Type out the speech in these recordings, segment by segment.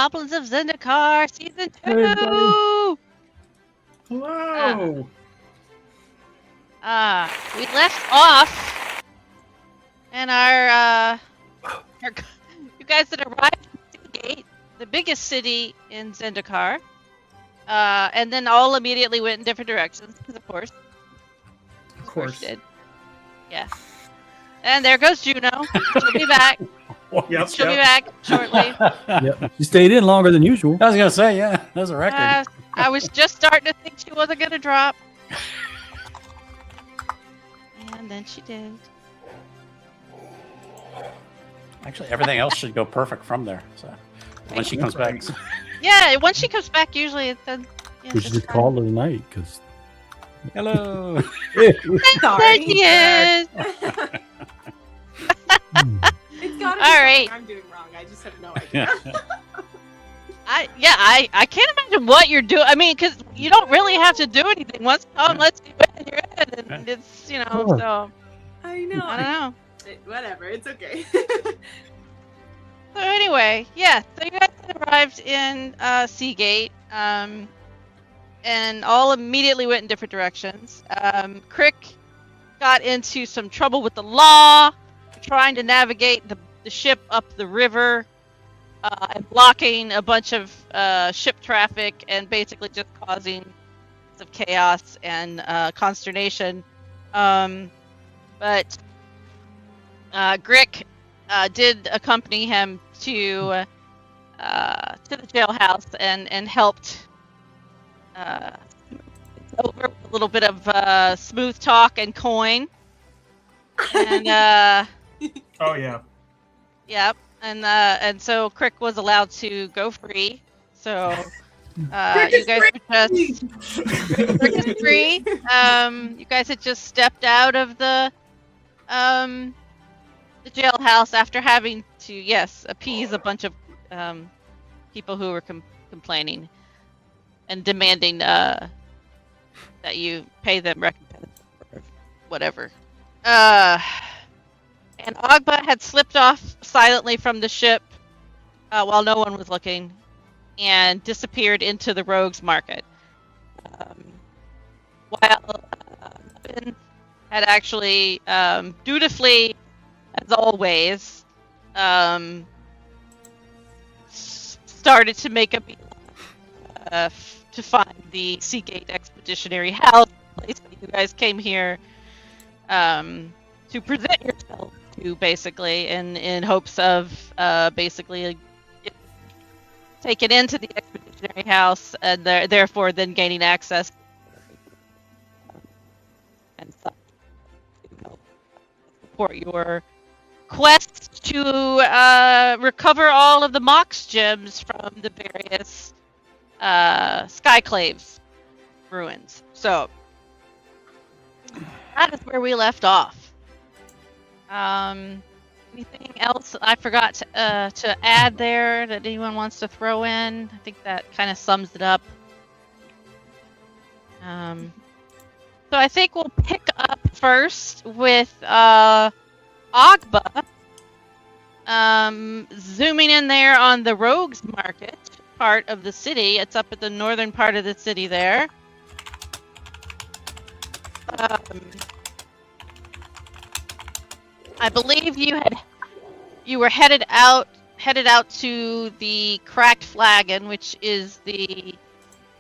Goblins of Zendikar Season 2! Hey, everybody. Hello! We left off, and you guys had arrived at Gate, the biggest city in Zendikar, and then all immediately went in different directions, because of course. Of course. Did. Yeah. And there goes Juno. She'll be back. Yep, She'll be back shortly. Yep. She stayed in longer than usual. I was gonna say, yeah, that's a record. I was just starting to think she wasn't gonna drop. And then she did. Actually, everything else should go perfect from there. So when she comes back, Yeah, once she comes back, usually it's then. Yeah, We should just call it a night because. hello. There Sorry. she is. It's gotta be All right. something I'm doing wrong. I just have no idea. I can't imagine what you're doing. I mean, because you don't really have to do anything. Once let's do it, and you're in, and it's Sure. so I know. I don't know. Whatever. It's okay. So anyway, yeah. So you guys had arrived in Seagate, and all immediately went in different directions. Crick got into some trouble with the law, trying to navigate the ship up the river, and blocking a bunch of ship traffic, and basically just causing lots of chaos and consternation. But Grick did accompany him to the jailhouse and helped over with a little bit of smooth talk and coin. And Oh, yeah. yep, and so Crick was allowed to go free. So you guys were just Crick is free. You guys had just stepped out of the jailhouse after having to appease a bunch of people who were complaining and demanding that you pay them recompense or whatever. And Ogba had slipped off silently from the ship while no one was looking and disappeared into the rogues market. While Muffin had actually dutifully, as always, started to make a beeline to find the Seagate Expeditionary House, the place that you guys came here to present yourself to, basically, in hopes of basically taken into the Expeditionary House and therefore then gaining access and stuff to help support your quest to recover all of the Mox gems from the various Skyclaves ruins. So that is where we left off. Anything else I forgot to add there that anyone wants to throw in? I think that kind of sums it up. So I think we'll pick up first with Ogba. Zooming in there on the Rogues Market part of the city. It's up at the northern part of the city there. I believe you were headed out to the Cracked Flagon, which is the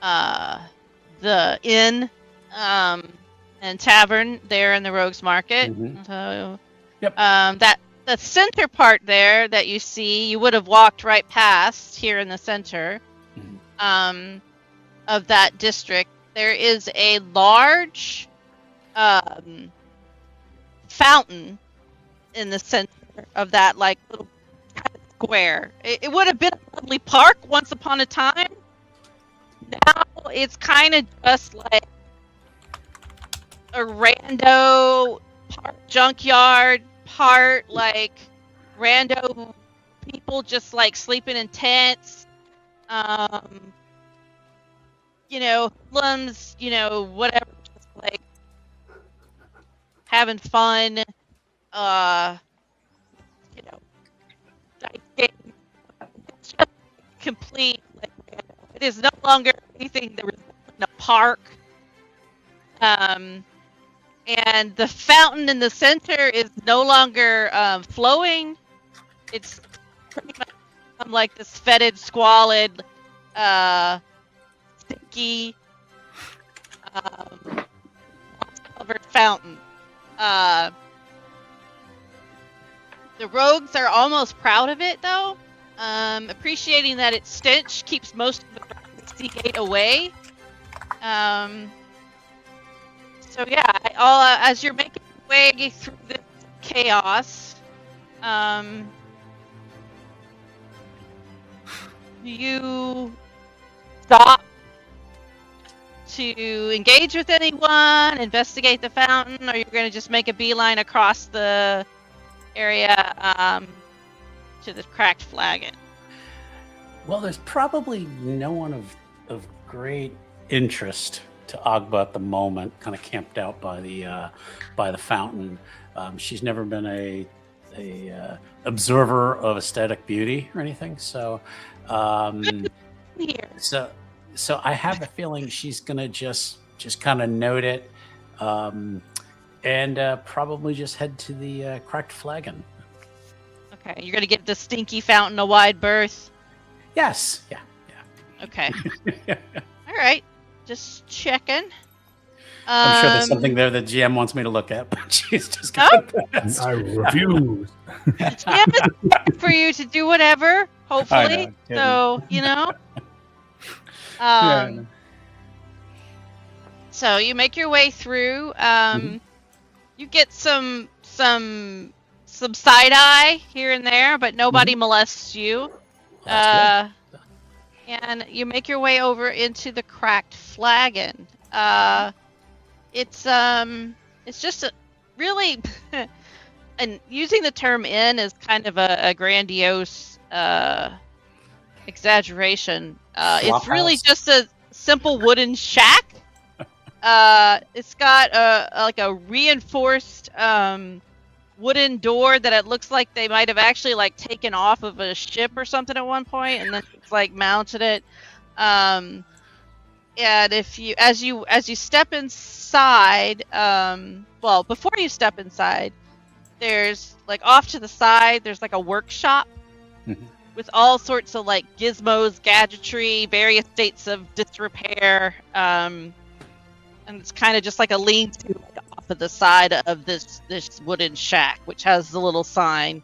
inn and tavern there in the Rogues Market. Mm-hmm. So, yep. That the center part there that you see, you would have walked right past here in the center of that district. There is a large fountain in the center of that little square. It would have been a lovely park once upon a time. Now it's kind of just like a rando part junkyard, part rando people just sleeping in tents. Hoodlums, whatever, just having fun. It's just complete. Like, it is no longer anything that resembles a park. And the fountain in the center is no longer flowing. It's pretty much like this fetid, squalid, stinky, covered fountain. The rogues are almost proud of it, though, appreciating that its stench keeps most of the sea gate away. So yeah, as you're making your way through this chaos, do you stop to engage with anyone, investigate the fountain, or you're going to just make a beeline across the area to the cracked flagon? Well, there's probably no one of great interest to Agba at the moment, kind of camped out by the fountain. She's never been a observer of aesthetic beauty or anything, so so I have a feeling she's gonna just kind of note it, and probably just head to the cracked flagon. Okay, you're gonna give the stinky fountain a wide berth. Yes. Yeah. Okay. All right. Just checking. I'm sure there's something there that GM wants me to look at, but she's just gonna pass. I refuse. GM is for you to do whatever, hopefully. So, So you make your way through. You get some side eye here and there, but nobody molests you. And you make your way over into the cracked flagon. It's just a really, and using the term inn is kind of a grandiose exaggeration. It's really just a simple wooden shack. It's got a reinforced wooden door that it looks like they might have actually taken off of a ship or something at one point, and then it's mounted it. And if you as you step inside, before you step inside, there's off to the side there's a workshop with all sorts of gizmos, gadgetry, various states of disrepair, and it's kind of just a lean-to off of the side of this wooden shack, which has the little sign,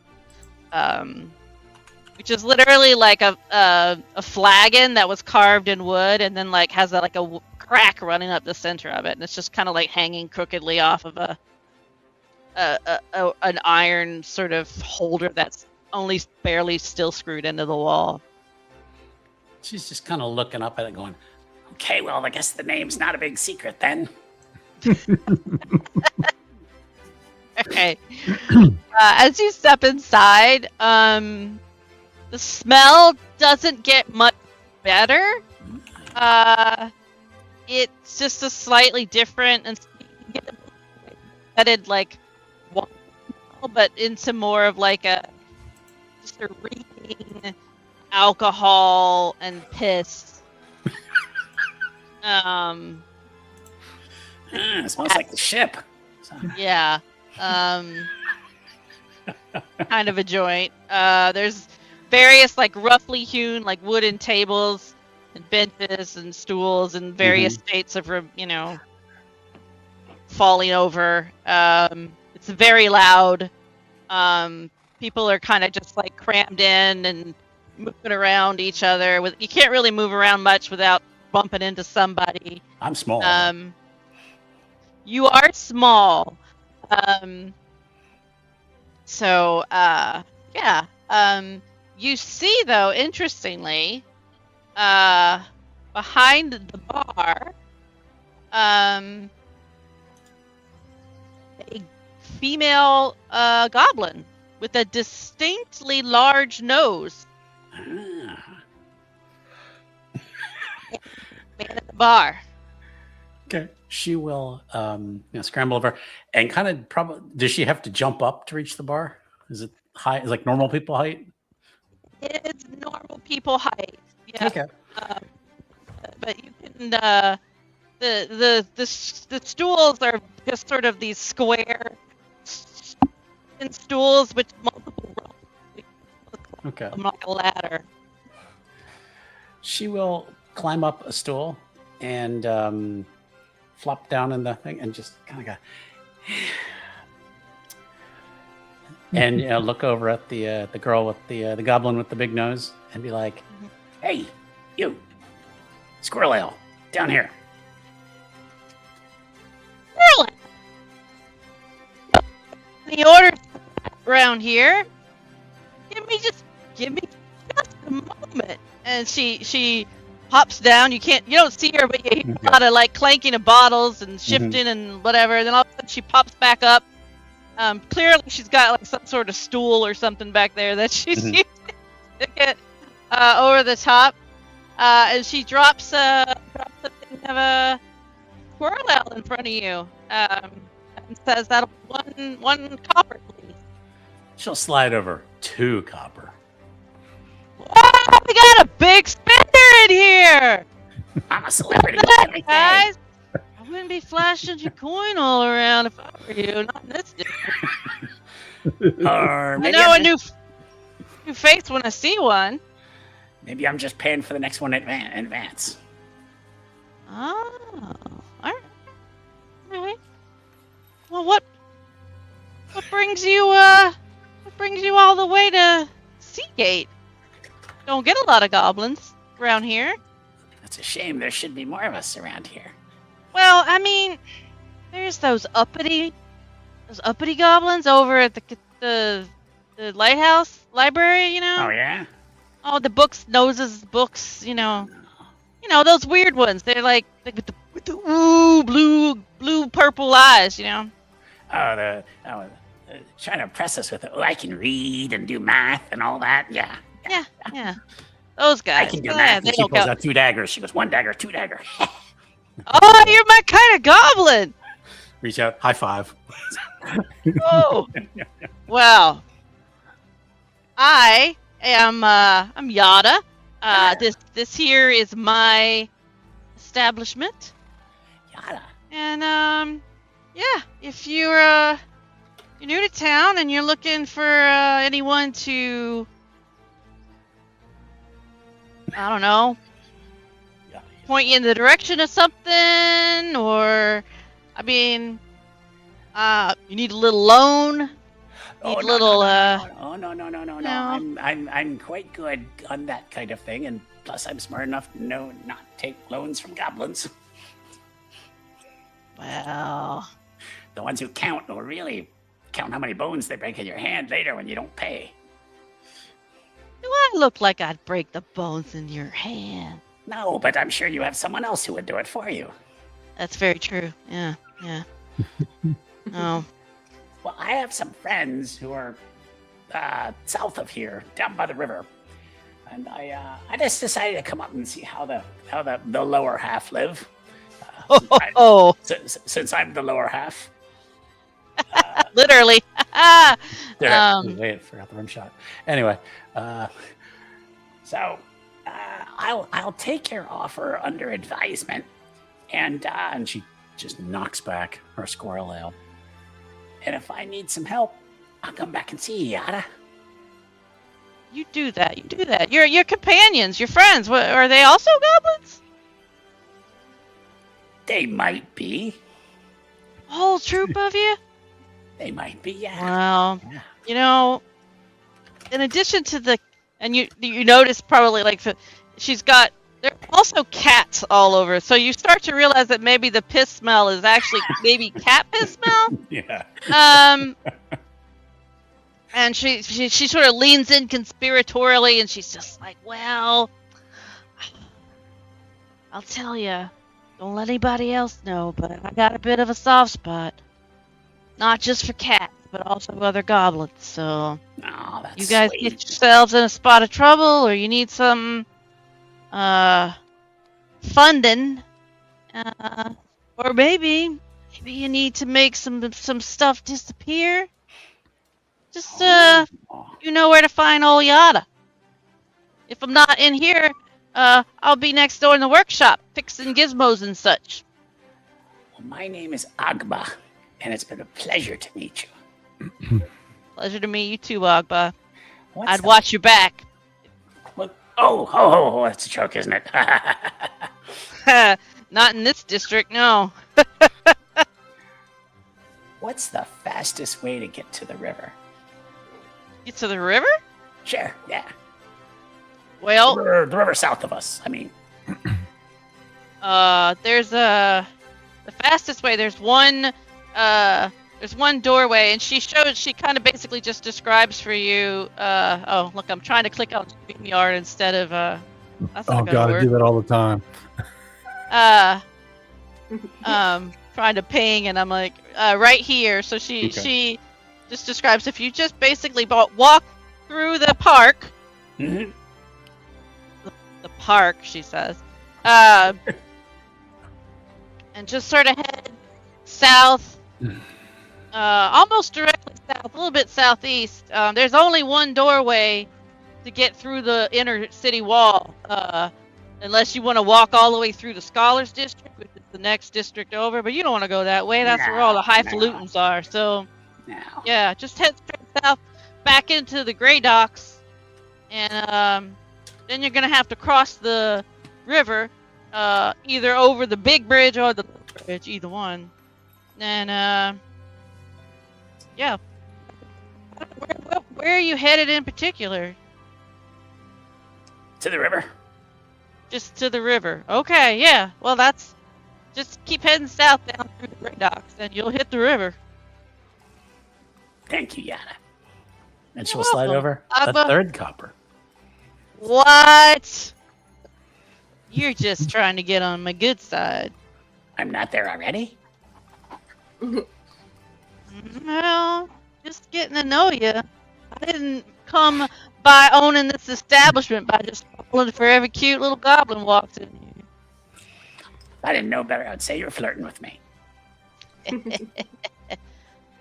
which is literally a flagon that was carved in wood, and then has a crack running up the center of it, and it's just kind of hanging crookedly off of an iron sort of holder that's only barely still screwed into the wall. She's just kind of looking up at it, going, "Okay, well, I guess the name's not a big secret then." Okay. As you step inside, the smell doesn't get much better. It's just a slightly different and headed but into more of just a reeking alcohol and piss. It smells like the ship. Yeah. Kind of a joint. There's various roughly hewn wooden tables and benches and stools in various states of falling over. It's very loud. People are kind of just crammed in and moving around each other. You can't really move around much without bumping into somebody. I'm small. You are small. You see, though, interestingly, behind the bar, a female goblin with a distinctly large nose. Man at the bar. Okay. She will scramble over and kind of does she have to jump up to reach the bar? Is it high, normal people height? It's normal people height. Yeah. Okay. But you can the stools are just sort of these square stools with multiple rungs. Okay. Like a ladder. She will climb up a stool and flop down in the thing and just kind of go. And look over at the girl with the goblin with the big nose and be like, "Hey, you, Squirrel Ale, down here." Squirrel Ale. The order around here. Give me just a moment. And she hops down. You don't see her, but you hear a lot of like clanking of bottles and shifting and whatever. And then all of a sudden she pops back up. Clearly she's got like some sort of stool or something back there that she's using to get over the top. And she drops a thing of a squirrel ale in front of you. And says that'll be one copper, please. She'll slide over 2 copper. Whoa, we got a big spender in here! I'm a celebrity. Guys, I wouldn't be flashing your coin all around if I were you. Not in this district. Or I maybe know I'm a new face when I see one. Maybe I'm just paying for the next one in advance. Oh, all right. Well, what brings you all the way to Seagate? Don't get a lot of goblins around here. That's a shame. There should be more of us around here. Well, I mean, there's those uppity goblins over at the lighthouse library, you know. Oh yeah. Oh, the books, books, you know those weird ones. They're like with the blue purple eyes, you know. Trying to impress us with it. Oh, I can read and do math and all that. Yeah. Yeah. Those guys. I can do Yeah, math. they And she don't pulls count. out 2 daggers. She goes 1 dagger, 2 dagger. Oh, you're my kind of goblin. Reach out, high five. Oh. Well, I'm Yada. This here is my establishment. Yada. And yeah, if you're new to town and you're looking for anyone to, I don't know, point you in the direction of something, or I mean, you need a little loan. Oh, Need a little no. I'm quite good on that kind of thing, and plus I'm smart enough to know not to take loans from goblins. Well, The ones who count will really count how many bones they break in your hand later when you don't pay. do I look like I'd break the bones in your hand? No, but I'm sure you have someone else who would do it for you. That's very true. Yeah. Oh. Well, I have some friends who are south of here, down by the river, and I just decided to come up and see how the lower half live. Since I'm the lower half. Literally. Wait, I forgot the rim shot. Anyway, so I'll take your offer under advisement, and she just knocks back her squirrel ale. and if I need some help, I'll come back and see you, Yada. You do that. Your companions, your friends. What, are they also goblins? They might be. Whole troop of you? They might be, yeah. Well, Yeah. you know, in addition to the, and you notice probably like she's got, there are also cats all over. So you start to realize that maybe the piss smell is actually maybe cat piss smell. Yeah. And she sort of leans in conspiratorially, and she's just like, well, I'll tell you, don't let anybody else know, but I got a bit of a soft spot. Not just for cats, but also other goblins. So Oh, that's you guys sweet. get yourselves in a spot of trouble, or you need some funding, or maybe you need to make some stuff disappear. Just you know where to find old Yada. If I'm not in here, I'll be next door in the workshop, fixing gizmos and such. Well, my name is Agba, and it's been a pleasure to meet you. Pleasure to meet you too, Agba. What's I'd the- watch your back. What? Oh, that's a joke, isn't it? Not in this district, no. What's the fastest way to get to the river? Get to the river? Sure, yeah. Well, The river south of us, I mean. there's the fastest way. There's one doorway, and she kind of basically just describes for you. Oh, look, I'm trying to click on StreamYard instead of that's Oh not gonna god, I work. do that all the time. Trying to ping, and I'm like, right here. So she just describes if you just basically walk through the park. Mm-hmm. The park, she says. And just sort of head south, almost directly south, a little bit southeast. There's only one doorway to get through the inner city wall, unless you want to walk all the way through the Scholars District, which is the next district over, but you don't want to go that way. That's where all the highfalutins are. So, yeah, just head straight south, back into the Grey Docks, and then you're going to have to cross the river, either over the big bridge or the little bridge, either one. And, yeah. Where are you headed in particular? To the river. Just to the river. Okay, yeah. Well, just keep heading south down through the Grey Docks, and you'll hit the river. Thank you, Yana. And You're she'll slide welcome, over Agba. a third copper. What? You're just trying to get on my good side. I'm not there already. Well, just getting to know you. I didn't come by owning this establishment by just falling for every cute little goblin walks in here. If I didn't know better, I'd say you're flirting with me.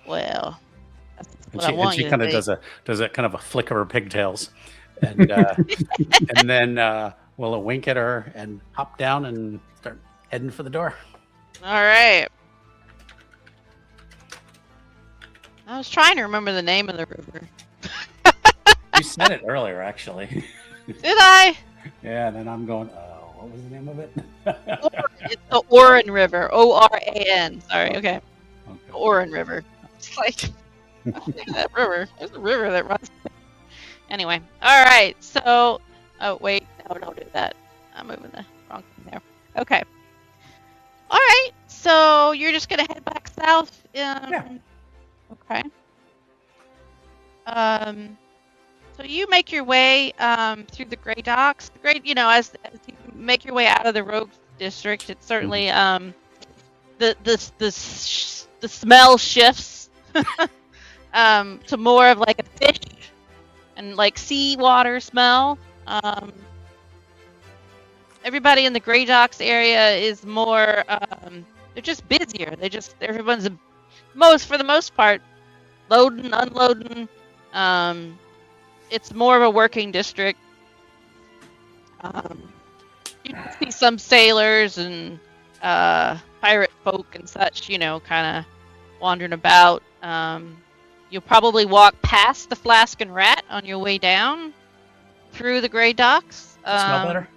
Well, that's what And I want she you to kind of think. does a kind of a flick of her pigtails, and and then we'll wink at her and hop down and start heading for the door. All right. I was trying to remember the name of the river. You said it earlier, actually. Did I? Yeah, and then I'm going. Oh, what was the name of it? It's the Oran River. O-R-A-N. Sorry. Okay. Okay. Oran River. It's like that river. There's a river that runs. Anyway. All right. So, oh wait, no, don't do that. I'm moving the wrong thing there. Okay. All right. So you're just gonna head back south. Yeah. Okay. So you make your way through the Grey Docks. As you make your way out of the Rogue District, it's certainly the smell shifts to more of like a fish and like seawater smell. Everybody in the Grey Docks area is more they're just busier. Everyone's for the most part loading, unloading. It's more of a working district. You can see some sailors and pirate folk and such, kind of wandering about. You'll probably walk past the Flask and Rat on your way down through the Grey Docks. Smell better?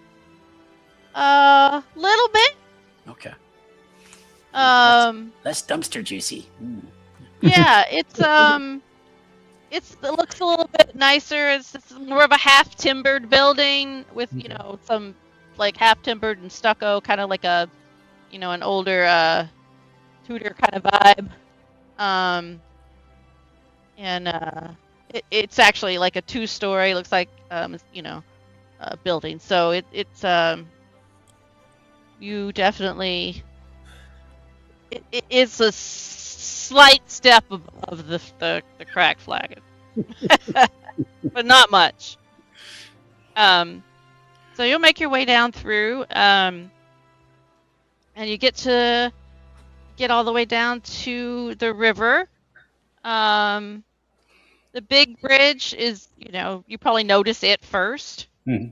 Little bit. Okay. Less dumpster juicy. Yeah, it looks a little bit nicer. It's more of a half timbered building with some like half timbered and stucco, kind of like a an older Tudor kind of vibe. It's actually like a 2-story. Looks like building. So it's you definitely it's a slight step above the crack flagon, but not much. So you'll make your way down through, and you get all the way down to the river. The big bridge is, you probably notice it first. Mhm.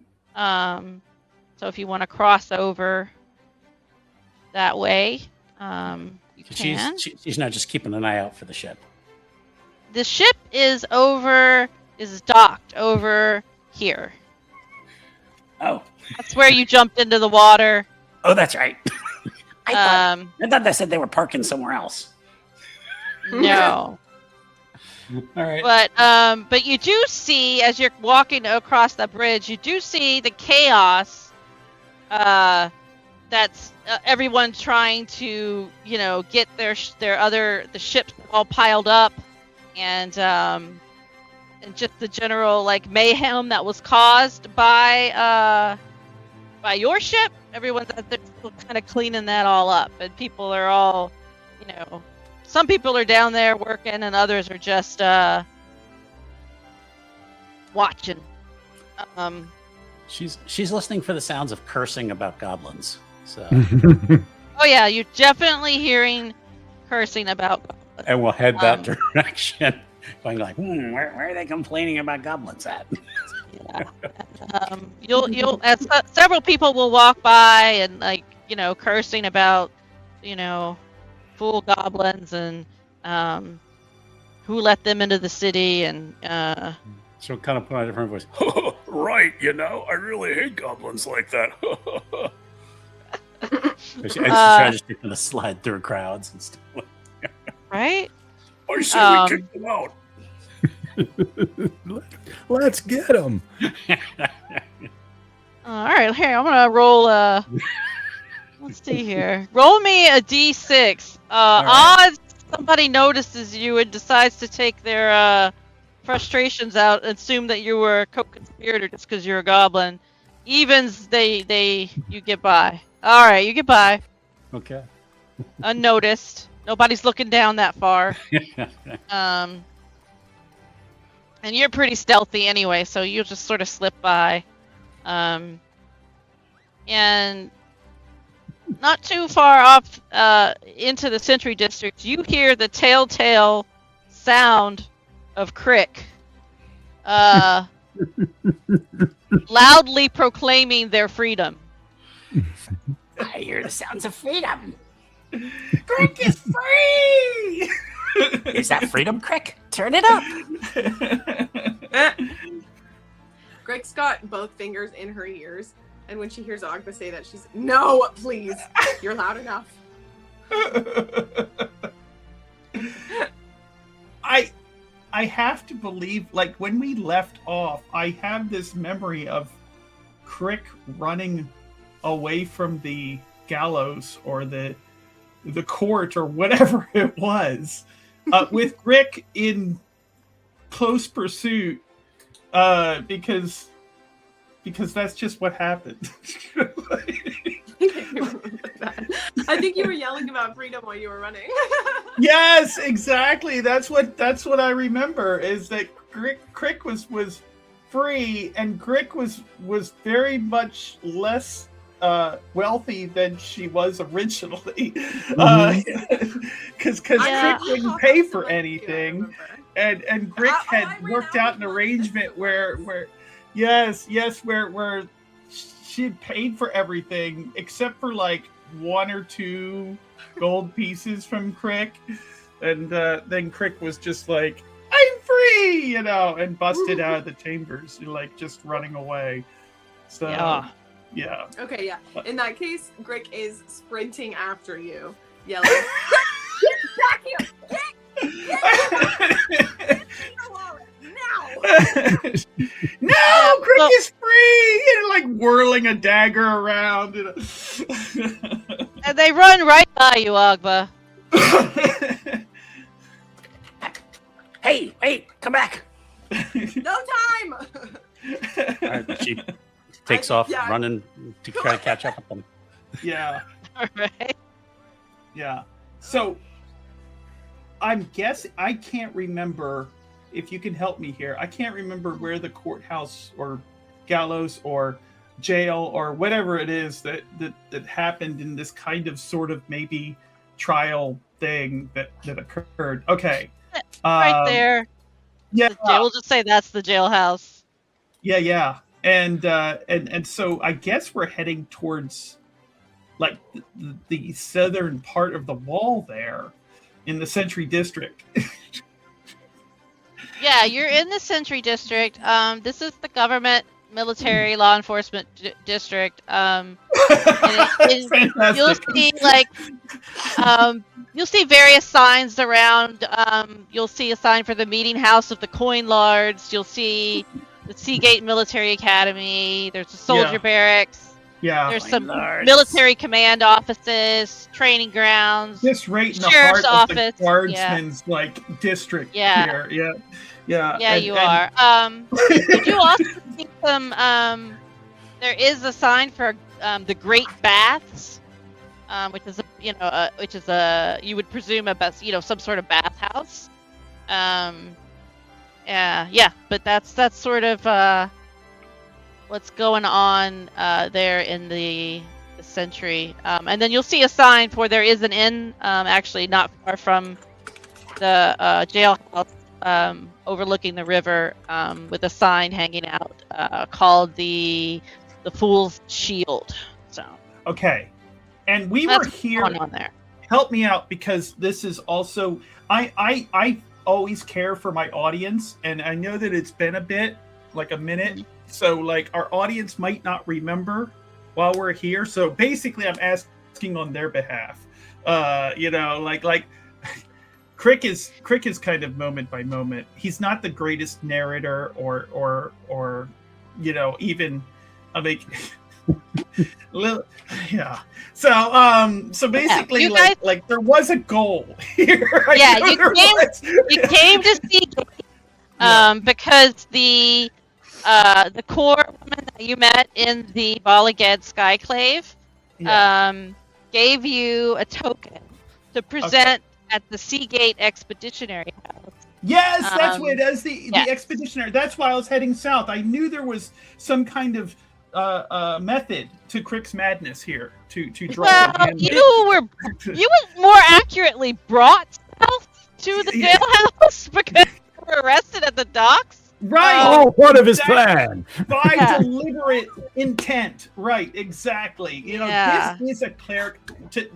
So if you want to cross over that way, you can. She's not just keeping an eye out for the ship. The ship is docked over here. Oh. That's where you jumped into the water. Oh, that's right. I thought they said they were parking somewhere else. No. All right. But you do see, as you're walking across the bridge, you do see the chaos. That's everyone trying to, get the ships all piled up, and just the general mayhem that was caused by your ship. Everyone's still kind of cleaning that all up, and people are all, some people are down there working, and others are just watching. She's listening for the sounds of cursing about goblins. So. Oh yeah, you're definitely hearing cursing about goblins. And we'll head that direction, going like, where are they complaining about goblins at? Yeah. Several people will walk by and cursing about, fool goblins and who let them into the city, and she'll kind of put on a different voice. Right, I really hate goblins like that. She's trying to slide through crowds and stuff. Right? I say we kick them out. Let's get them. All right, here I'm gonna roll. Let's see here. Roll me a d6. Odds somebody notices you and decides to take their frustrations out and assume that you were a co-conspirator just because you're a goblin. Evens, you get by. All right, you get by. Okay. Unnoticed. Nobody's looking down that far. And you're pretty stealthy anyway, so you'll just sort of slip by. And not too far off into the Sentry District, you hear the telltale sound of Crick loudly proclaiming their freedom. I hear the sounds of freedom. Crick is free! Is that freedom, Crick? Turn it up. Greg's got both fingers in her ears, and when she hears Agba say that, she's, no, please, you're loud enough. I have to believe, when we left off, I have this memory of Crick running away from the gallows or the court or whatever it was, with Crick in close pursuit, because that's just what happened. I think you were yelling about freedom while you were running. Yes, exactly. That's what I remember, is that Crick was free, and Crick was very much less wealthy than she was originally, because Crick wouldn't pay for anything, and Crick had worked out an arrangement where she had paid for everything except for 1 or 2 gold pieces from Crick, and then Crick was just like, I'm free, and busted out of the chambers, just running away. So yeah. Okay, yeah. In that case, Crick is sprinting after you, yelling, get back here! Get now! No, Crick is free! And whirling a dagger around. And they run right by you, Agba. Hey, wait, come back. No time! All right, she takes off running to try to catch up with them. Yeah. All right. Yeah. So, I'm guessing, I can't remember, if you can help me here, I can't remember where the courthouse or gallows or jail or whatever it is that happened in this kind of sort of maybe trial thing that occurred. Okay. Right there. Yeah. We'll just say that's the jailhouse. Yeah. and so I guess we're heading towards like the southern part of the wall there in the Sentry District. Yeah, you're in the Sentry District. This is the government, military, law enforcement district. And you'll see you'll see various signs around. You'll see a sign for the meeting house of the Coin Lords. You'll see the Seagate Military Academy. There's a soldier barracks. Yeah, there's some military command offices, training grounds. Just right in the sheriff's heart office. of the guardsman's like district here. Yeah. Yeah, you are. You do also see some. There is a sign for the Great Baths, which is you would presume some sort of bathhouse. But that's sort of what's going on there in the Sentry. And then you'll see a sign for there is an inn, actually not far from the jailhouse, overlooking the river, with a sign hanging out called the Fool's Shield. So okay, and we were here. On there. Help me out, because this is also I always care for my audience, and I know that it's been a bit, like a minute, so like our audience might not remember while we're here. So basically, I'm asking on their behalf. Like Crick is kind of moment by moment. He's not the greatest narrator or even So basically, like there was a goal here. Yeah, you came to see because the core woman that you met in the Balaged Skyclave gave you a token to present at the Seagate Expeditionary House. Yes, that's what it is. The Expeditionary. That's why I was heading south. I knew there was some kind of method to Crick's madness here to draw. Well, you were more accurately brought south to the jailhouse because you were arrested at the docks. Right. What of his plan? By deliberate intent. Right. Exactly. This is a cleric. To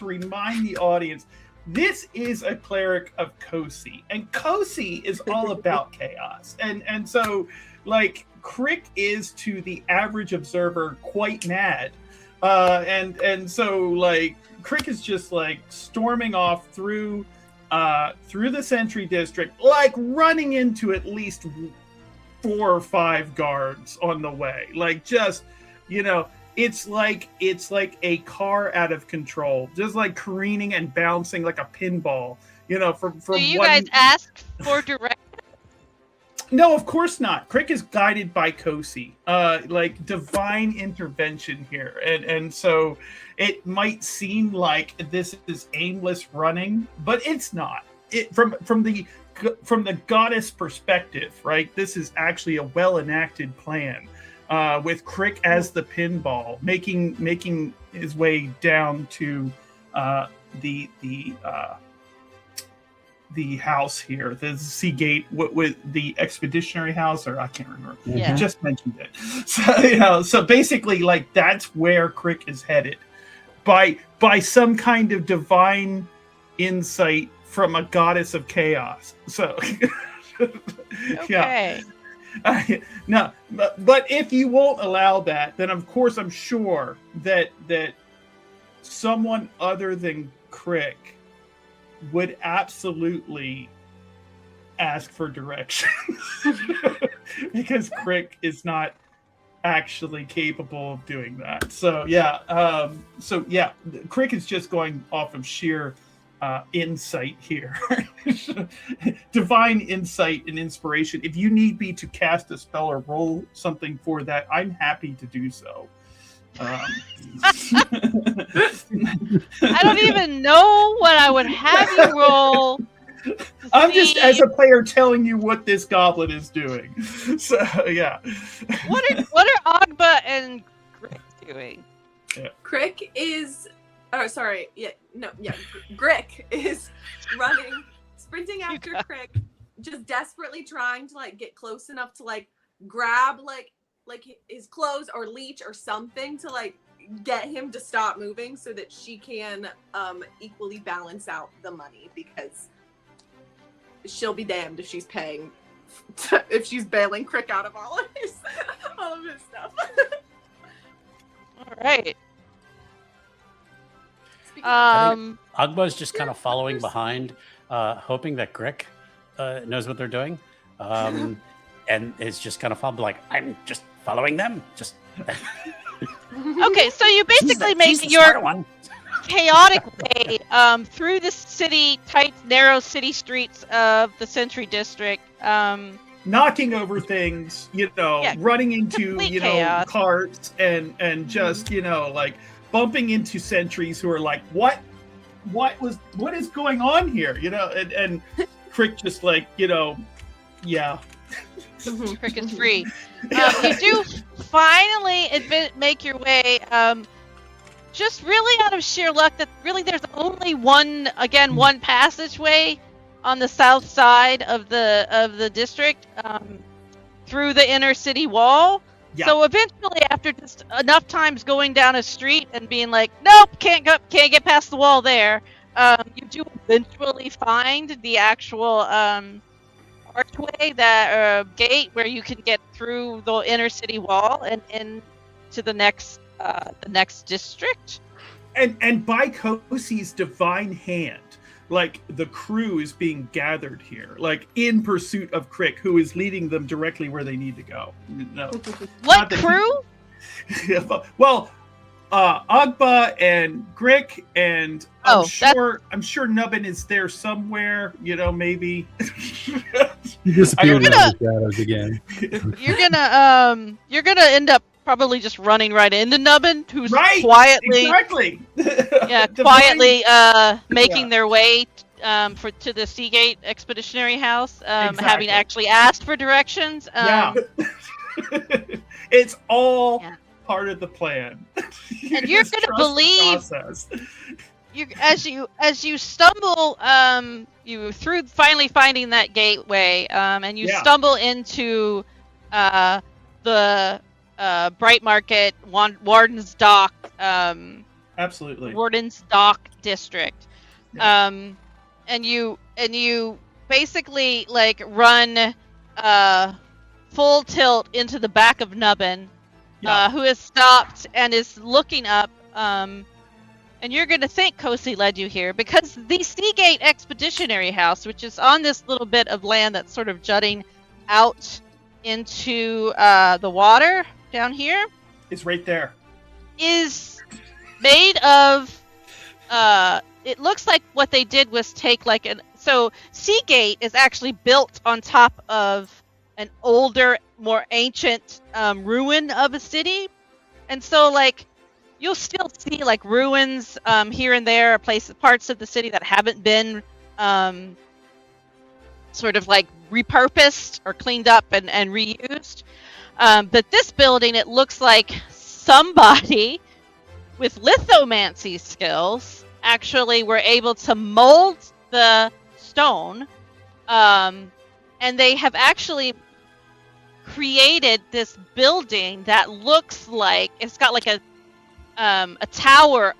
remind the audience, this is a cleric of Kosi, and Kosi is all about chaos, and so like Crick is to the average observer quite mad, and so like Crick is just like storming off through the Sentry District, like running into at least 4 or 5 guards on the way, like just it's like a car out of control, just like careening and bouncing like a pinball. From Do you guys ask for direction? No, of course not. Crick is guided by Kosi, like divine intervention here, and so it might seem like this is aimless running, but it's not. It from the goddess perspective, right? This is actually a well enacted plan, with Crick as the pinball, making his way down to the house here, the Seagate, with the Expeditionary House, or I can't remember. Yeah. You just mentioned it. So basically, like that's where Crick is headed, by some kind of divine insight from a goddess of chaos. So, okay. No, but if you won't allow that, then of course I'm sure that someone other than Crick would absolutely ask for directions because Crick is not actually capable of doing that. So Crick is just going off of sheer insight here. Divine insight and inspiration. If you need me to cast a spell or roll something for that, I'm happy to do so. I don't even know what I would have you roll. I'm just as a player telling you what this goblin is doing. So yeah. What are Ogba and Grick doing? Yeah. Crick is Grick is running, sprinting after Crick, just desperately trying to like get close enough to like grab like like his clothes or leech or something to like get him to stop moving so that she can equally balance out the money, because she'll be damned if she's paying if she's bailing Crick out of all of his stuff. All right. Agba's just kind of following behind, hoping that Grick knows what they're doing, and is just kind of following, like, I'm just following them. Just Okay, so you basically make your chaotic way through the city, tight, narrow city streets of the Century District. Knocking over things, running into, chaos. carts and just, like bumping into sentries who are like, what is going on here? And Crick just like, yeah. Crick is free. You do finally make your way, just really out of sheer luck that really there's only one passageway on the south side of the district through the inner city wall. Yeah. So eventually, after just enough times going down a street and being like, nope, can't get past the wall there, you do eventually find the actual archway, that gate where you can get through the inner city wall and into the next district. And by Kosi's divine hand, like the crew is being gathered here, like in pursuit of Crick, who is leading them directly where they need to go. No, what crew? Well, Agba and Grick, and I'm sure Nubbin is there somewhere. Maybe. He disappeared in the shadows again. You're gonna end up probably just running right into Nubbin, who's quietly making their way to the Seagate Expeditionary House, having actually asked for directions. It's all part of the plan. And you're gonna believe as you stumble, you through finally finding that gateway, and you stumble into the Bright Market, Warden's Dock, absolutely, Warden's Dock district, and you basically like run full tilt into the back of Nubbin, who has stopped and is looking up. And you're going to think Kosi led you here, because the Seagate Expeditionary House, which is on this little bit of land that's sort of jutting out into the water down here, is right there. Is made of. It looks like what they did was take so Seagate is actually built on top of an older, more ancient ruin of a city, and so you'll still see ruins here and there, parts of the city that haven't been sort of repurposed or cleaned up and reused. But this building, it looks like somebody with lithomancy skills actually were able to mold the stone, and they have actually created this building that looks like it's got a tower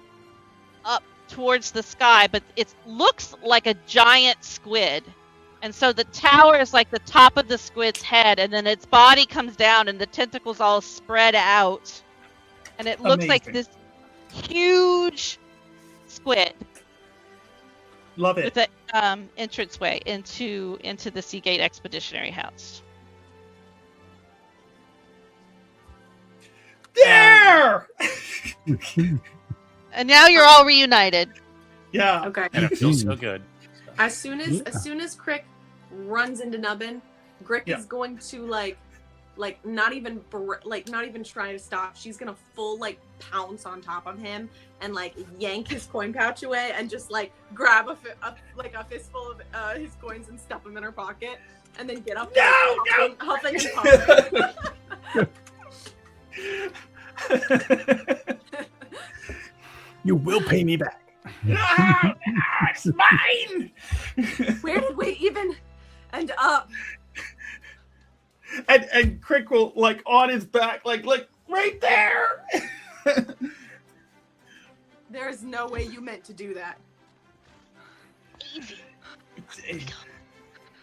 up towards the sky, but it looks like a giant squid. And so the tower is like the top of the squid's head, and then its body comes down and the tentacles all spread out. And it looks like this huge squid. Love it. With an entranceway into the Seagate Expeditionary House. There! And now you're all reunited. Yeah. Okay. And it feels so good. As soon as Crick runs into Nubbin, Grick is going to not even try to stop. She's gonna full pounce on top of him and yank his coin pouch away and just grab a fistful of his coins and stuff them in her pocket, and then get up huffing and puffing. You will pay me back. It's mine. Where did we even end up? and Crick will like on his back, like right there. There's no way you meant to do that.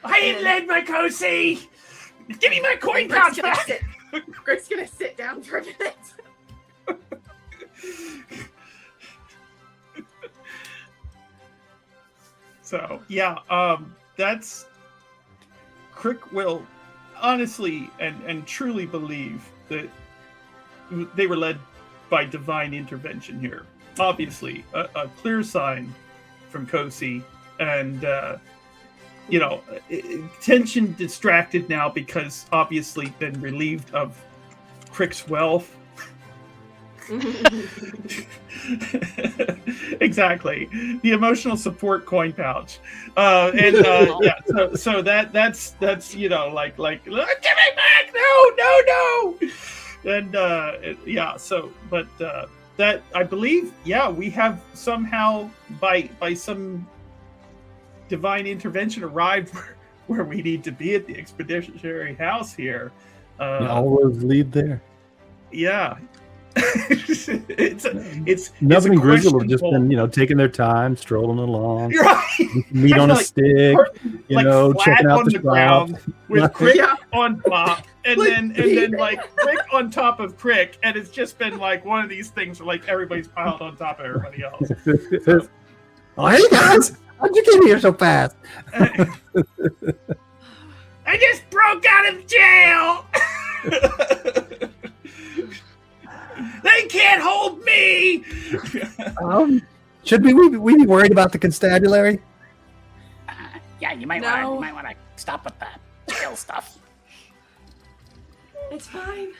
I ain't led my Kosi. Give me my coin pouch back. Crick's gonna sit down for a minute. So yeah, that's Crick will honestly and truly believe that they were led by divine intervention here. Obviously, a clear sign from Kosi, and tension distracted now because obviously been relieved of Crick's wealth. Exactly, the emotional support coin pouch, yeah. So that's like give me back, no, and yeah. So, but that I believe, yeah, we have somehow by some divine intervention arrived where we need to be at the expeditionary house here. All roads lead there. Yeah. it's Nubbin and Grizzle have question just full. been, taking their time, strolling along. You're right. Meat on a Like, stick, flat checking out on the the shop. ground with Crick Yeah. on top, and Like, then like Crick on top of Crick, and it's just been like one of these things where like everybody's piled on top of everybody else. Oh, hey guys, how'd you get here so fast? I just broke out of jail. They can't hold me. Should we be worried about the constabulary? Yeah, you might No. want to stop with that jail stuff. It's fine.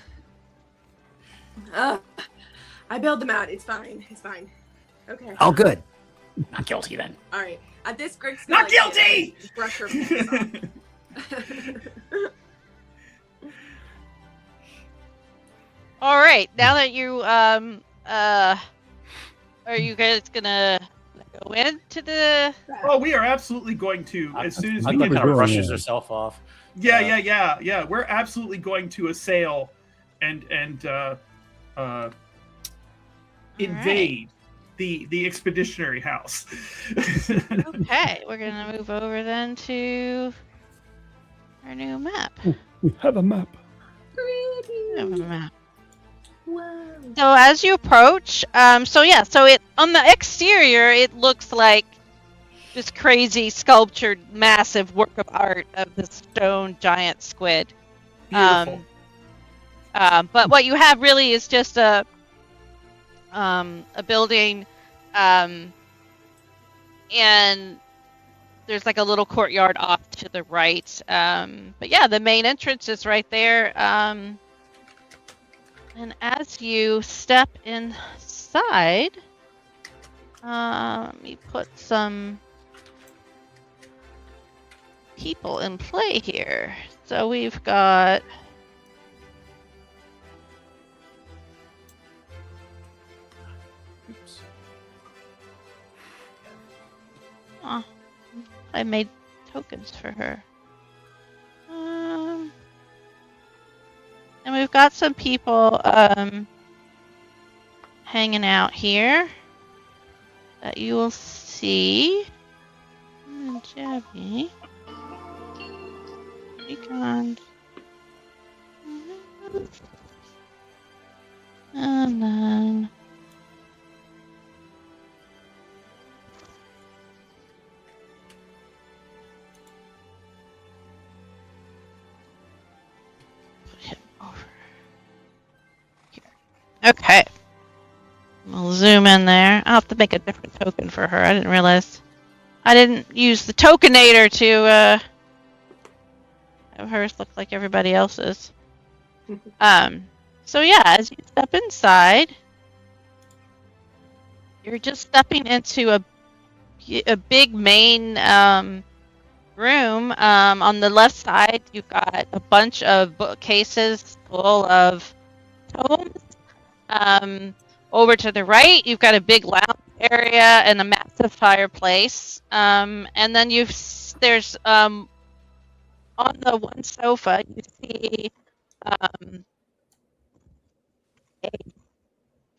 I bailed them out. It's fine. It's fine. Okay. Oh, good. Not guilty then. All right. At this, Greg's Not guilty! Brush her pants off. All right, now that you are you guys gonna go into the? Oh, we are absolutely going to as soon as we thought get. Kind of doing brushes it. herself off. Yeah. We're absolutely going to assail and invade the expeditionary house. Okay, we're gonna move over then to our new map. We have a map. We have a map. Wow. So as you approach, so it on the exterior it looks like this crazy sculptured, massive work of art of the stone giant squid. Beautiful. But what you have really is just a building, and there's like a little courtyard off to the right. But yeah, the main entrance is right there. And as you step inside, let me put some people in play here. So we've got I made tokens for her. And we've got some people hanging out here that you will see. Jabby. Recon. And then put him over here. Okay. We'll zoom in there. I'll have to make a different token for her. I didn't realize. I didn't use the tokenator to have hers look like everybody else's. So yeah, as you step inside, you're just stepping into a big main room. On the left side, you've got a bunch of bookcases full of tomes. Over to the right, you've got a big lounge area and a massive fireplace. And then there's on the one sofa, you see a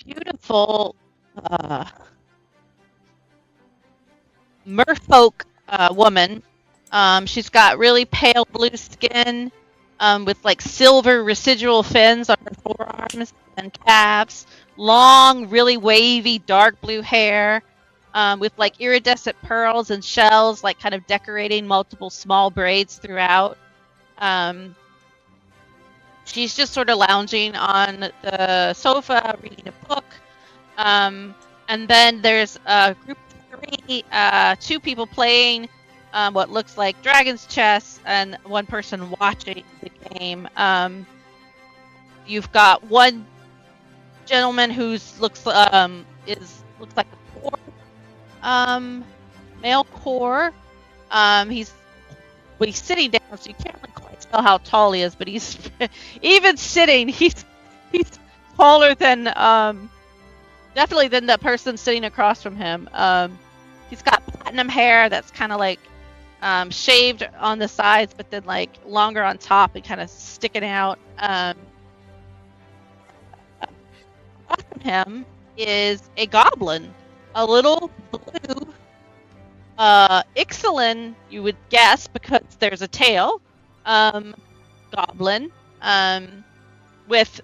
beautiful merfolk woman. She's got really pale blue skin with like silver residual fins on her forearms and calves, long, really wavy dark blue hair with like iridescent pearls and shells, like kind of decorating multiple small braids throughout. She's just sort of lounging on the sofa, reading a book. And then there's a group of three, two people playing what looks like Dragon's Chess, and one person watching the game. You've got one gentleman who's looks like a core, male core. He's sitting down, so you can't really quite tell how tall he is, but he's even sitting, he's taller than definitely than the person sitting across from him. He's got platinum hair that's kind of like shaved on the sides, but then like longer on top and kind of sticking out. Across from him is a goblin, a little blue Ixalan, you would guess, because there's a tail. Goblin with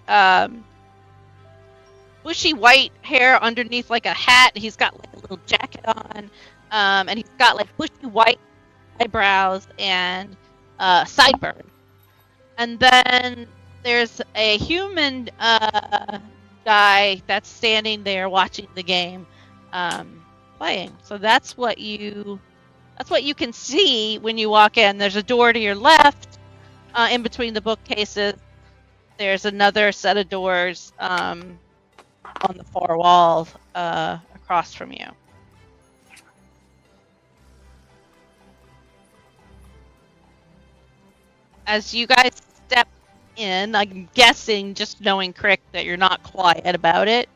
bushy white hair underneath like a hat. He's got like a little jacket on, and he's got like bushy white eyebrows and sideburns. And then there's a human guy that's standing there watching the game, playing. So that's what you can see when you walk in. There's a door to your left, in between the bookcases. There's another set of doors on the far wall across from you. As you guys step in, I'm guessing, just knowing Crick, that you're not quiet about it.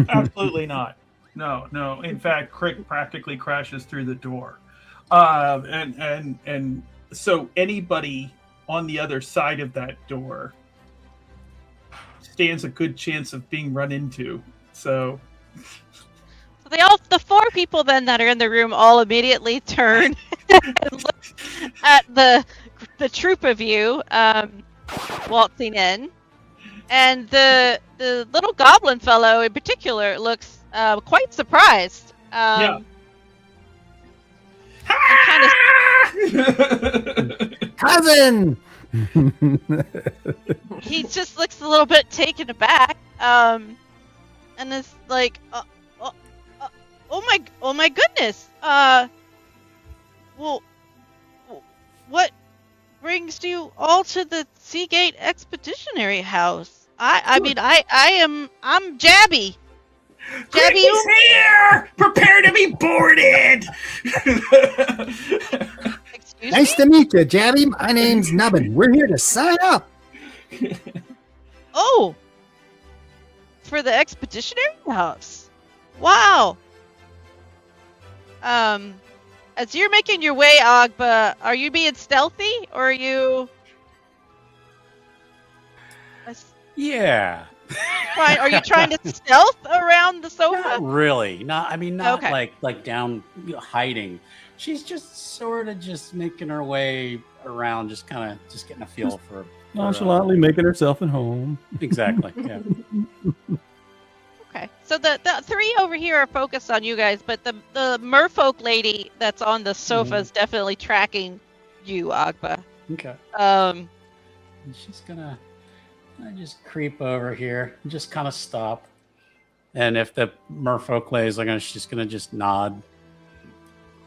Absolutely not. No. In fact, Crick practically crashes through the door, and so anybody on the other side of that door stands a good chance of being run into. So the four people then that are in the room all immediately turn and look at the troop of you waltzing in, and the little goblin fellow in particular looks quite surprised. Yeah. Cousin! He just looks a little bit taken aback, and is like, oh my goodness. Well, what brings you all to the Seagate Expeditionary House? I'm Jabby. Crick is here! Prepare to be boarded! Excuse Nice me? to meet you, Jabby. My name's Nubbin. We're here to sign up. Oh, for the Expeditionary House. Wow. As you're making your way, Agba, are you being stealthy, or are you? Yeah. Are you trying to stealth around the sofa? Not really. Not Okay. like down hiding. She's just sort of just making her way around, just kind of just getting a feel for Nonchalantly making herself at home. Exactly. Yeah. Okay. So the three over here are focused on you guys, but the merfolk lady that's on the sofa is definitely tracking you, Agba. Okay. Um. And she's gonna just creep over here and just kind of stop. And if the merfolk lays, she's gonna just nod.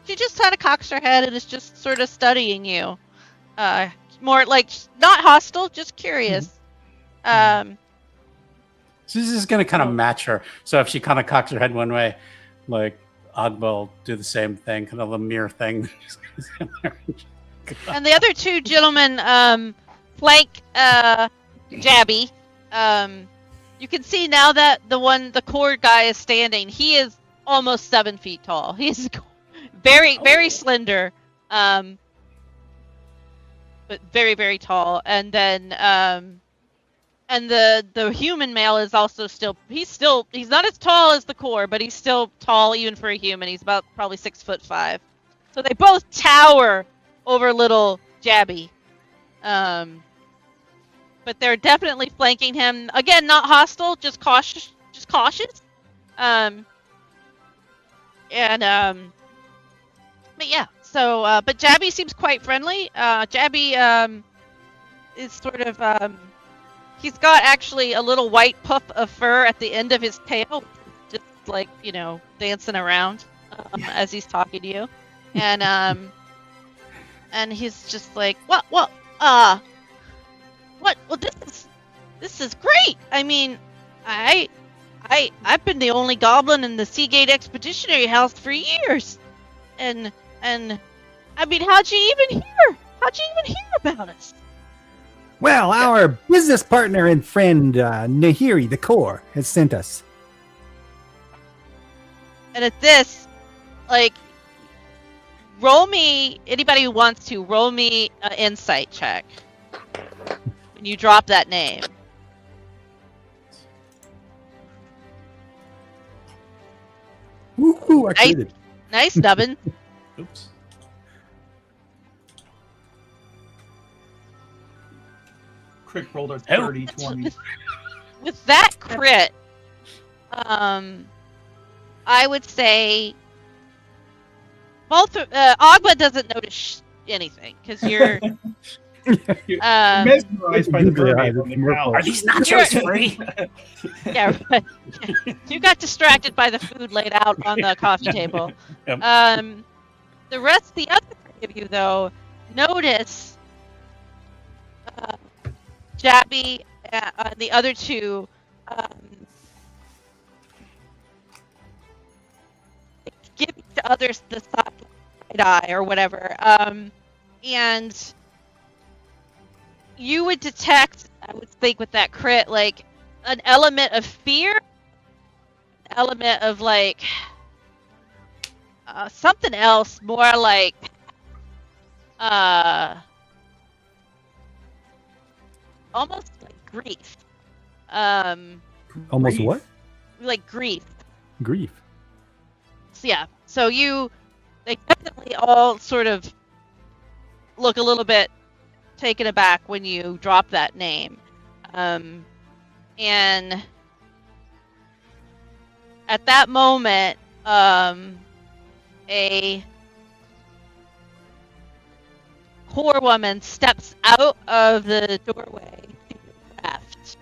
She just kind of cocks her head and is just sort of studying you. More like not hostile, just curious. So this is going to kind of match her. So if she kind of cocks her head one way, like Agba will do the same thing, kind of a mirror thing. And the other two gentlemen flank Jabby. You can see now that the core guy is standing. He is almost 7 feet tall. He's very, very slender. but very, very tall. And then and the human male is also he's not as tall as the core, but he's still tall even for a human. He's about probably 6'5". So they both tower over little Jabby. But they're definitely flanking him. Again, not hostile, just cautious. But yeah, so but Jabby seems quite friendly. Jabby is sort of he's got actually a little white puff of fur at the end of his tail, just like, dancing around as he's talking to you. And he's just like, what? Well, this is great. I mean, I've been the only goblin in the Seagate Expeditionary House for years. And I mean, how'd you even hear about us? Well, our business partner and friend, Nahiri, the core, has sent us. And at this, like, anybody who wants to, roll me an insight check. When you drop that name. Woohoo, I critted. Nice, Nubbin. Oops. Crick rolled a 30-20. With that crit, I would say both. Ogba doesn't notice anything because you're mesmerized by the mermaid on the couch. Are these nachos free? Yeah, right. You got distracted by the food laid out on the coffee table. Yep. The other three of you, though, notice Jabby and the other two give each other the side eye or whatever. And you would detect, I would think, with that crit, like, an element of fear, an element of, like, something else, more like, almost like grief. Almost what? Like grief. Grief. So, yeah. So they definitely all sort of look a little bit taken aback when you drop that name. And at that moment, a core woman steps out of the doorway to the left.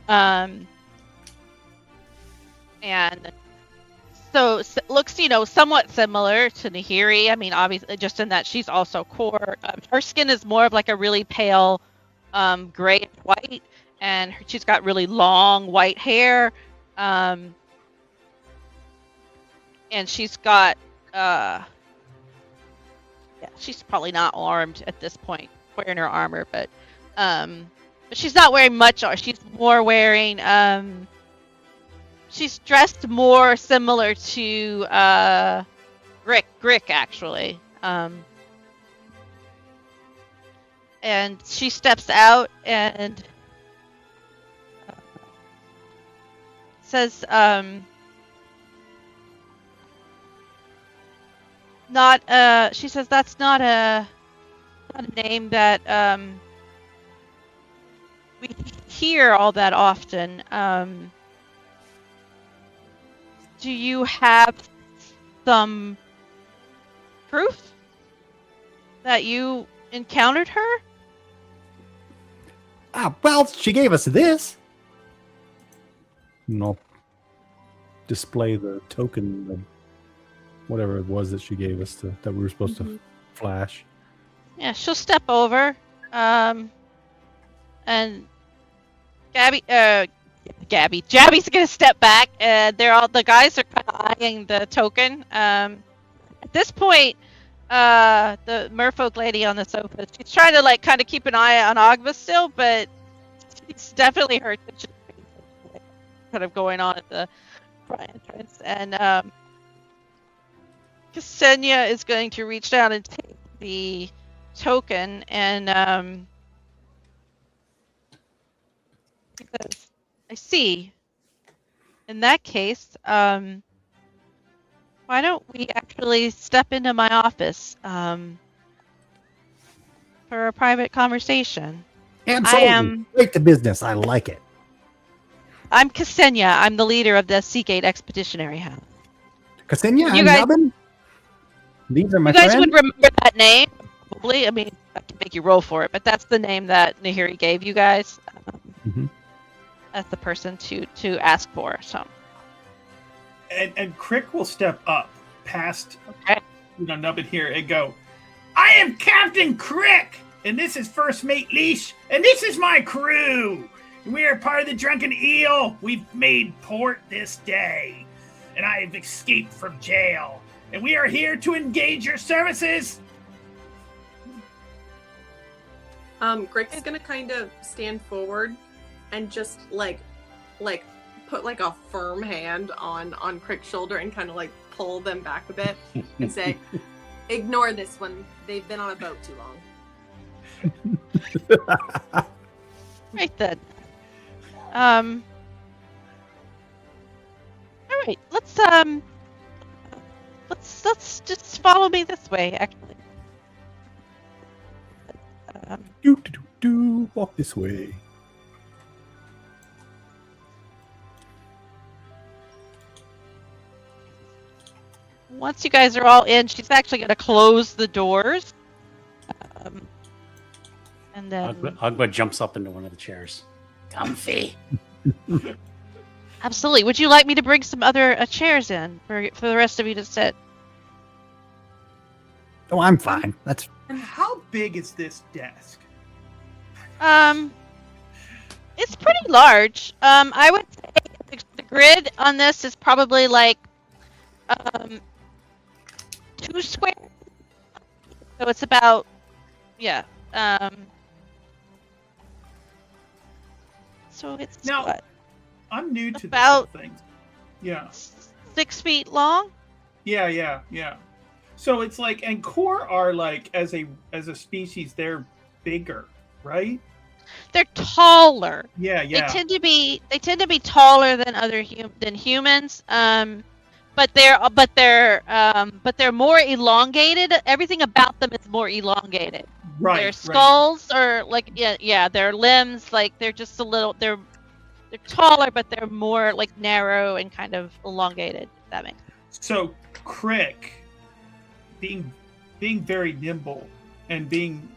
And so looks, somewhat similar to Nahiri. I mean, obviously, just in that she's also core. Her skin is more of like a really pale gray and white, and she's got really long white hair. And she's got, she's probably not armed at this point, wearing her armor, but she's not wearing much. She's more wearing, she's dressed more similar to Grick, actually. And she steps out and says, she says that's not a name that we hear all that often. Do you have some proof that you encountered her? Well, she gave us this. And I'll display the token of whatever it was that she gave us that we were supposed to flash. Yeah, she'll step over. And Jabby's gonna step back, and the guys are kind of eyeing the token. At this point, the merfolk lady on the sofa, she's trying to kind of keep an eye on Ogba still, but she's definitely her attention kind of going on at the front entrance. And Ksenia is going to reach down and take the token, and because I see. In that case, why don't we actually step into my office for a private conversation? Absolutely. Great to business. I like it. I'm Ksenia. I'm the leader of the Seagate Expeditionary House. Ksenia, You guys- Nubbin? These are my You guys friends? would remember that name, probably. I mean, I have to make you roll for it, but that's the name that Nahiri gave you guys. Mhm. As the person to ask for. So. And Crick will step up past Okay. Nubbin here and go, I am Captain Crick, and this is First Mate Leash, and this is my crew. We are part of the Drunken Eel. We've made port this day, and I have escaped from jail, and we are here to engage your services. Crick's gonna kind of stand forward and just like put like a firm hand on Crick's shoulder and kind of like pull them back a bit and say, ignore this one. They've been on a boat too long. Right then. All right. Let's just follow me this way. Actually. Walk this way. Once you guys are all in, she's actually going to close the doors. And then... Agba jumps up into one of the chairs. Comfy. Absolutely. Would you like me to bring some other chairs in for the rest of you to sit? Oh, I'm fine. That's And how big is this desk? It's pretty large. I would say the grid on this is probably like 2 square. So it's about, yeah. So it's Now, what, I'm new to About- this whole thing. Yeah. 6 feet long? Yeah. So it's like, and core are like as a species, they're bigger, right? They're taller. Yeah. They tend to be taller than than humans. But they're more elongated. Everything about them is more elongated. Right. Their skulls are like their limbs, like they're just a little they're taller, but they're more like narrow and kind of elongated, if that makes sense. So Crick, being very nimble and being,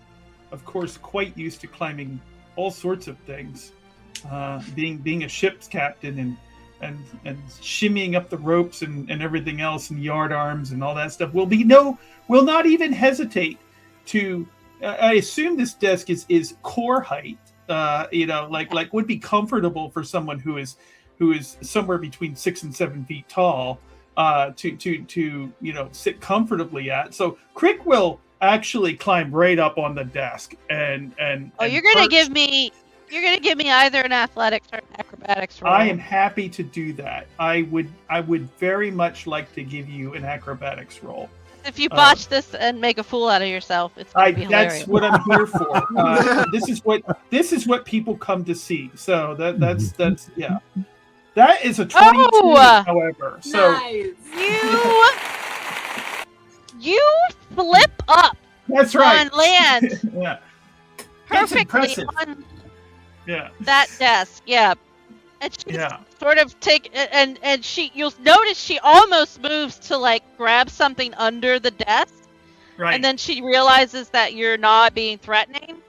of course, quite used to climbing all sorts of things, being a ship's captain and shimmying up the ropes and everything else and yard arms and all that stuff, will not even hesitate to. I assume this desk is core height. Like would be comfortable for someone who is somewhere between 6 and 7 feet tall to sit comfortably at. So Crick will actually climb right up on the desk and you're gonna give me either an athletics or an acrobatics roll. I am happy to do that. I would very much like to give you an acrobatics roll. If you botch this and make a fool out of yourself, it's gonna be hilarious. That's what I'm here for. This is what people come to see. So that's yeah. That is a 22, however. So Nice. you flip up that's right. on land Yeah. That's perfectly impressive. on Yeah. that desk. Yeah. And she sort of and you'll notice she almost moves to like grab something under the desk. Right. And then she realizes that you're not being threatening.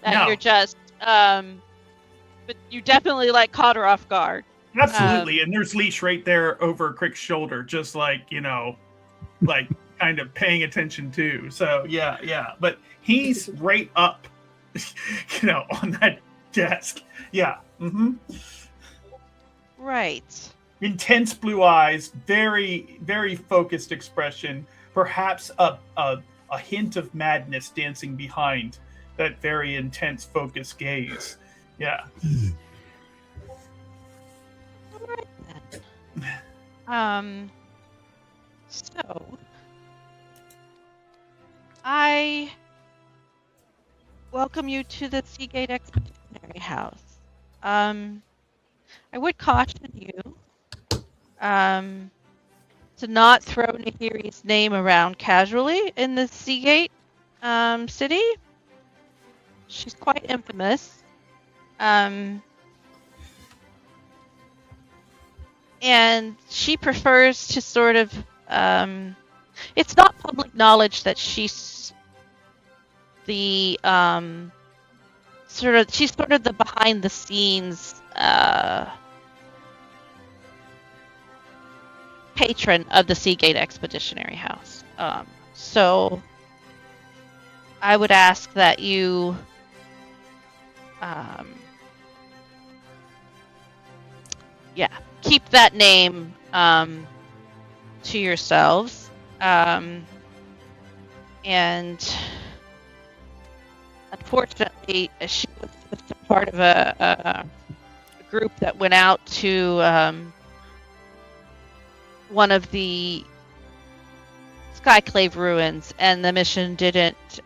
That you're just but you definitely like caught her off guard. Absolutely. And there's Leash right there over Crick's shoulder, just like, like kind of paying attention too. So yeah. But he's right up, on that desk. Yeah. Mm-hmm. Right. Intense blue eyes, very, very focused expression, perhaps a hint of madness dancing behind that very intense focused gaze. Yeah. So I welcome you to the Seagate Expeditionary House. I would caution you to not throw Nahiri's name around casually in the Seagate city. She's quite infamous. And she prefers to sort of it's not public knowledge that she's the she's sort of the behind the scenes patron of the Seagate Expeditionary House. So I would ask that you keep that name to yourselves. And unfortunately, she was just a part of a group that went out to one of the Skyclave ruins, and the mission didn't.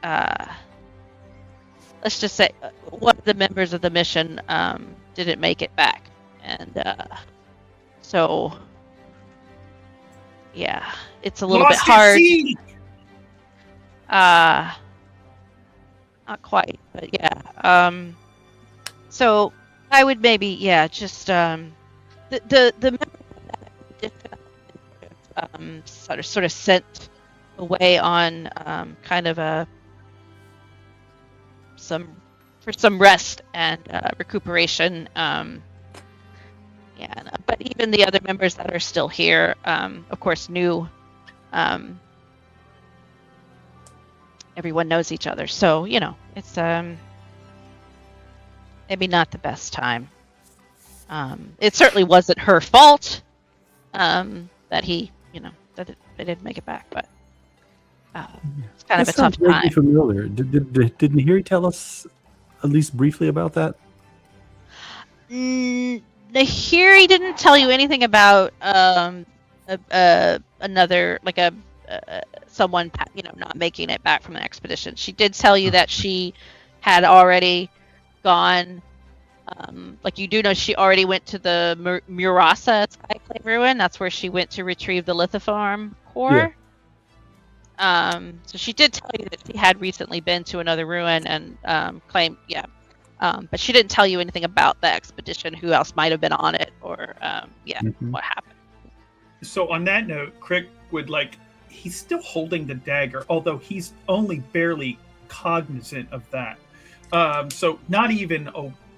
Let's just say one of the members of the mission didn't make it back, and so yeah, it's a little bit hard. Not quite, but yeah. So I would maybe just the members sort of sent away on kind of some rest and recuperation. But even the other members that are still here, of course, knew. Everyone knows each other, so it's maybe not the best time. It certainly wasn't her fault that he, that they didn't make it back, but it's kind of a tough time. Familiar. Did Nahiri tell us at least briefly about that? Nahiri didn't tell you anything about another, like someone not making it back from the expedition. She did tell you that she had already gone. Like you do know, she already went to the Murasa Skyclave ruin. That's where she went to retrieve the lithoform core. Yeah. So she did tell you that she had recently been to another ruin and claimed, but she didn't tell you anything about the expedition, who else might have been on it, or what happened. So on that note, Crick would he's still holding the dagger, although he's only barely cognizant of that. So not even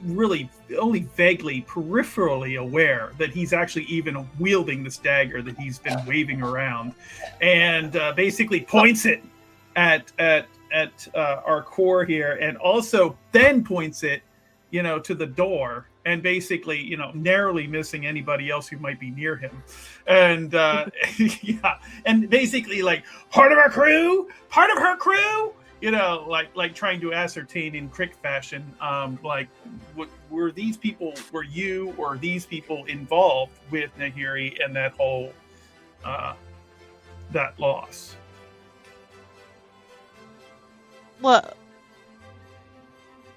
really only vaguely peripherally aware that he's actually even wielding this dagger that he's been waving around, and basically points it at our core here, and also then points it to the door, and basically narrowly missing anybody else who might be near him, and and basically part of her crew, trying to ascertain in Crick fashion, were these people, were you or these people involved with Nahiri and that whole that loss? Well,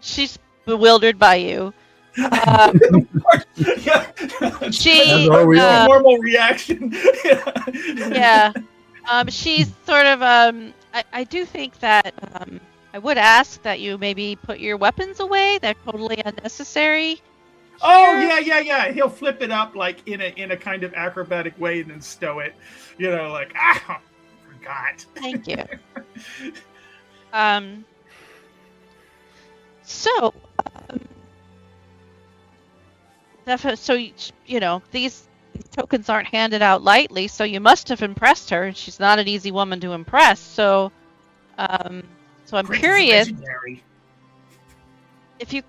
she's bewildered by you. She normal reaction. She's sort of I do think that I would ask that you maybe put your weapons away. They're totally unnecessary. Oh yeah. He'll flip it up in a kind of acrobatic way and then stow it. Forgot. Thank you. So these tokens aren't handed out lightly, so you must have impressed her. She's not an easy woman to impress, so I'm curious if you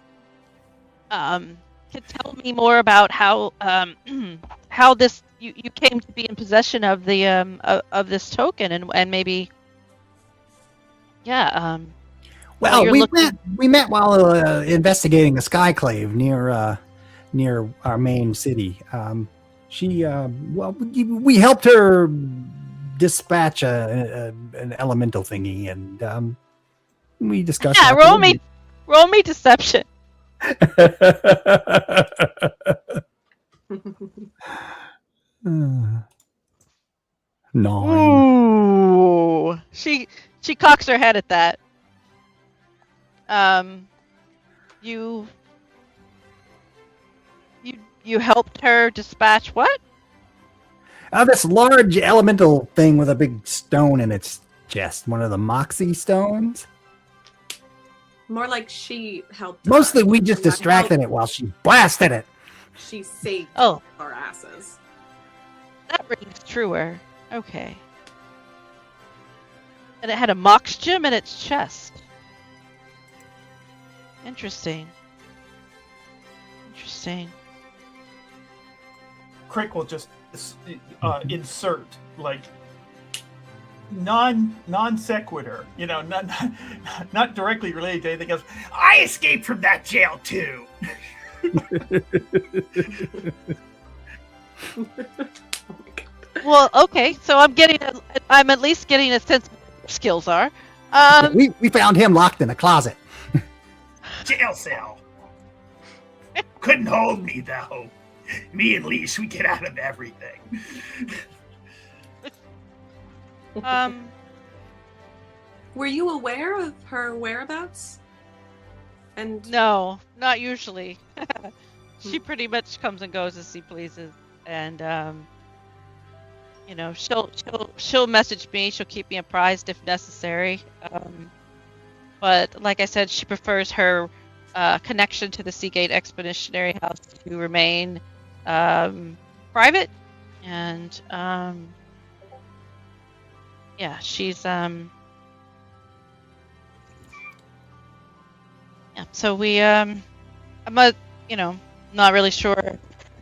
could tell me more about how this you came to be in possession of the of this token, and maybe well, we met while investigating the Skyclave near our main city. We helped her dispatch an elemental thingy, and we discussed. Yeah, Roll me deception. Nine. Ooh. She cocks her head at that. You helped her dispatch what? This large elemental thing with a big stone in its chest. One of the Moxie stones. More like she helped. Mostly us. we just Not distracted help. it while she blasted it. She saved Oh. our asses. That rings truer. Okay. And it had a mox gem in its chest. Interesting. Crick will just insert like non sequitur, not directly related to anything else. I escaped from that jail too. Well, okay, so I'm at least getting a sense of what your skills are. We found him locked in a closet. Jail cell. Couldn't hold me though. Me and Leash, we get out of everything. Were you aware of her whereabouts? And No, not usually. She pretty much comes and goes as she pleases, and she'll message me. She'll keep me apprised if necessary. But like I said, she prefers her connection to the Seagate Expeditionary House to remain private, and she's so we I'm not really sure.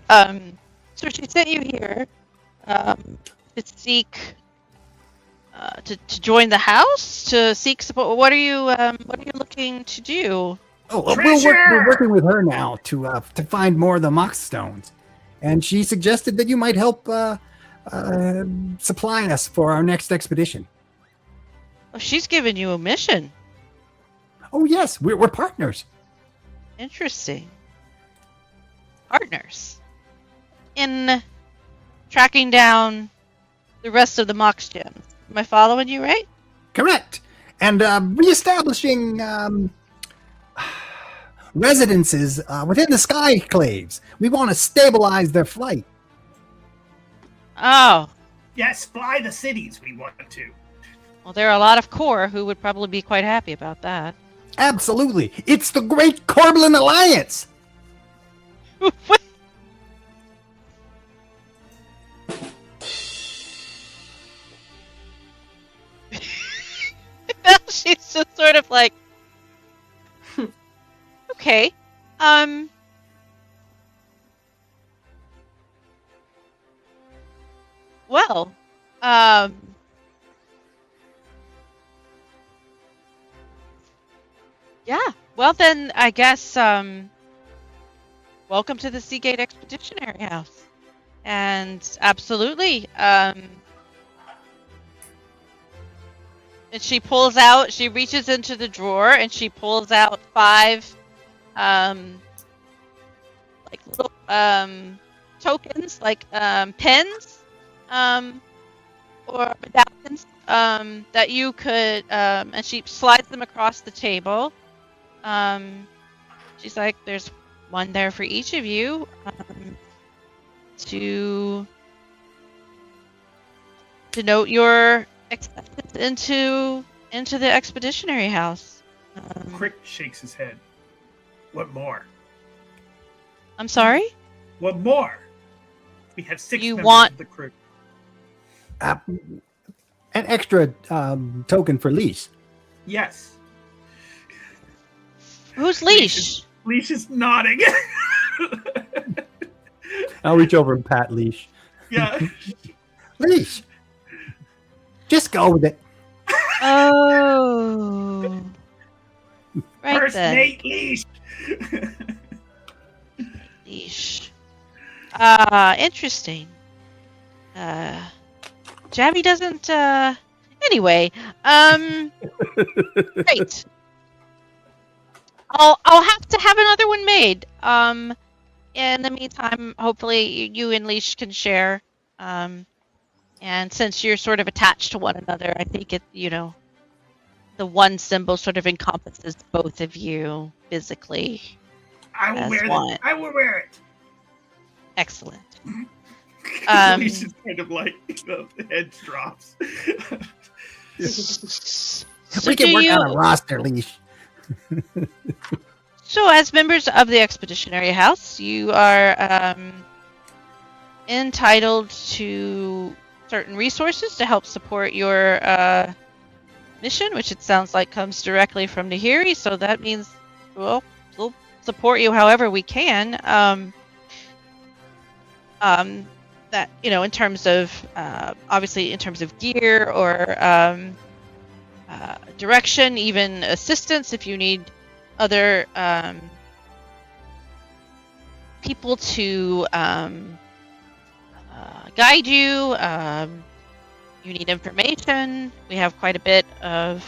So she sent you here to seek to join the house, to seek support. What are you looking to do? We're working with her now to find more of the Mox stones, and she suggested that you might help supply us for our next expedition. Oh, she's given you a mission. Oh yes, we're partners. Interesting. Partners in tracking down the rest of the Mox gems. Am I following you right? Correct. And reestablishing residences within the Skyclaves. We want to stabilize their flight. Oh. Yes, fly the cities we want to. Well, there are a lot of core who would probably be quite happy about that. Absolutely. It's the Great Corblin Alliance. She's just sort of like, okay, well, yeah, well then, I guess, welcome to the Seagate Expeditionary House, and absolutely, and she reaches into the drawer and she pulls out 5 like little tokens, like pens or medallions that you could and she slides them across the table. She's like, there's one there for each of you to denote your acceptance into the expeditionary house. Crick shakes his head. What more? I'm sorry? What more? We have 6 You members want- of the crew. An extra token for Leash. Yes. Who's Leash? Leash is nodding. I'll reach over and pat Leash. Yeah. Leash. Just go with it. Oh. Right First then. mate Leash. Leash. Interesting. Javi doesn't, anyway, great. I'll have to have another one made. In the meantime, hopefully you and Leash can share. And since you're sort of attached to one another, I think the one symbol sort of encompasses both of you physically. I will wear it. I will wear it. Excellent. Leash is kind of like the head drops. So we can work on a roster, Leash. So, as members of the Expeditionary House, you are entitled to certain resources to help support your mission, which it sounds like comes directly from Nahiri. So that means, we'll support you however we can. That in terms of obviously in terms of gear or direction, even assistance if you need other people to guide you. You need information. We have quite a bit of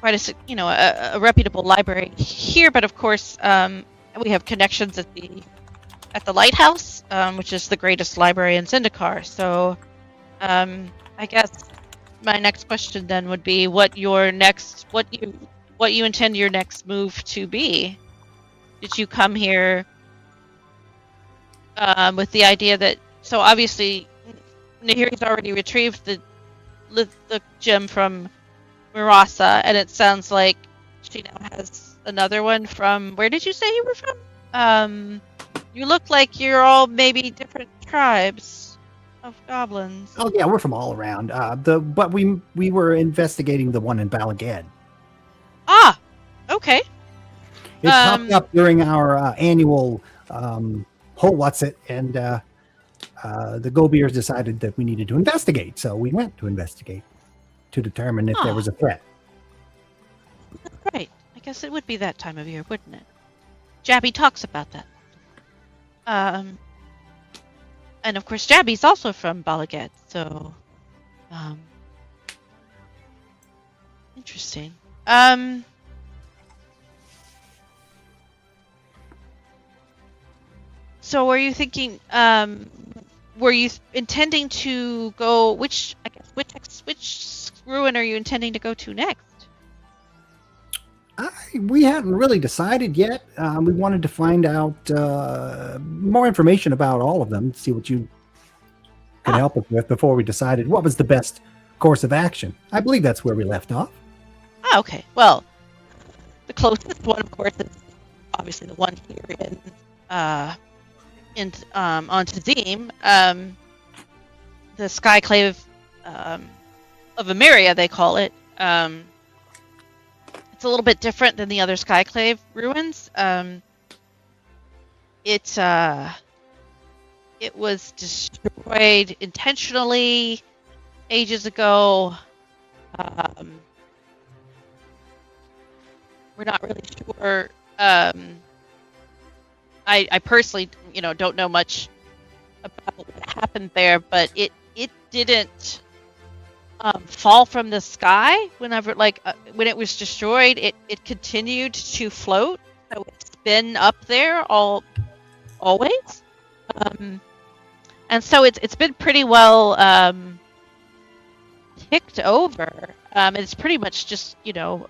quite a reputable library here, but of course we have connections at the lighthouse, which is the greatest library in Zendikar. So I guess my next question then would be what you intend your next move to be. Did you come here with the idea that, so obviously Nahiri's already retrieved the gem from Mirasa, and it sounds like she now has another one from, where did you say you were from? You look like you're all maybe different tribes of goblins. Oh yeah, we're from all around. But we were investigating the one in Balaged. Ah, okay. It popped up during our annual What's-It, and the Gobiers decided that we needed to investigate. So we went to investigate to determine if there was a threat. Right. I guess it would be that time of year, wouldn't it? Jabby talks about that. And of course Jabby's also from Balaged, so interesting. So were you thinking, were you intending to go, which ruin are you intending to go to next? We hadn't really decided yet. We wanted to find out more information about all of them, see what you could help us with before we decided what was the best course of action. I believe that's where we left off. Ah, okay. Well, the closest one, of course, is obviously the one here on Tazim. The Skyclave of Emeria, they call it. It's a little bit different than the other Skyclave ruins. It was destroyed intentionally ages ago. We're not really sure. I personally, don't know much about what happened there, but it didn't fall from the sky whenever, when it was destroyed. It continued to float, so it's been up there always. And so it's been pretty well ticked over. It's pretty much just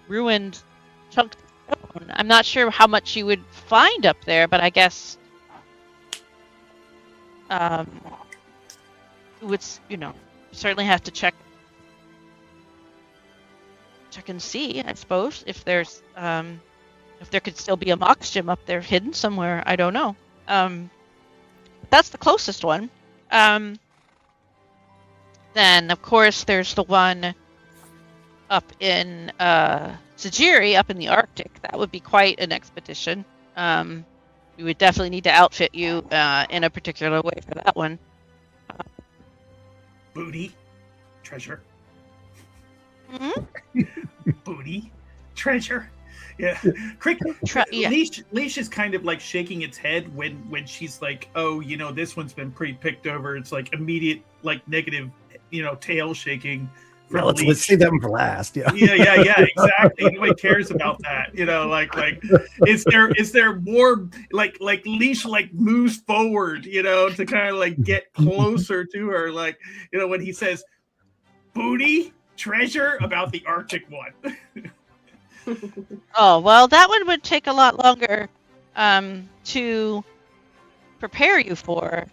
ruined chunks of stone. I'm not sure how much you would find up there, but I guess you would certainly have to check and see, I suppose, if there could still be a Mox gem up there hidden somewhere. I don't know. That's the closest one. Then, of course, there's the one up in Sajiri, up in the Arctic. That would be quite an expedition. We would definitely need to outfit you in a particular way for that one. Booty, treasure. Mm-hmm. Booty, treasure. Yeah. Leash is kind of like shaking its head when she's like, oh, this one's been pretty picked over. It's like immediate, like negative, tail shaking Yeah, let's save that one for last. Yeah. Yeah, exactly. Nobody cares about that. Is there more like Leash moves forward, to kind of get closer to her, when he says booty treasure about the Arctic one. Oh, well, that one would take a lot longer to prepare you for.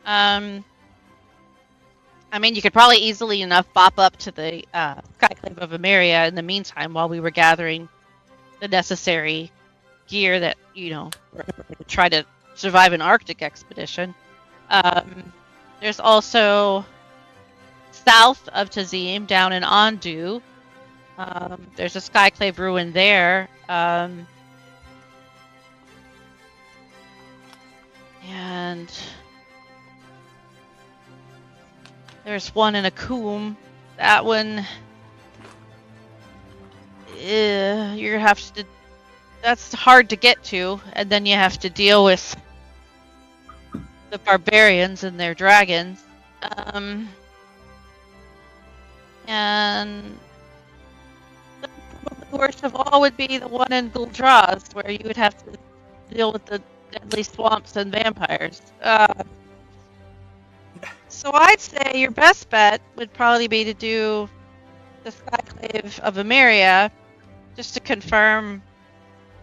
You could probably easily enough bop up to the Skyclave of Emeria in the meantime while we were gathering the necessary gear that, would try to survive an Arctic expedition. There's also south of Tazim, down in Ondu. There's a Skyclave ruin there. And there's one in Akum. That one, that's hard to get to, and then you have to deal with the barbarians and their dragons. And the worst of all would be the one in Guldraz, where you would have to deal with the deadly swamps and vampires. So I'd say your best bet would probably be to do the Skyclave of Emeria, just to confirm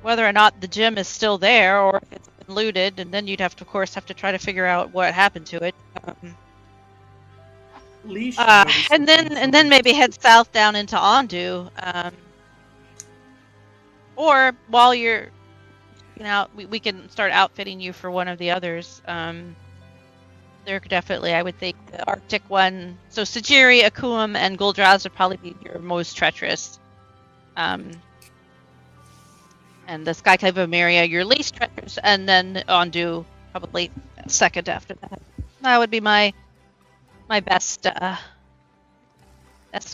whether or not the gem is still there or if it's been looted, and then you'd of course have to try to figure out what happened to it. And then maybe head south down into Ondu. Or while you're out, we can start outfitting you for one of the others. There definitely, I would think, the Arctic one. So Sajiri, Akum, and Guldraz would probably be your most treacherous. And the Skyclave of Emeria, your least treacherous, and then Ondu probably second after that. That would be my best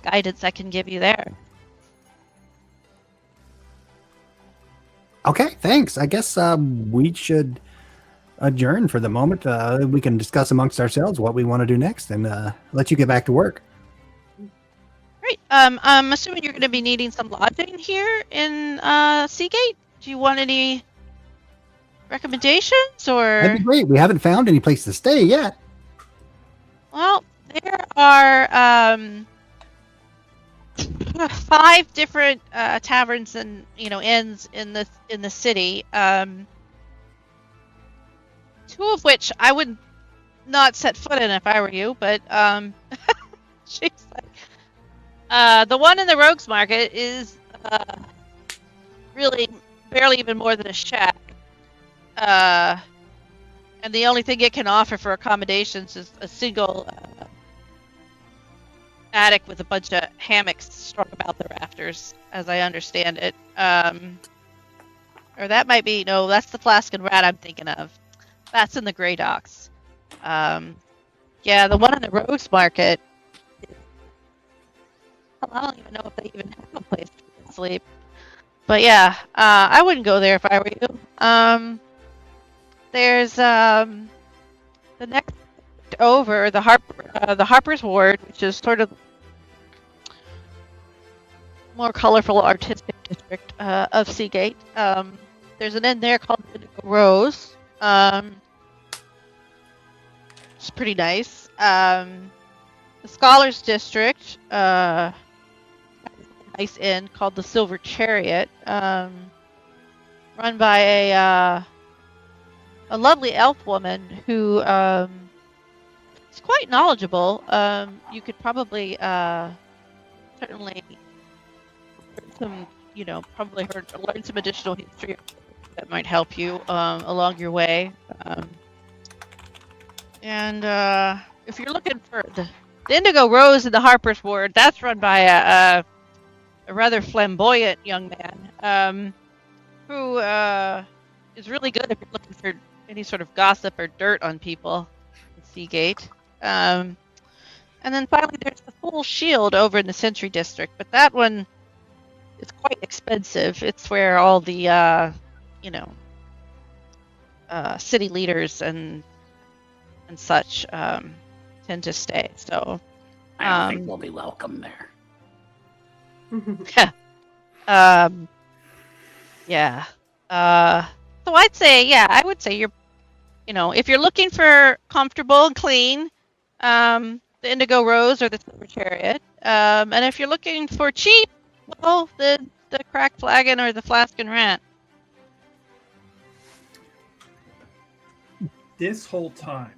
guidance I can give you there. Okay, thanks. I guess we should adjourn for the moment. We can discuss amongst ourselves what we want to do next, and let you get back to work. Great. I'm assuming you're going to be needing some lodging here in Seagate. Do you want any recommendations, or? That'd be great. We haven't found any place to stay yet. Well, there are 5 different taverns and inns in the city. 2 of which I would not set foot in if I were you, but she's like, the one in the Rogues Market is really barely even more than a shack, and the only thing it can offer for accommodations is a single attic with a bunch of hammocks strung about the rafters, as I understand it. Or that might be, no, that's the Flask and Rat I'm thinking of. That's in the Grey Docks. Yeah, the one in the Rogues Market, I don't even know if they even have a place to sleep. But yeah, I wouldn't go there if I were you. There's the next over, the Harper's Ward, which is sort of more colorful, artistic district of Seagate. There's an inn there called Rose. It's pretty nice. The Scholars District, nice inn called the Silver Chariot, run by a lovely elf woman who is quite knowledgeable. You could probably certainly learn some additional history that might help you along your way. And if you're looking for the Indigo Rose in the Harper's Ward, that's run by a rather flamboyant young man who is really good if you're looking for any sort of gossip or dirt on people in Seagate. And then finally, there's the Full Shield over in the Century District, but that one is quite expensive. It's where all the city leaders and such tend to stay. So I don't think we'll be welcome there. Yeah. So I'd say, I would say if you're looking for comfortable and clean, the Indigo Rose or the Silver Chariot. And if you're looking for cheap, well, the Cracked Flagon or the Flask and Rant. This whole time,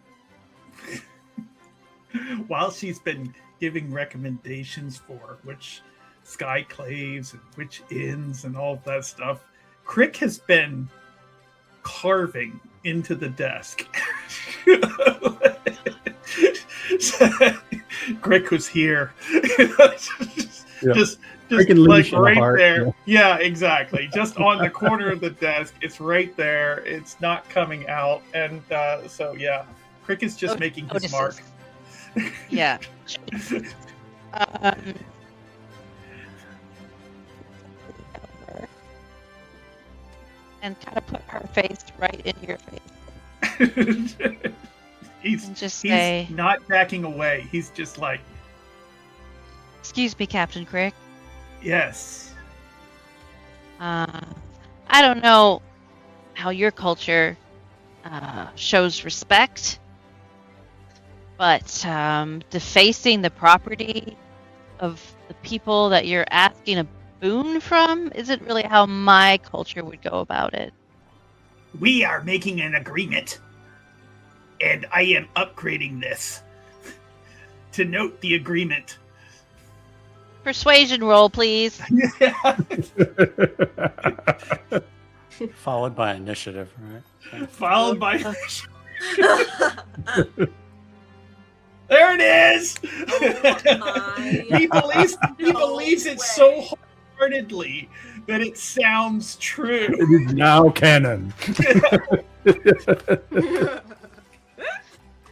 while she's been giving recommendations for which skyclaves and which inns and all that stuff, Crick has been carving into the desk. Crick was here. Just like right there. Yeah, exactly. Just on the corner of the desk. It's right there. It's not coming out. And so, yeah, Crick is just making his mark. Yeah. And kind of put her face right in your face. He's not backing away. He's just like, excuse me, Captain Crick. Yes. I don't know how your culture shows respect, but defacing the property of the people that you're asking a boon from isn't really how my culture would go about it. We are making an agreement, and I am upgrading this to note the agreement. Persuasion roll, please. Followed by initiative, right? Followed by there it is. He believes it so wholeheartedly that it sounds true. It is now canon.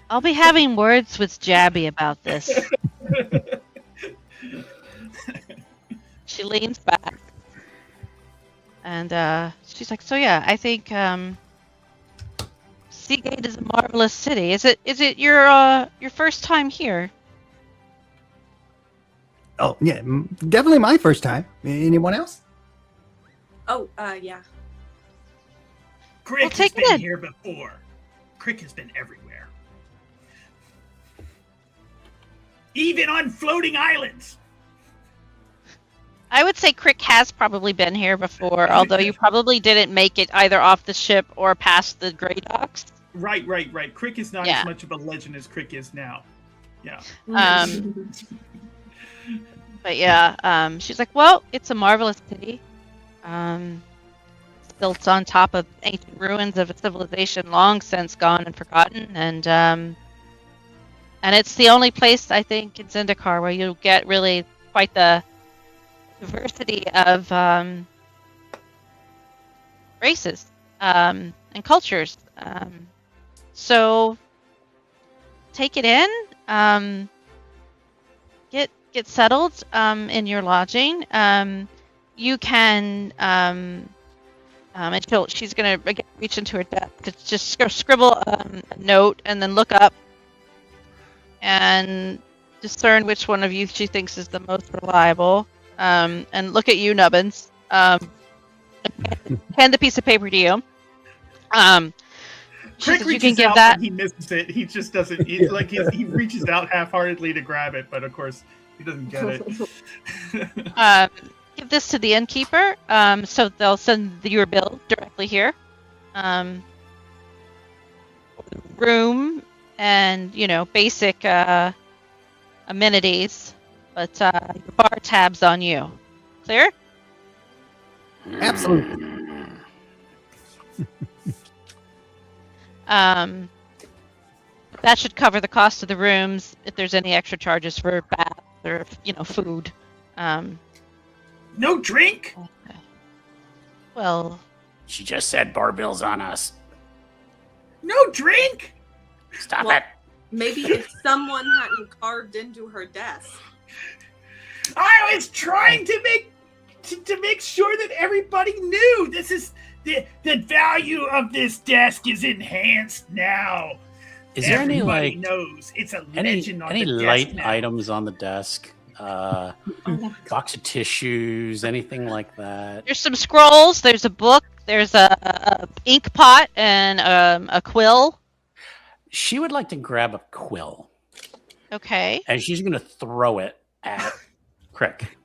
I'll be having words with Jabby about this. She leans back, and she's like, "So yeah, I think Seagate is a marvelous city. Is it your first time here?" Oh yeah, definitely my first time. Anyone else? Oh, yeah. Crick has been here before. Crick has been everywhere. Even on floating islands. I would say Crick has probably been here before, although you probably didn't make it either off the ship or past the gray docks. Right. Crick is not as much of a legend as Crick is now. Yeah. But yeah, she's like, well, it's a marvelous city. It's built on top of ancient ruins of a civilization long since gone and forgotten, and it's the only place, I think, in Zendikar where you'll get really quite the diversity of races and cultures. So take it in, get settled in your lodging. You can, and she's gonna reach into her desk to just scribble a note and then look up and discern which one of you she thinks is the most reliable. And look at you, Nubbins. Hand the piece of paper to you. Crick says, reaches you can give out that. And he misses it. He just doesn't. He reaches out half-heartedly to grab it, but of course he doesn't get it. Give this to the innkeeper. So they'll send your bill directly here. Room and basic amenities. But your bar tab's on you. Clear? Absolutely. That should cover the cost of the rooms if there's any extra charges for baths or food. No drink? Okay. Well, She just said bar bill's on us. No drink? Stop Well, it. Maybe if someone hadn't carved into her desk. I was trying to make sure that everybody knew this is the value of this desk is enhanced now. Is there any Everybody like knows it's a any legend on any the light desk now. items on the desk box of tissues, anything like that. There's some scrolls. There's a book. There's a ink pot and a quill. She would like to grab a quill, Okay. and she's going to throw it at Crick,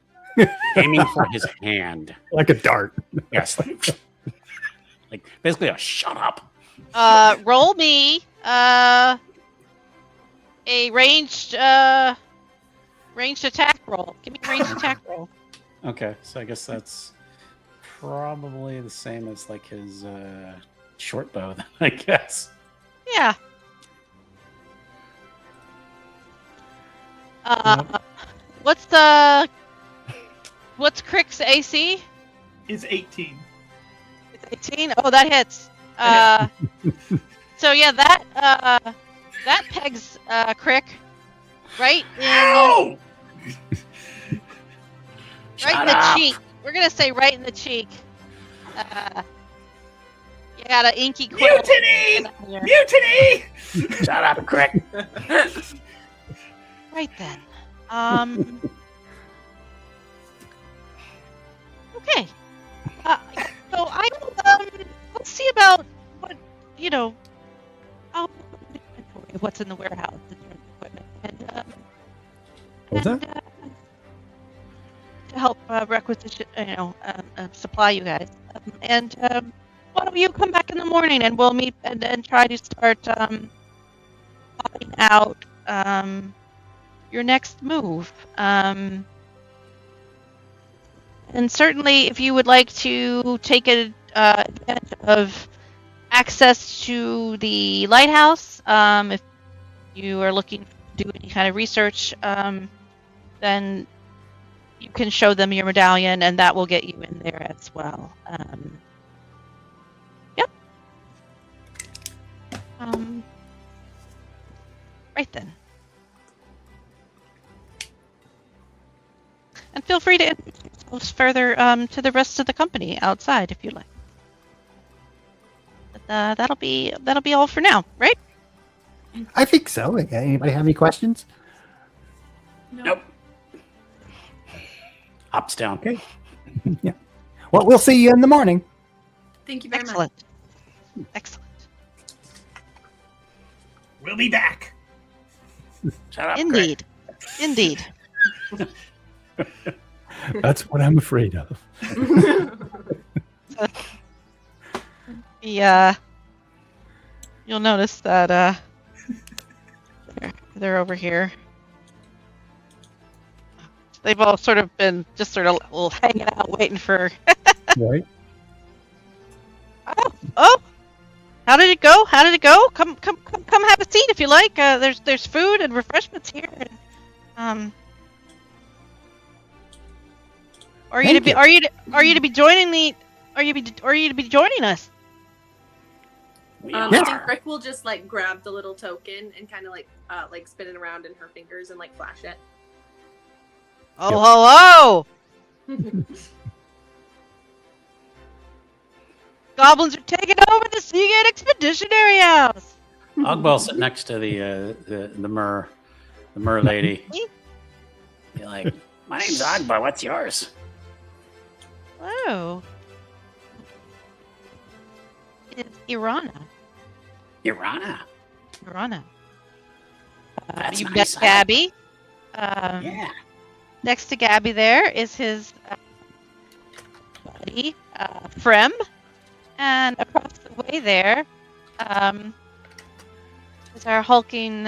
aiming for his hand. Like a dart. Yes, like basically a shut up. Roll me a ranged attack roll. Give me a ranged attack roll. Okay, so I guess that's probably the same as like his short bow, then, I guess. Yeah. What's Crick's AC? Is 18. It's 18. Oh, that hits. So yeah, that pegs Crick right in Ow! right in the cheek. We're gonna say right in the cheek. You got an inky quill. Mutiny! Mutiny! Shut up, Crick. Right then. Okay. So I let's see about what what's in the warehouse in terms of equipment What's that? To help requisition, supply you guys. Why don't you come back in the morning and we'll meet and try to start popping out your next move. And certainly, if you would like to take advantage of access to the lighthouse, if you are looking to do any kind of research, then you can show them your medallion, and that will get you in there as well. Yep. Right then. And feel free to introduce yourselves further to the rest of the company outside if you like. But that'll be all for now, right? I think so. Anybody have any questions? Nope. Hops down. Okay. Yeah. Well, we'll see you in the morning. Thank you very much. Excellent. Excellent. We'll be back. Shut up, Indeed. Indeed. That's what I'm afraid of. Yeah. You'll notice that they're over here. They've all sort of been just sort of hanging out, waiting for. Right? Oh! How did it go? How did it go? Come have a seat if you like. There's food and refreshments here. And, are you to be joining us? We I are. think Rick will just like grab the little token and kind of like spin it around in her fingers and like flash it. Oh, hello! Goblins are taking over the Seagate Expeditionary House. Ogbel sit next to the mer lady. Be like, my name's Agba. What's yours? Oh, it's Irana. Irana. Irana. That's You've nice. got Gabby. Yeah. Next to Gabby there is his buddy, Frem. And across the way there is our hulking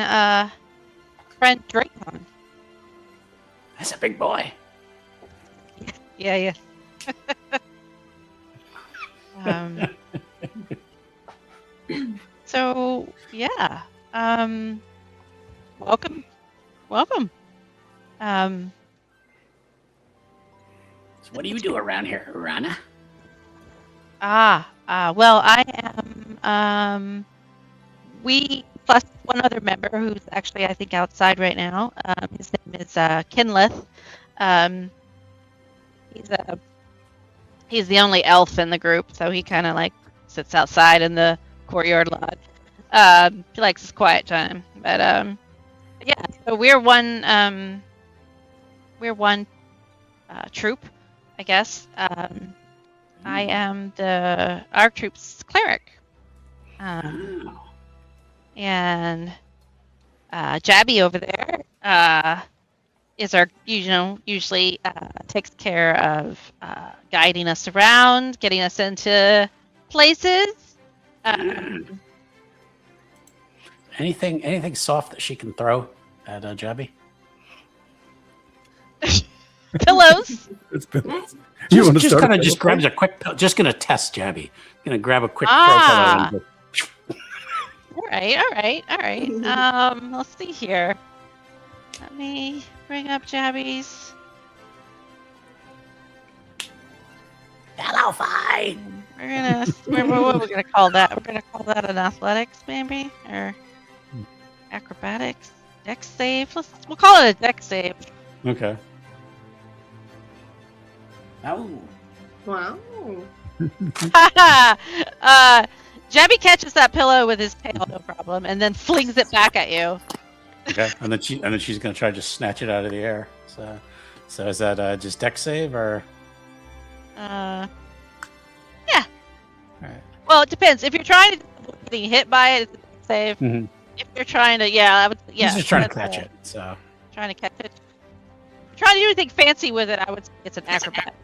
friend Dracon. That's a big boy. Yeah. So, yeah. Welcome. So what do you do around here, Irana? Well, I am, we, plus one other member who's actually, I think, outside right now. His name is, Kinlith. He's the only elf in the group, so he kind of, like, sits outside in the courtyard lot. He likes his quiet time. But, yeah, so we're one we're one troop, I guess. I am our troop's cleric. And Jabby over there is our, usually takes care of guiding us around, getting us into places. Anything soft that she can throw at Jabby? Pillows. It's been, Just kind of just grabs a quick. Just gonna test Jabby. Gonna grab a quick throw pillow. And All right. Let's see here. Let me bring up Jabby's. Hello, fine. What are we gonna call that? We're gonna call that an athletics, maybe, or acrobatics, dex save. We'll call it a dex save. Okay. Oh. Wow. Jabby catches that pillow with his tail, no problem, and then flings it back at you. Okay. And then she's gonna try to just snatch it out of the air. So is that just dex save or? Yeah. All right. Well, it depends. If you're trying to getting hit by it, it's a dex save. Mm-hmm. If you're trying to, I would. Yeah. He's just trying to catch it. So. Trying to catch it. If you're trying to do anything fancy with it, I would say it's an acrobat.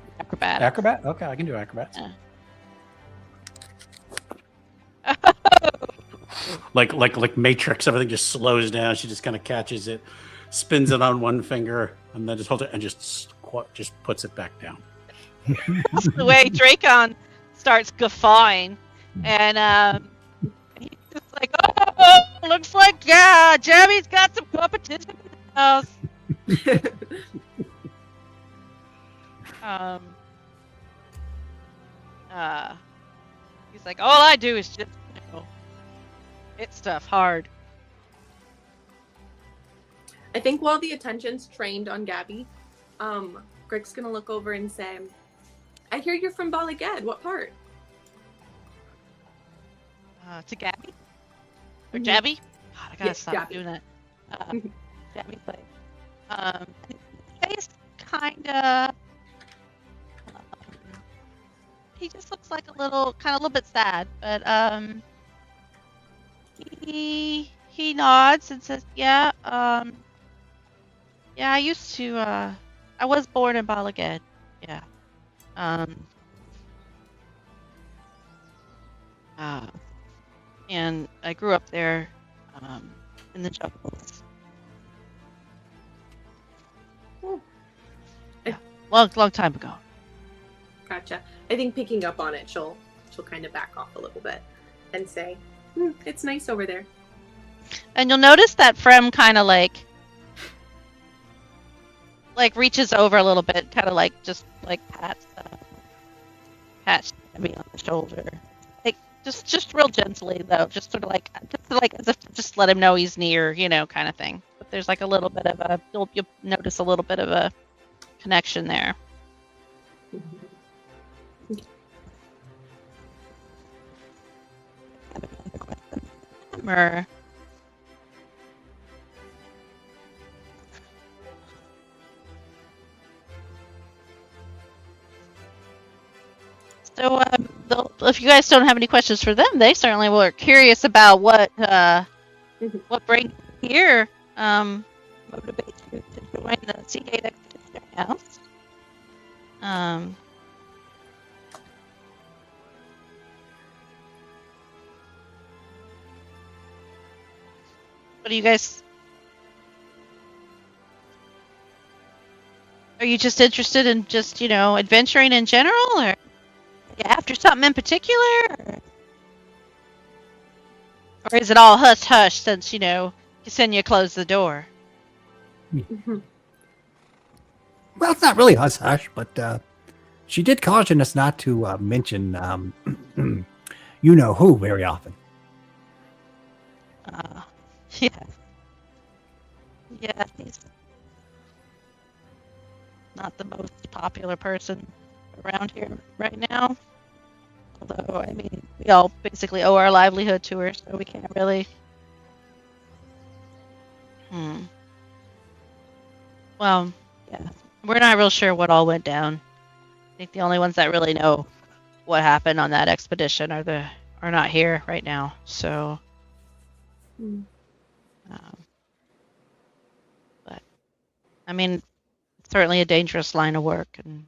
Acrobat? Okay, I can do acrobats. Yeah. Like Matrix, everything just slows down. She just kind of catches it, spins it on one finger, and then just holds it and just puts it back down. That's the way Dracon starts guffawing, and he's just like, "Oh, looks like Jabby's got some competition in the house." He's like, all I do is just hit stuff hard. I think while the attention's trained on Gabby, Greg's gonna look over and say, I hear you're from Balagad. What part? To Gabby? Or Mhm. Jabby? God, I gotta Yes, stop Jabby. doing that. Jabby's like, face kinda. He just looks like a little bit sad, but he nods and says, yeah, I used to, I was born in Balagad, yeah, and I grew up there, in the jungles. Yeah, long time ago. Gotcha. I think picking up on it, she'll kind of back off a little bit and say, it's nice over there. And you'll notice that Frem kind of like reaches over a little bit, kind of like just like pats me on the shoulder, like just real gently though, just sort of like as if to just let him know he's near, kind of thing. But there's like a little bit of a you'll notice a little bit of a connection there. Or so if you guys don't have any questions for them, they certainly were curious about what brings you here, motivates you to join the Seagate Expeditionary House. What do you guys? Are you just interested in just adventuring in general, or are you after something in particular, or is it all hush hush since Ksenia closed the door? Well, it's not really hush hush, but she did caution us not to mention you know who very often. Yeah, he's not the most popular person around here right now. Although, I mean, we all basically owe our livelihood to her, so we can't really. Well, yeah. We're not real sure what all went down. I think the only ones that really know what happened on that expedition are not here right now. So, but I mean, it's certainly a dangerous line of work, and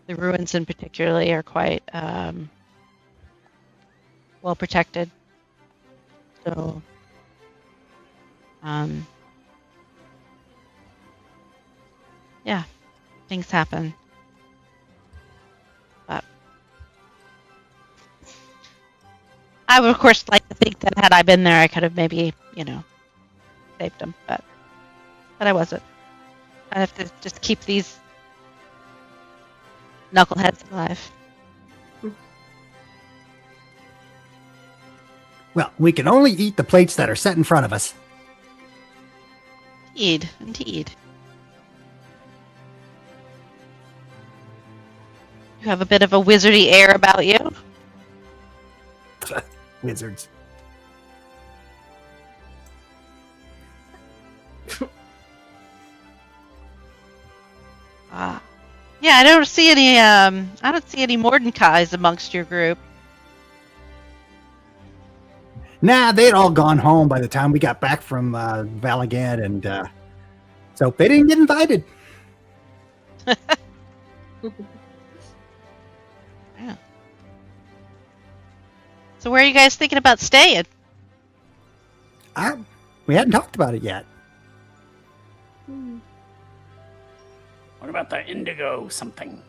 the ruins in particularly are quite well protected. So, yeah, things happen. But I would, of course, like to think that had I been there, I could have maybe, saved them. But I wasn't. I have to just keep these knuckleheads alive. Well, we can only eat the plates that are set in front of us. Indeed. You have a bit of a wizardy air about you. Wizards. Yeah, I don't see any Mordenkais amongst your group. Nah, they'd all gone home by the time we got back from Valagan, and so they didn't get invited. Yeah. So where are you guys thinking about staying? We hadn't talked about it yet. What about the Indigo something?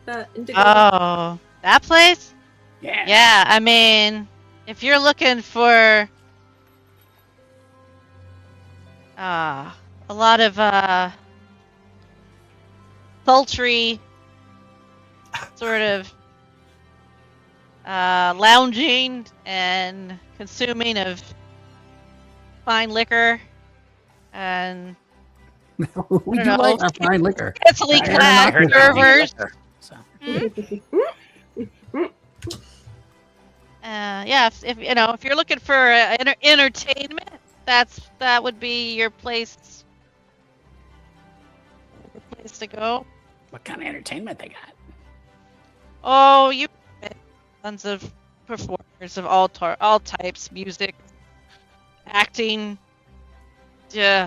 The Indigo. Oh, that place? Yeah. Yeah, I mean, if you're looking for a lot of sultry sort of lounging and consuming of fine liquor and We do like our fine liquor. scantily clad servers. Yeah, if you're looking for entertainment, that would be your place to go. What kind of entertainment they got? Oh, you tons of performers of all types, music, acting,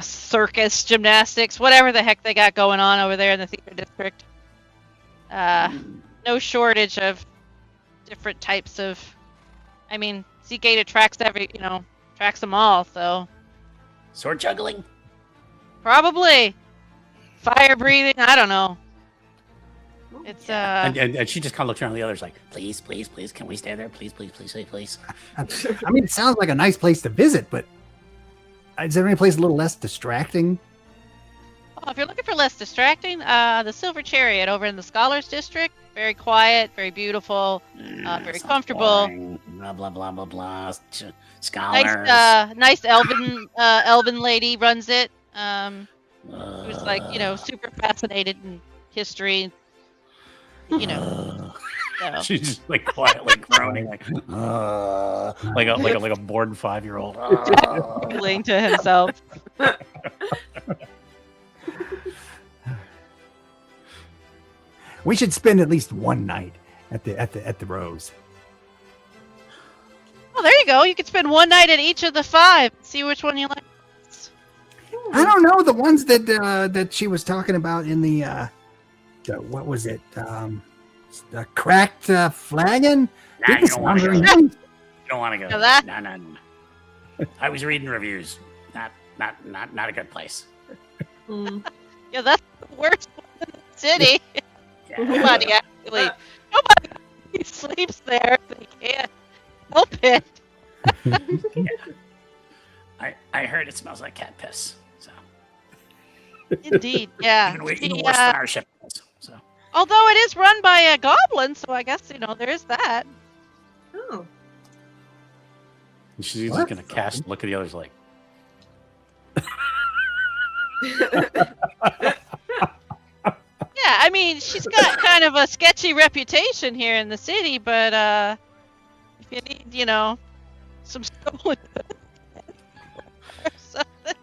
circus, gymnastics, whatever the heck they got going on over there in the theater district. No shortage of different types of. I mean, Seagate attracts them all. So Sword juggling? probably fire breathing. I don't know. It's And she just kind of looks around the others like, Please, can we stay there? Please. I mean, it sounds like a nice place to visit, but is there any place a little less distracting? Well, if you're looking for less distracting, the Silver Chariot over in the Scholars District, very quiet, very beautiful, very comfortable. Boring. Blah blah blah. Scholars. Nice elven lady runs it. Who's like super fascinated in history. So. she's just like quietly groaning, like a bored 5-year-old. Giggling to himself. We should spend at least one night at the Rose. Well, there you go. You could spend one night at each of the 5. See which one you like. I don't know, the ones that she was talking about in the what was it? The cracked flagon. Nah, you don't want to go. You don't want to go. Now that- No. I was reading reviews. Not a good place. Yeah, that's the worst one in the city. Yeah. Nobody sleeps there. They can't help it. I heard it smells like cat piss. So Indeed, yeah. even worse than our ship does. So Although it is run by a goblin, so I guess there is that. Oh. And she's just gonna cast and look at the others like, Yeah, I mean, she's got kind of a sketchy reputation here in the city, but if you need, some stolen or something,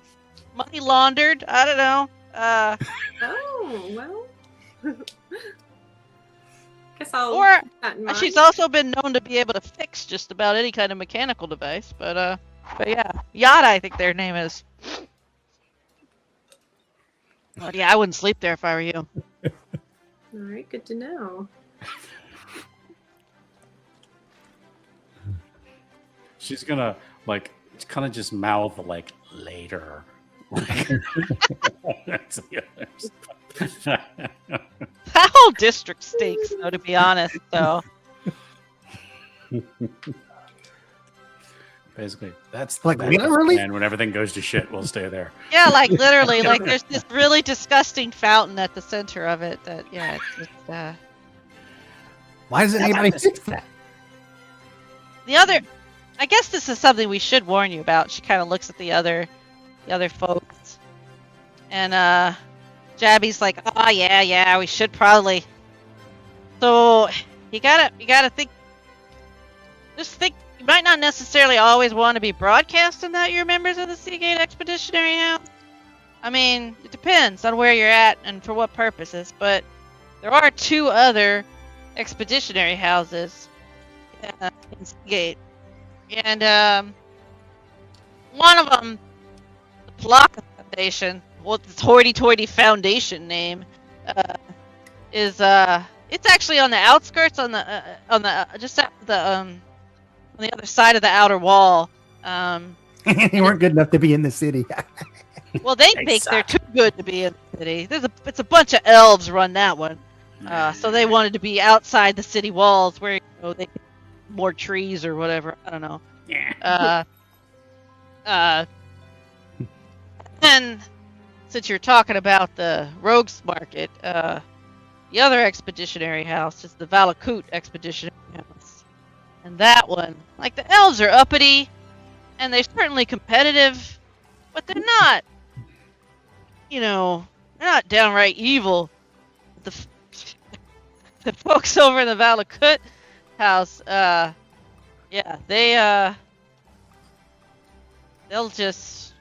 money laundered, I don't know. Oh, well. Guess I'll Or keep that in mind. she's also been known to be able to fix just about any kind of mechanical device. But yeah, Yada, I think their name is. But yeah, I wouldn't sleep there if I were you. All right, good to know. She's gonna like kind of just mouth like later. That's the other. That whole district stinks, though, to be honest. So Basically, that's Like, that's literally? the plan. When everything goes to shit, we'll stay there. yeah, like literally, like there's this really disgusting fountain at the center of it. That yeah, it's just Why doesn't anybody fix that? the other. I guess this is something we should warn you about. She kind of looks at the other folks, and Jabby's like, "Oh yeah, we should probably." So you gotta think. Just think. You might not necessarily always want to be broadcasting that you're members of the Seagate Expeditionary House. I mean, it depends on where you're at and for what purposes. But there are 2 other expeditionary houses in Seagate. And one of them, the Palaka Foundation, well, its hoity-toity foundation name, is it's actually on the outskirts, on the just after the on the other side of the outer wall. They weren't good enough to be in the city. Well, they think they're too good to be in the city. It's a bunch of elves run that one, so they wanted to be outside the city walls where they could more trees or whatever. I don't know. Yeah. And since you're talking about the Rogues Market, the other expeditionary house is the Valakut Expeditionary House. And that one, like the elves are uppity, and they're certainly competitive, but they're not, they're not downright evil. The folks over in the Valakut house, yeah, they'll just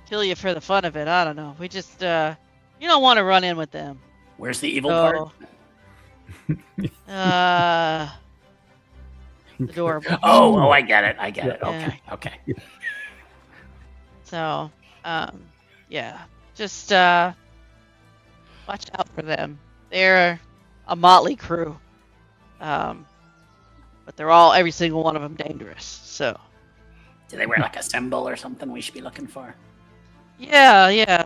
kill you for the fun of it. I don't know. We just, you don't want to run in with them. Where's the evil part? Adorable. Oh, I get it. Yeah. Okay. So, yeah, just watch out for them. They're a motley crew, but they're every single one of them dangerous. So, Do they wear like a symbol or something we should be looking for? yeah,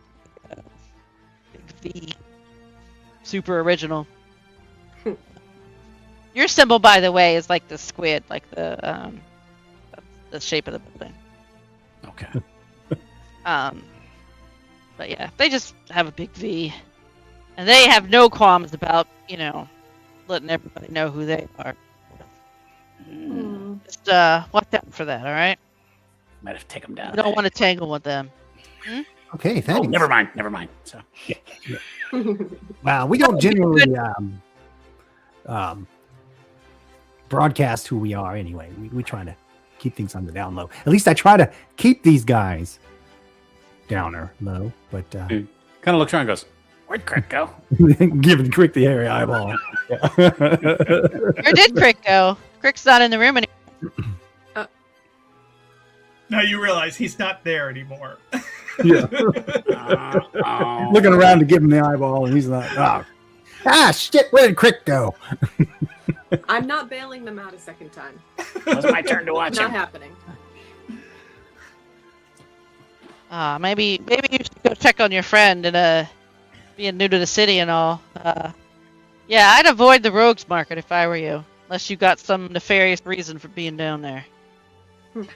big V, super original. Your symbol, by the way, is like the squid, like the shape of the building. Okay. But yeah, they just have a big V, and they have no qualms about letting everybody know who they are. Just watch out for that, all right? Might have to take them down. You don't want to tangle with them. Okay, Oh, thanks. never mind. So Wow, we don't generally broadcast who we are anyway. We try to keep things on the down low. At least I try to keep these guys downer low, but Kind of looks around and goes, where'd Crick go? giving Crick the hairy eyeball. Where did Crick go? Crick's not in the room anymore. Now you realize he's not there anymore. Yeah. Oh. Looking around to give him the eyeball, and he's not. Shit! Where did Crick go? I'm not bailing them out a second time. It was my turn to watch Not him. happening. Maybe you should go check on your friend and being new to the city and all. Yeah, I'd avoid the Rogues Market if I were you, unless you got some nefarious reason for being down there.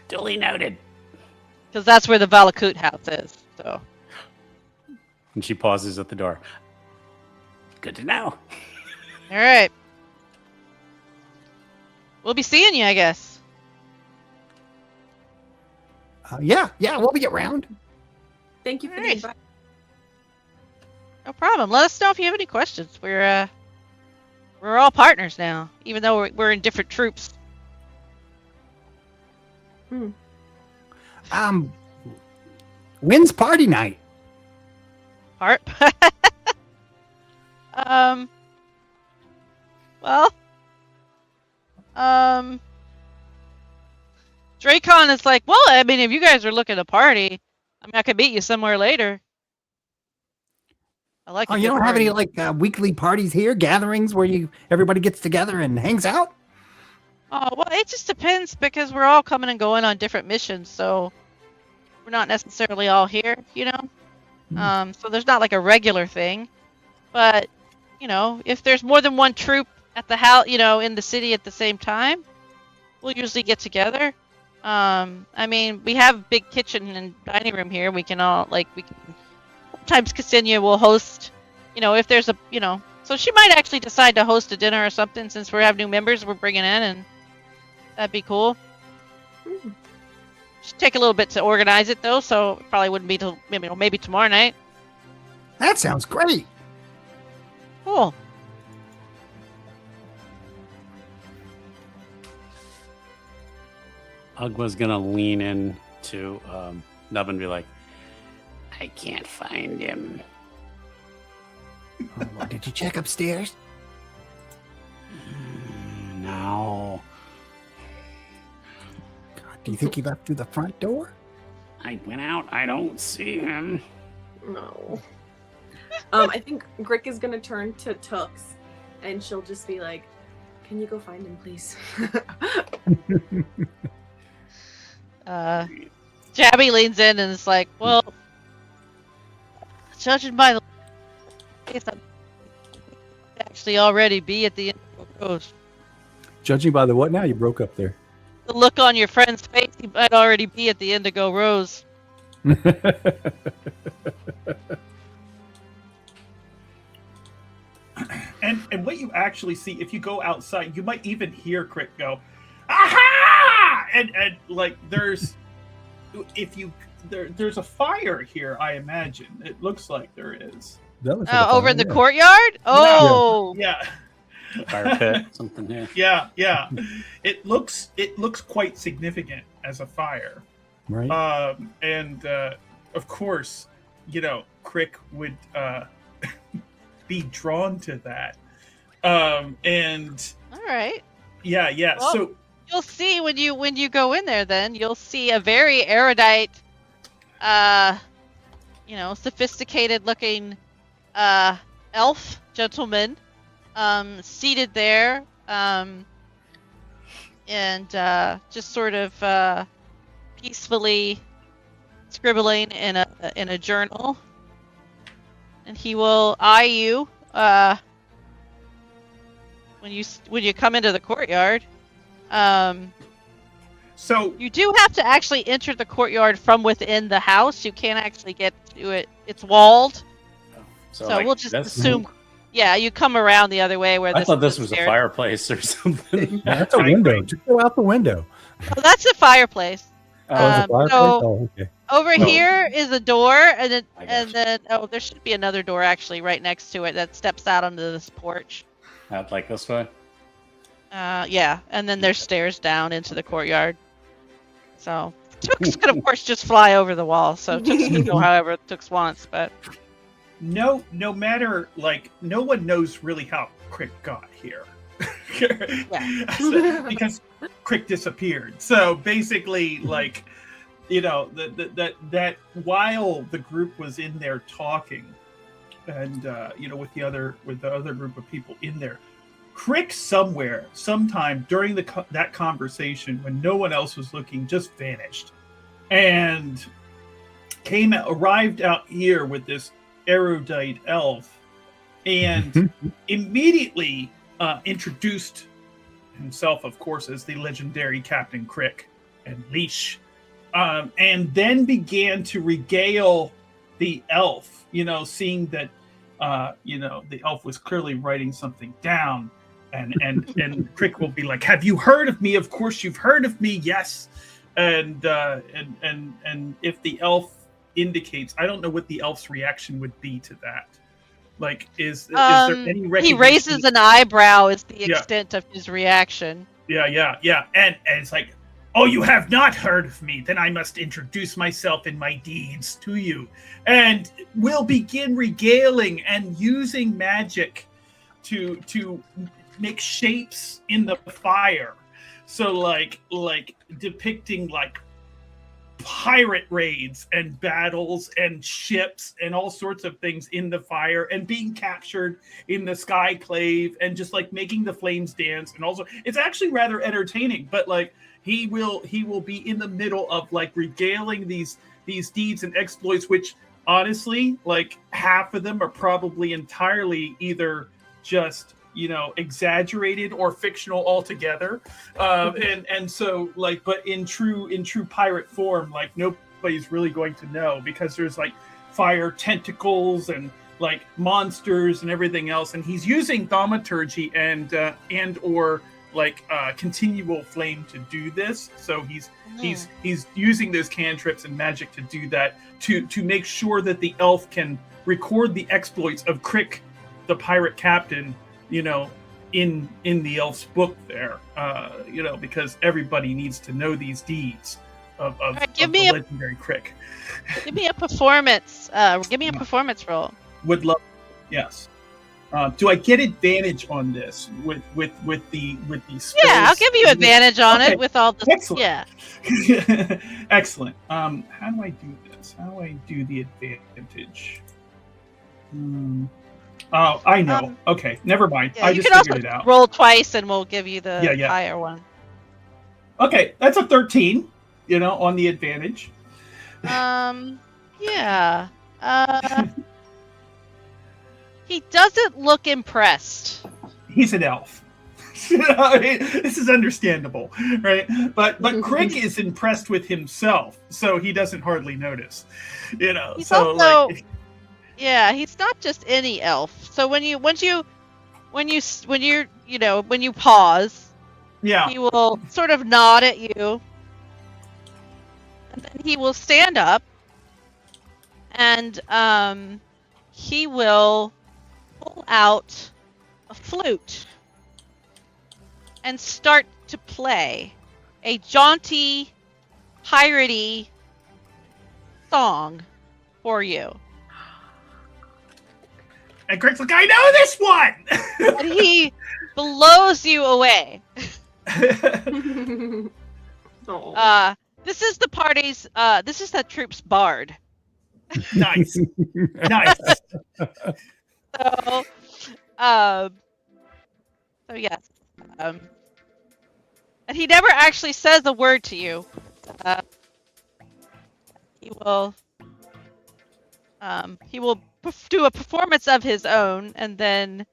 Duly noted. Because that's where the Valakut house is. So. and she pauses at the door. Good to know. All right. We'll be seeing you, I guess. Yeah, we'll be around. Thank you for the Alright. invite. No problem. Let us know if you have any questions. We're all partners now, even though we're in different troops. When's party night? part. Well, Dracon is like, well, I mean, if you guys are looking to party, I mean, I could meet you somewhere later. I like. Oh, you don't have any like weekly parties here, gatherings where everybody gets together and hangs out? Oh, well, it just depends because we're all coming and going on different missions, so we're not necessarily all here, you know? So there's not like a regular thing. But, you know, if there's more than one troop at the house, you know, in the city at the same time, we'll usually get together. I mean, we have a big kitchen and dining room here. We can all, like, sometimes Ksenia will host, you know, if there's a, you know, so she might actually decide to host a dinner or something since we have new members we're bringing in, and that'd be cool. Should take a little bit to organize it though, so it probably wouldn't be till maybe tomorrow night. That sounds great. Cool. Ugwa's gonna lean in to Nub and be like, I can't find him. Oh, well, did you check upstairs? no. God, do you think he left through the front door? I went out. I don't see him. No. I think Grick is gonna turn to Tux, and she'll just be like, "Can you go find him, please?" Jabby leans in and is like, well, judging by the case, I'd actually already be at the end of the road. Judging by the what now? You broke up there. The look on your friend's face, he might already be at the Indigo Rose. And what you actually see, if you go outside, you might even hear Crick go, "Aha!" And like there's a fire here, I imagine. It looks like there is. Over in the courtyard? Oh, yeah. Fire pit, something here. Yeah. It looks quite significant as a fire. Right. And of course, you know, Crick would be drawn to that. And all right. Yeah. Well, so you'll see when you go in there. Then you'll see a very erudite, you know, sophisticated-looking elf gentleman seated there, and just sort of peacefully scribbling in a journal. And he will eye you when you come into the courtyard. So you do have to actually enter the courtyard from within the house. You can't actually get to it. It's walled. So like, we'll just assume. Yeah, you come around the other way where I thought this was a fireplace or something. That's a window. Just go out the window. Well, that's a fireplace. It's a fireplace? So okay. Over here is a door, and then there should be another door actually right next to it that steps out onto this porch. Out like this way? Yeah, and then there's stairs down into the courtyard. So Tux could of course just fly over the wall. So Tux can go however Tux wants, but no matter, like, no one knows really how Crick got here. Because Crick disappeared. So basically, like, you know, that while the group was in there talking, and you know, with the other group of people in there, Crick sometime during that conversation, when no one else was looking, just vanished, and arrived out here with this erudite elf, and immediately introduced himself, of course, as the legendary Captain Crick and Leash, and then began to regale the elf, you know, seeing that you know, the elf was clearly writing something down, and Crick will be like, "Have you heard of me? Of course you've heard of me, yes." And if the elf indicates, I don't know what the elf's reaction would be to that. Like, is there any recognition? He raises an eyebrow is the extent of his reaction. Yeah. And it's like, Oh, you have not heard of me? Then I must introduce myself and my deeds to you. And we'll begin regaling and using magic to make shapes in the fire. So like depicting like pirate raids and battles and ships and all sorts of things in the fire and being captured in the skyclave and just like making the flames dance. And also it's actually rather entertaining, but like he will be in the middle of like regaling these deeds and exploits, which honestly, like half of them are probably entirely either just, you know, exaggerated or fictional altogether. And so like, but in true pirate form, like nobody's really going to know because there's like fire tentacles and like monsters and everything else. And he's using thaumaturgy and or like continual flame to do this. So he's using those cantrips and magic to do that, to make sure that the elf can record the exploits of Crick, the pirate captain, you know, in the elf's book there, you know, because everybody needs to know these deeds of the legendary Crick. Give me a performance. Give me a performance roll. Would love, yes. Do I get advantage on this with the spells? Yeah, I'll give you advantage on it with all the. Excellent. Yeah. Excellent. How do I do this? How do I do the advantage? Oh, I know. Okay, never mind. Yeah, I just figured it out. Roll twice, and we'll give you the Yeah. higher one. Okay, that's a 13. You know, on the advantage. Yeah. He doesn't look impressed. He's an elf. I mean, this is understandable, right? But Crick is impressed with himself, so he doesn't hardly notice. You know, He's so also, like, yeah, he's not just any elf. So when you pause, yeah, he will sort of nod at you, and then he will stand up, and he will pull out a flute and start to play a jaunty, piratey song for you. and Crick's like, I know this one. And he blows you away. This is the party's. This is the troop's bard. Nice, nice. So yes. And he never actually says a word to you. He will do a performance of his own, and then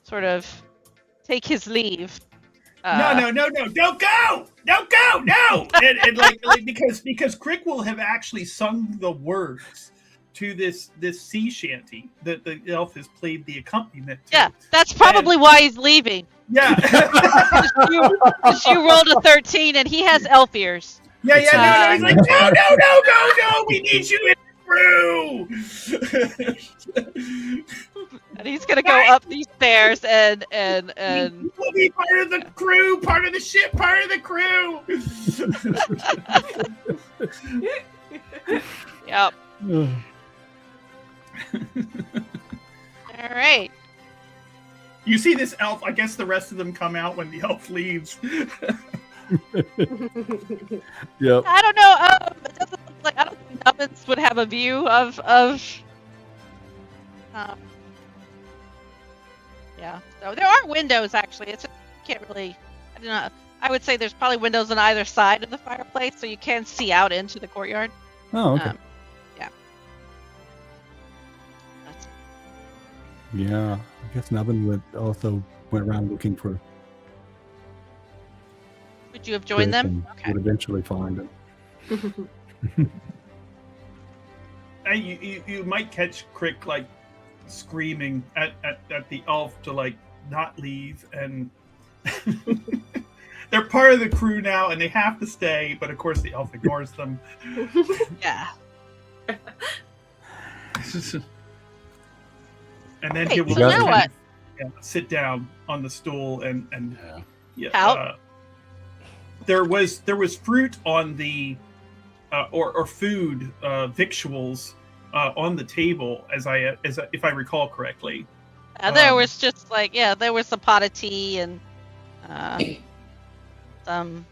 sort of take his leave. No! Don't go! No! and like because Crick will have actually sung the words to this sea shanty that the elf has played the accompaniment to. Yeah, that's probably why he's leaving. Yeah. you rolled a 13, and he has elf ears. No. He's like, no! We need you in the crew. And he's gonna go up these stairs and We'll be part of the crew, part of the ship, part of the crew. Yep. All right. You see this elf? I guess the rest of them come out when the elf leaves. Yep. I don't know. It doesn't look like, I don't think Nubbins would have a view of. Yeah. So there are windows actually. It's just, you can't really. I don't know. I would say there's probably windows on either side of the fireplace, so you can see out into the courtyard. Oh, okay. Yeah. Yeah, I guess Nubbin went around looking for. Would you have joined them? Okay. Would eventually find them. You might catch Crick like screaming at the elf to like not leave, and they're part of the crew now and they have to stay, but of course the elf ignores them. Yeah. And then Hey, he will so now what? Sit down on the stool and Pout? there was fruit on the or food victuals on the table, if I recall correctly. There was just there was a pot of tea and some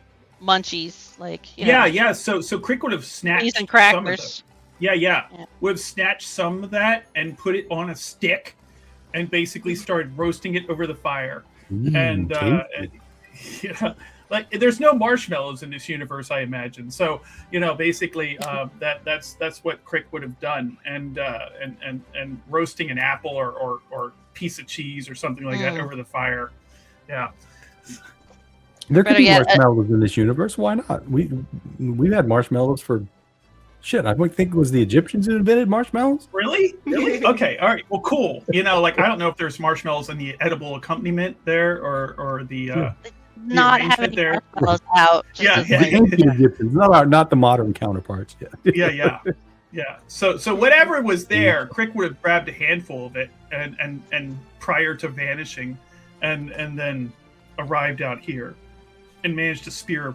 munchies, Yeah. So Crick would have snatched cheese and some of crackers. Yeah. Would have snatched some of that and put it on a stick, and basically started roasting it over the fire. And like there's no marshmallows in this universe, I imagine. So basically that's what Crick would have done, and roasting an apple or piece of cheese or something like that over the fire. Yeah. There could be marshmallows in this universe. Why not? We've had marshmallows for shit. I think it was the Egyptians who invented marshmallows. Really? Okay. All right. Well, cool. I don't know if there's marshmallows in the edible accompaniment there or the not having there. marshmallows out. Yeah. The Egyptians, not the modern counterparts. Yeah. So whatever was there, Crick would have grabbed a handful of it and prior to vanishing, and then arrived out here and managed to spear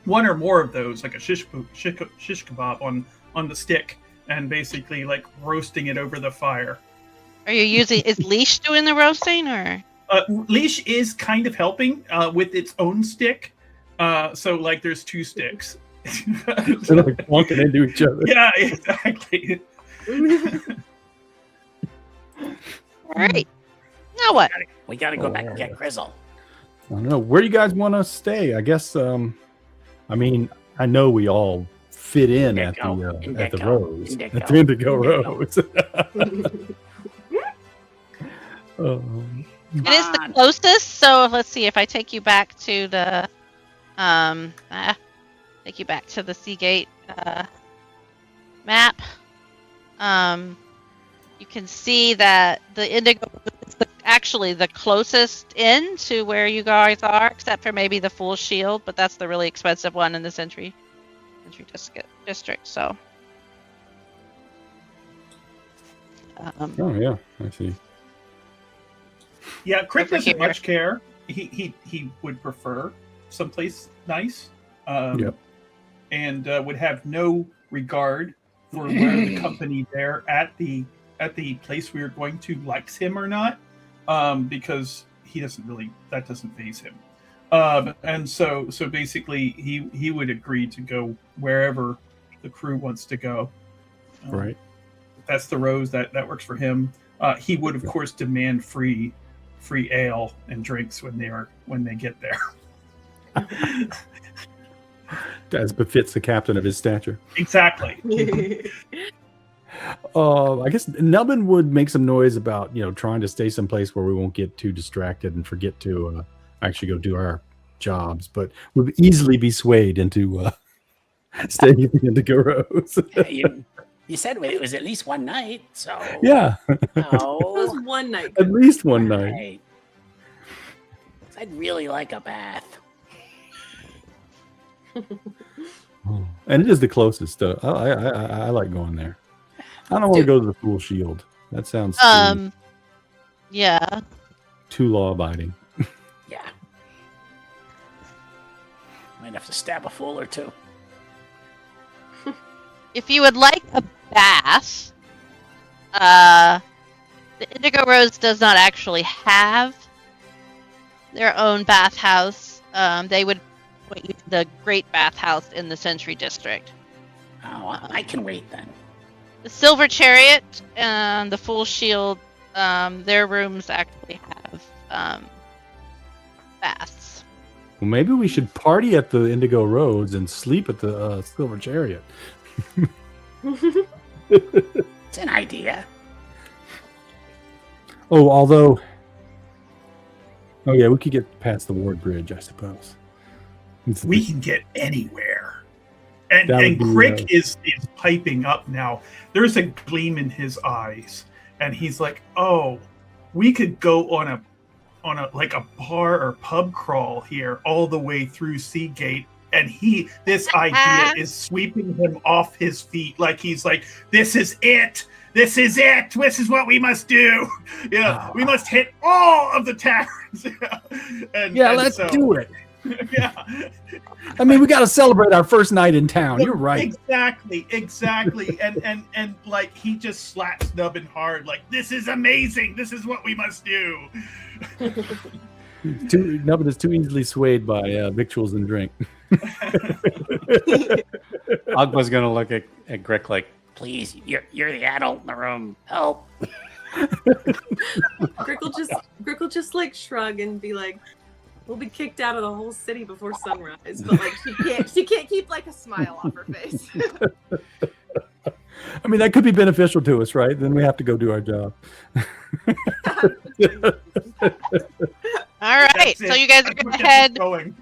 one or more of those, like a shish kebab on the stick, and basically like roasting it over the fire. Are you using? Is Leash doing the roasting, or? Leash is kind of helping with its own stick. So like there's two sticks. They're like plunking into each other. Yeah, exactly. All right. Now what? We gotta go back and get Grizzle. I don't know. Where do you guys want to stay? I guess. I mean, I know we all fit in at the Rose, at the Indigo Rose. It is the closest. So let's see if I take you back to the, Seagate map. You can see that the Indigo is actually the closest in to where you guys are, except for maybe the Fool's Shield, but that's the really expensive one in the Sentry District. So. Oh yeah, I see. Yeah, Crick doesn't much care. He would prefer someplace nice, and would have no regard for whether the company there at the place we are going to likes him or not, because that doesn't faze him, and so basically he would agree to go wherever the crew wants to go. Right. If that's the Rose, that works for him. He would of course demand free ale and drinks when they get there. As befits the captain of his stature. Exactly. I guess Nubbin would make some noise about trying to stay someplace where we won't get too distracted and forget to actually go do our jobs, but would easily be swayed into staying at the Indigo Rose. You said it was at least one night, so yeah. It was one night. At least one night. I'd really like a bath. And it is the closest. I like going there. I don't want to go to the Fool's Shield. That sounds yeah, too law abiding. Yeah, might have to stab a fool or two. if you would like a bath, the Indigo Rose does not actually have their own bathhouse. They would point you to the Great Bathhouse in the Sentry District. Oh, I can wait then. The Silver Chariot and the Fool's Shield, their rooms actually have baths. Well, maybe we should party at the Indigo Rose and sleep at the Silver Chariot. It's an idea. Oh yeah, we could get past the Ward Bridge, I suppose. We can get anywhere. And Crick is piping up now. There's a gleam in his eyes, and he's like, "Oh, we could go on a like a bar or pub crawl here all the way through Seagate." And this idea is sweeping him off his feet. Like he's like, "This is it. This is it. This is what we must do. We must hit all of the taverns." Let's do it. Yeah. I mean, we got to celebrate our first night in town. You're right. Exactly. and like he just slaps Nubbin hard, like, this is amazing. This is what we must do. Nubbin is too easily swayed by victuals and drink. Ogba's gonna look at Grick like, Please, you're the adult in the room. Help. Grick will just like shrug and be like, we'll be kicked out of the whole city before sunrise. But like she can't keep like a smile off her face. I mean, that could be beneficial to us, right? Then we have to go do our job. All right, so you guys are gonna head. Going.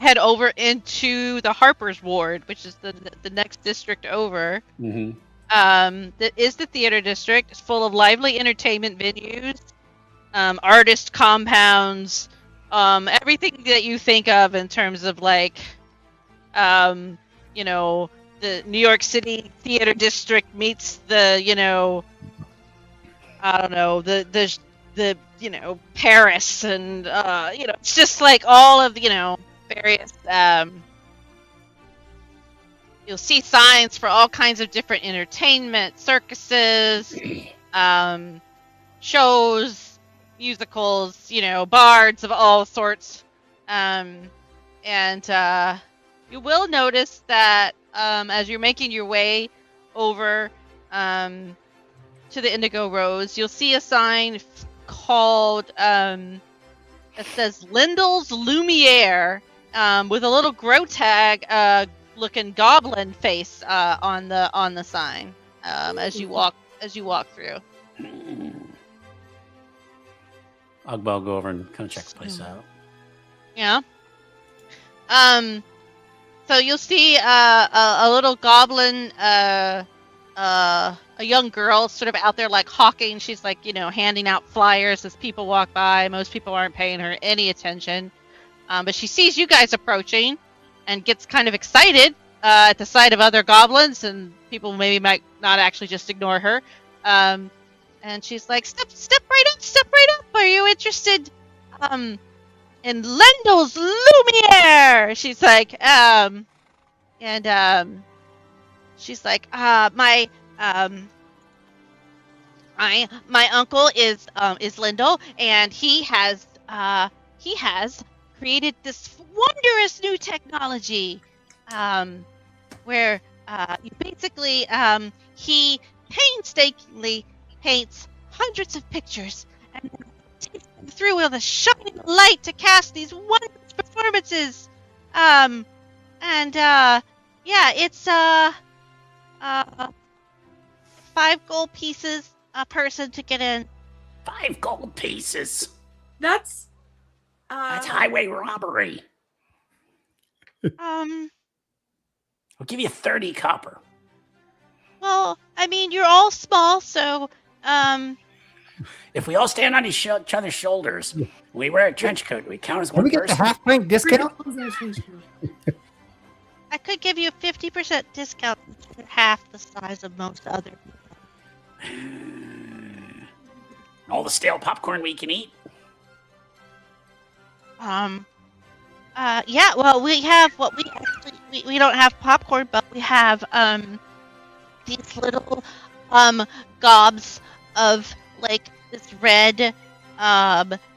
Head over into the Harper's Ward, which is the next district over. mm-hmm. That is the theater district. It's full of lively entertainment venues, artist compounds, everything that you think of in terms of like, you know, the New York City theater district meets the, you know, I don't know, the you know, Paris and you know, it's just like all of, you know, various you'll see signs for all kinds of different entertainment, circuses, shows, musicals, you know, bards of all sorts. And you will notice that as you're making your way over to the Indigo Rose, you'll see a sign called that says Lindel's Lumiere, with a little grow tag looking goblin face on the sign as you walk through. Ogba will go over and kind of check the place out. Yeah. So you'll see a little goblin, a young girl sort of out there like hawking. She's like, you know, handing out flyers as people walk by. Most people aren't paying her any attention. But she sees you guys approaching and gets kind of excited at the sight of other goblins, and people maybe might not actually just ignore her. And she's like, step right up. Are you interested in Lendel's Lumiere? She's like, she's like, my uncle is Lendl, and he has created this wondrous new technology, where you basically he painstakingly paints hundreds of pictures and takes them through with a shining light to cast these wondrous performances. Yeah, it's 5 gold pieces a person to get in. 5 gold pieces. That's highway robbery. I'll give you 30 copper. Well, I mean, you're all small, so If we all stand on each other's shoulders, we wear a trench coat, we count as one Can we get person. the half-pint discount? I could give you a 50% discount. Half the size of most other people. All the stale popcorn we can eat. Yeah, well, we have what we don't have popcorn, but we have these little gobs of like this red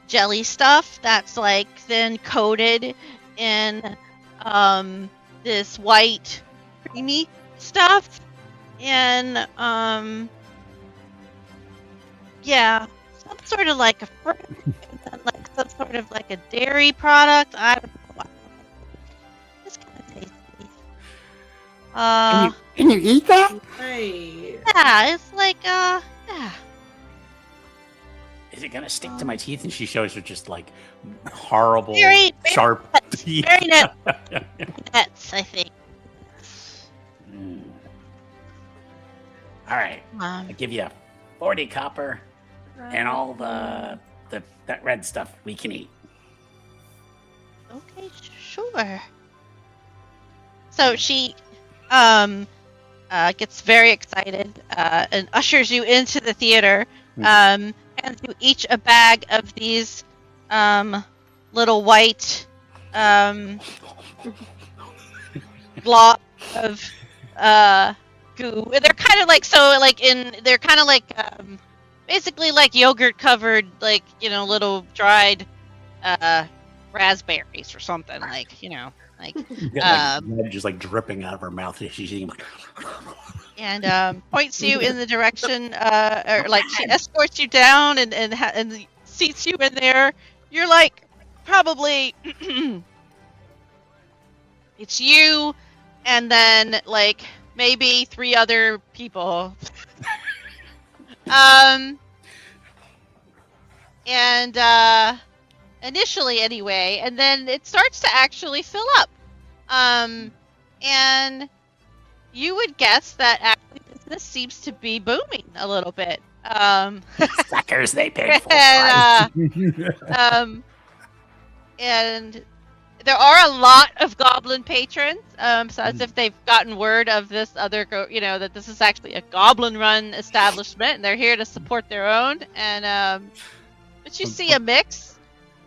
jelly stuff that's like then coated in this white creamy stuff, and yeah, some sort of like a fruit, like some sort of like a dairy product. I don't know. It's kind of tasty. Can you eat that? right. Yeah, it's like yeah. Is it gonna stick to My teeth, and she shows her just like horrible, Very sharp nuts. teeth. Very nuts, I think. All right, I give you 40 copper and all that red stuff we can eat. Okay, sure. So she gets very excited and ushers you into the theater, hands you each a bag of these little white glop of goo. They're kind of like they're kind of like basically like yogurt covered, like, little dried raspberries or something, like, like just like dripping out of her mouth as she's eating. and points you in the direction, or like she escorts you down and seats you in there. You're like, probably it's you and then like maybe 3 other people. And initially anyway, and then it starts to actually fill up. And you would guess that actually business seems to be booming a little bit. Suckers, they paid full and, price. And there are a lot of goblin patrons, so as if they've gotten word of this other, that this is actually a goblin-run establishment, and they're here to support their own. And but you see a mix.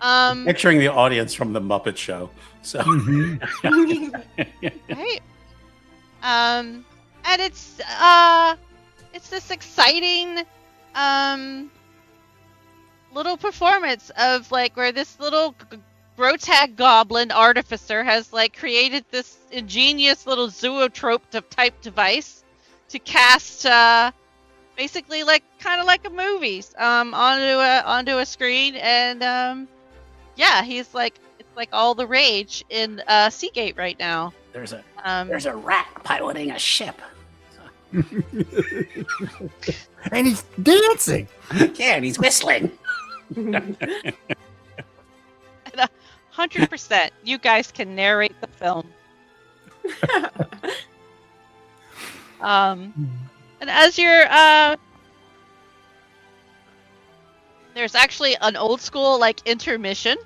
Picturing the audience from the Muppet Show. So, right. And it's this exciting little performance of like where this little Grotag goblin artificer has like created this ingenious little zoetrope type device to cast basically like kind of like a movies onto a screen, and yeah, he's like, it's like all the rage in Seagate right now. There's a rat piloting a ship. And he's dancing. Yeah, and he's whistling. 100%. You guys can narrate the film. And as you're there's actually an old school like intermission,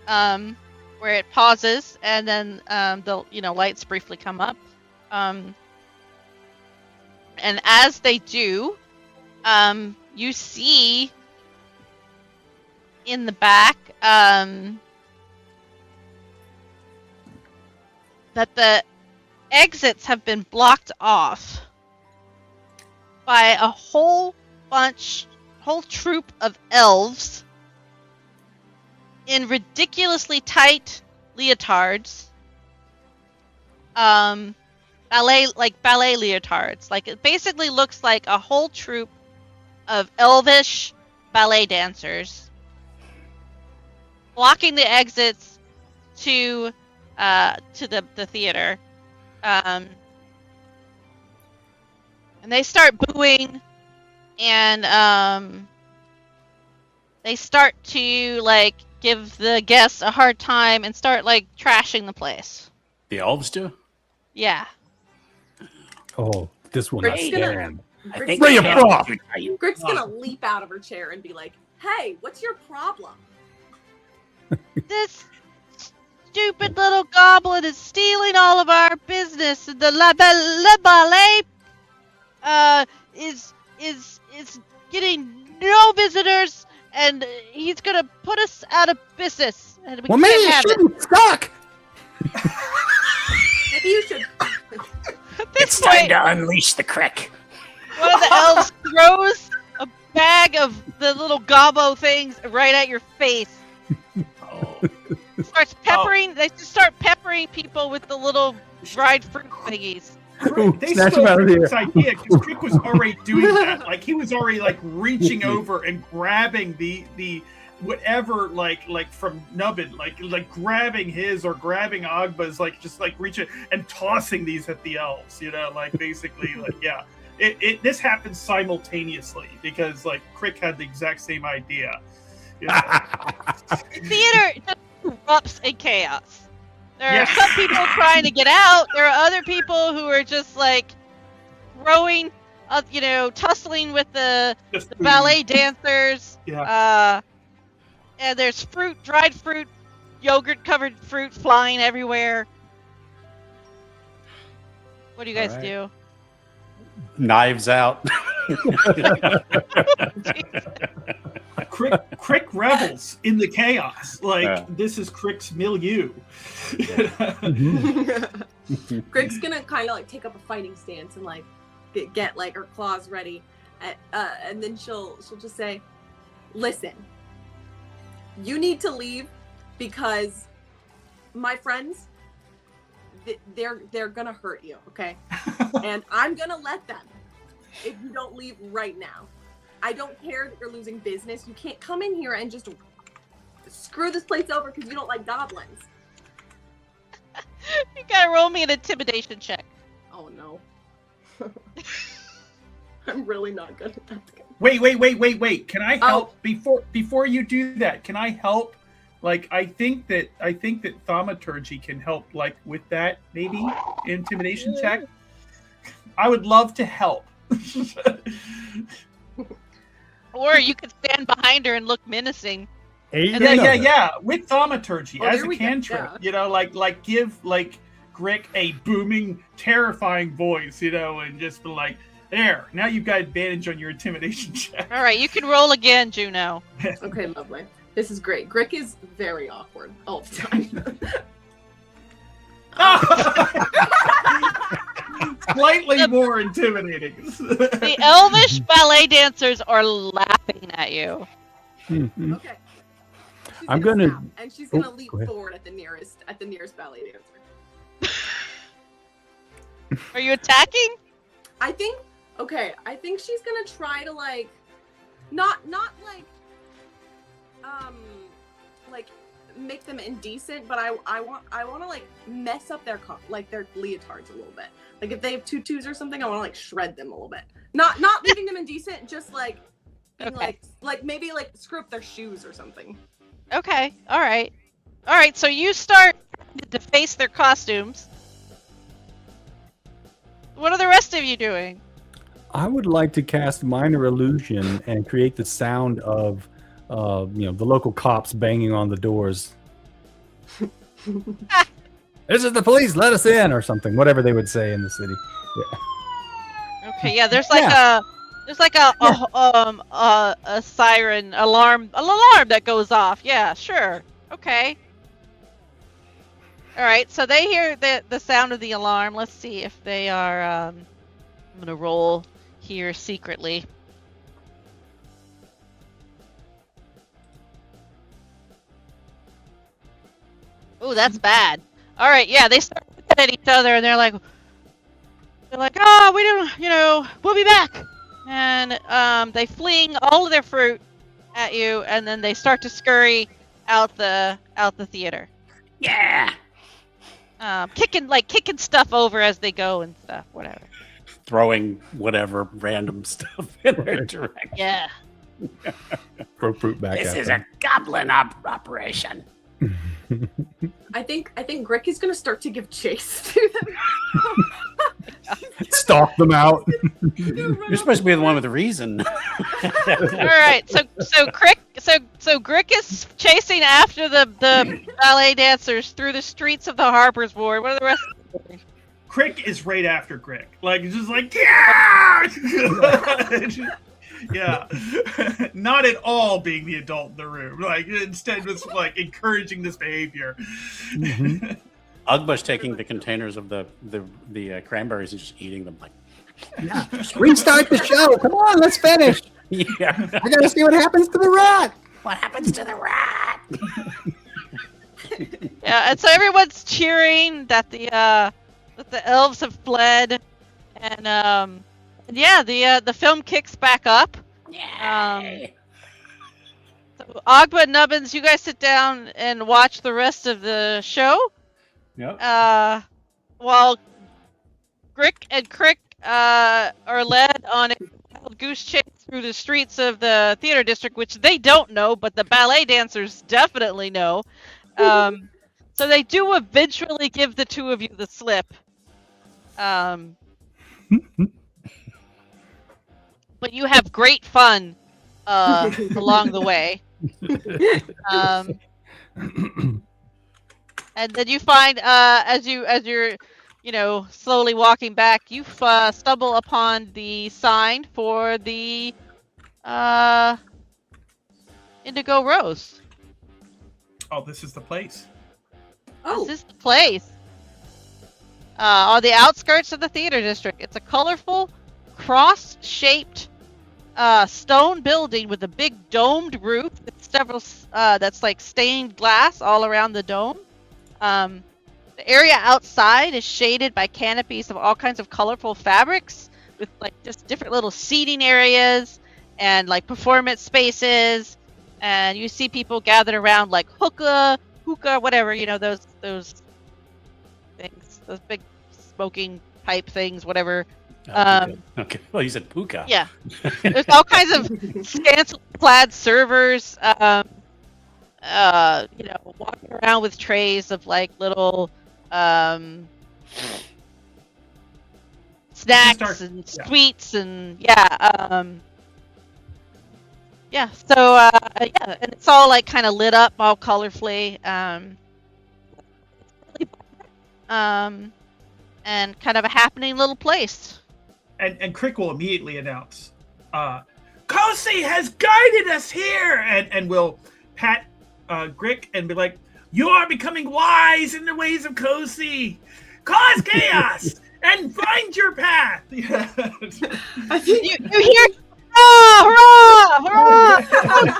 where it pauses and then the lights briefly come up, and as they do, you see in the back that the exits have been blocked off by a whole troop of elves in ridiculously tight leotards, ballet leotards. Like, it basically looks like a whole troop of elvish ballet dancers blocking the exits to the theater, and they start booing, and they start to like give the guests a hard time and start like trashing the place. The elves do? Yeah. Oh, this one Greg's is gonna- stand. Greg's Bring gonna- it off. Greg's gonna leap out of her chair and be like, "Hey, what's your problem?" This stupid little goblin is stealing all of our business. The Le Ballet is getting no visitors, and he's gonna put us out of business. And we Well, maybe can't you have shouldn't suck. Maybe you should. At this It's time point, to unleash the crick. one of the elves throws a bag of the little gobbo things right at your face. Oh. Starts peppering. They just start peppering people with the little dried fruit thingies. They Snatch stole him out of Crick's here. idea because Crick was already doing that. Like, he was already like reaching over and grabbing the whatever like from Nubbin, like grabbing his or grabbing Agba's, like just like reaching and tossing these at the elves. Like basically like yeah. This happens simultaneously because like Crick had the exact same idea. The theater just erupts in chaos. There are Yeah. some people trying to get out. There are other people who are just like throwing, tussling with the Just ballet dancers. Yeah. And there's fruit, dried fruit, yogurt-covered fruit flying everywhere. What do you guys All right. do? Knives out. Crick revels in the chaos. Like Yeah. this is Crick's milieu. Greg's gonna kind of like take up a fighting stance and like get like her claws ready, and then she'll just say, "Listen, you need to leave because my friends, they're gonna hurt you, okay? And I'm gonna let them if you don't leave right now. I don't care that you're losing business. You can't come in here and just screw this place over because you don't like goblins." You gotta roll me an intimidation check. Oh no. I'm really not good at that. Wait. Can I help before you do that? Can I help? Like I think that thaumaturgy can help like with that maybe intimidation check. I would love to help. Or you could stand behind her and look menacing. Yeah. With thaumaturgy as there a we go, cantrip, yeah. you know, like give like Grick a booming, terrifying voice, you know, and just be like, there. Now you've got advantage on your intimidation check. All right, you can roll again, Juno. Okay, lovely. This is great. Grick is very awkward all the time. Slightly more intimidating. The elvish ballet dancers are laughing at you. Mhm. Okay. She's I'm gonna- stop, and she's gonna leap go ahead. forward at the nearest ballet dancer. Are you attacking? I think she's gonna try to like not like make them indecent, but I want to like mess up their their leotards a little bit. Like if they have tutus or something, I want to like shred them a little bit. Not leaving them indecent, just like being, Okay. like maybe like screw up their shoes or something. Okay, all right. So you start to deface their costumes. What are the rest of you doing? I would like to cast minor illusion and create the sound of, the local cops banging on the doors. This is the police. Let us in, or something. Whatever they would say in the city. Okay, yeah. There's like a siren alarm, an alarm that goes off. Yeah, sure. Okay. All right. So they hear the sound of the alarm. Let's see if they are. I'm gonna roll here secretly. Oh, that's bad. All right, yeah, they start looking at each other and they're like, oh, we don't, we'll be back. And they fling all of their fruit at you, and then they start to scurry out the theater, Yeah. kicking stuff over as they go and stuff, whatever. Throwing whatever random stuff in their direction. Yeah. Throw fruit back This at is them. a goblin operation. I think Grick is gonna start to give chase to them. Stalk them out. You're supposed to be the one with the reason. All right, so Grick is chasing after the ballet dancers through the streets of the Harper's Ward. What are the rest of them doing? Crick is right after Grick. Like, it's just like, yeah! Yeah. Not at all being the adult in the room. Like, instead just like encouraging this behavior. Mhm. Ugba's taking the containers of the cranberries and just eating them like. Restart the show. Come on, let's finish. Yeah. I gotta see what happens to the rat. What happens to the rat? Yeah, and so everyone's cheering that the elves have fled, and yeah, the film kicks back up. Yeah. So Ogba and Nubbins, you guys sit down and watch the rest of the show. Yep. While Grick and Crick are led on a wild goose chase through the streets of the theater district, which they don't know, but the ballet dancers definitely know. So they do eventually give the two of you the slip. But you have great fun along the way. And then you find as you're slowly walking back, you stumble upon the sign for the Indigo Rose. Oh, this is the place. Oh, This is the place. On the outskirts of the theater district. It's a colorful, cross-shaped stone building with a big domed roof with several that's like stained glass all around the dome. The area outside is shaded by canopies of all kinds of colorful fabrics with like just different little seating areas and like performance spaces. And you see people gathered around like hookah, whatever, you know, those things, those big smoking pipe things, whatever. Okay. Well, you said puka. Yeah. There's all kinds of scantily clad servers, you know, walking around with trays of like little snacks and sweets and so and it's all like kind of lit up all colorfully, and kind of a happening little place. And Crick will immediately announce, Kosi has guided us here! And will pat Grick and be like, you are becoming wise in the ways of Kosi! Cause chaos! And find your path! I think You hear, hurrah, hurrah!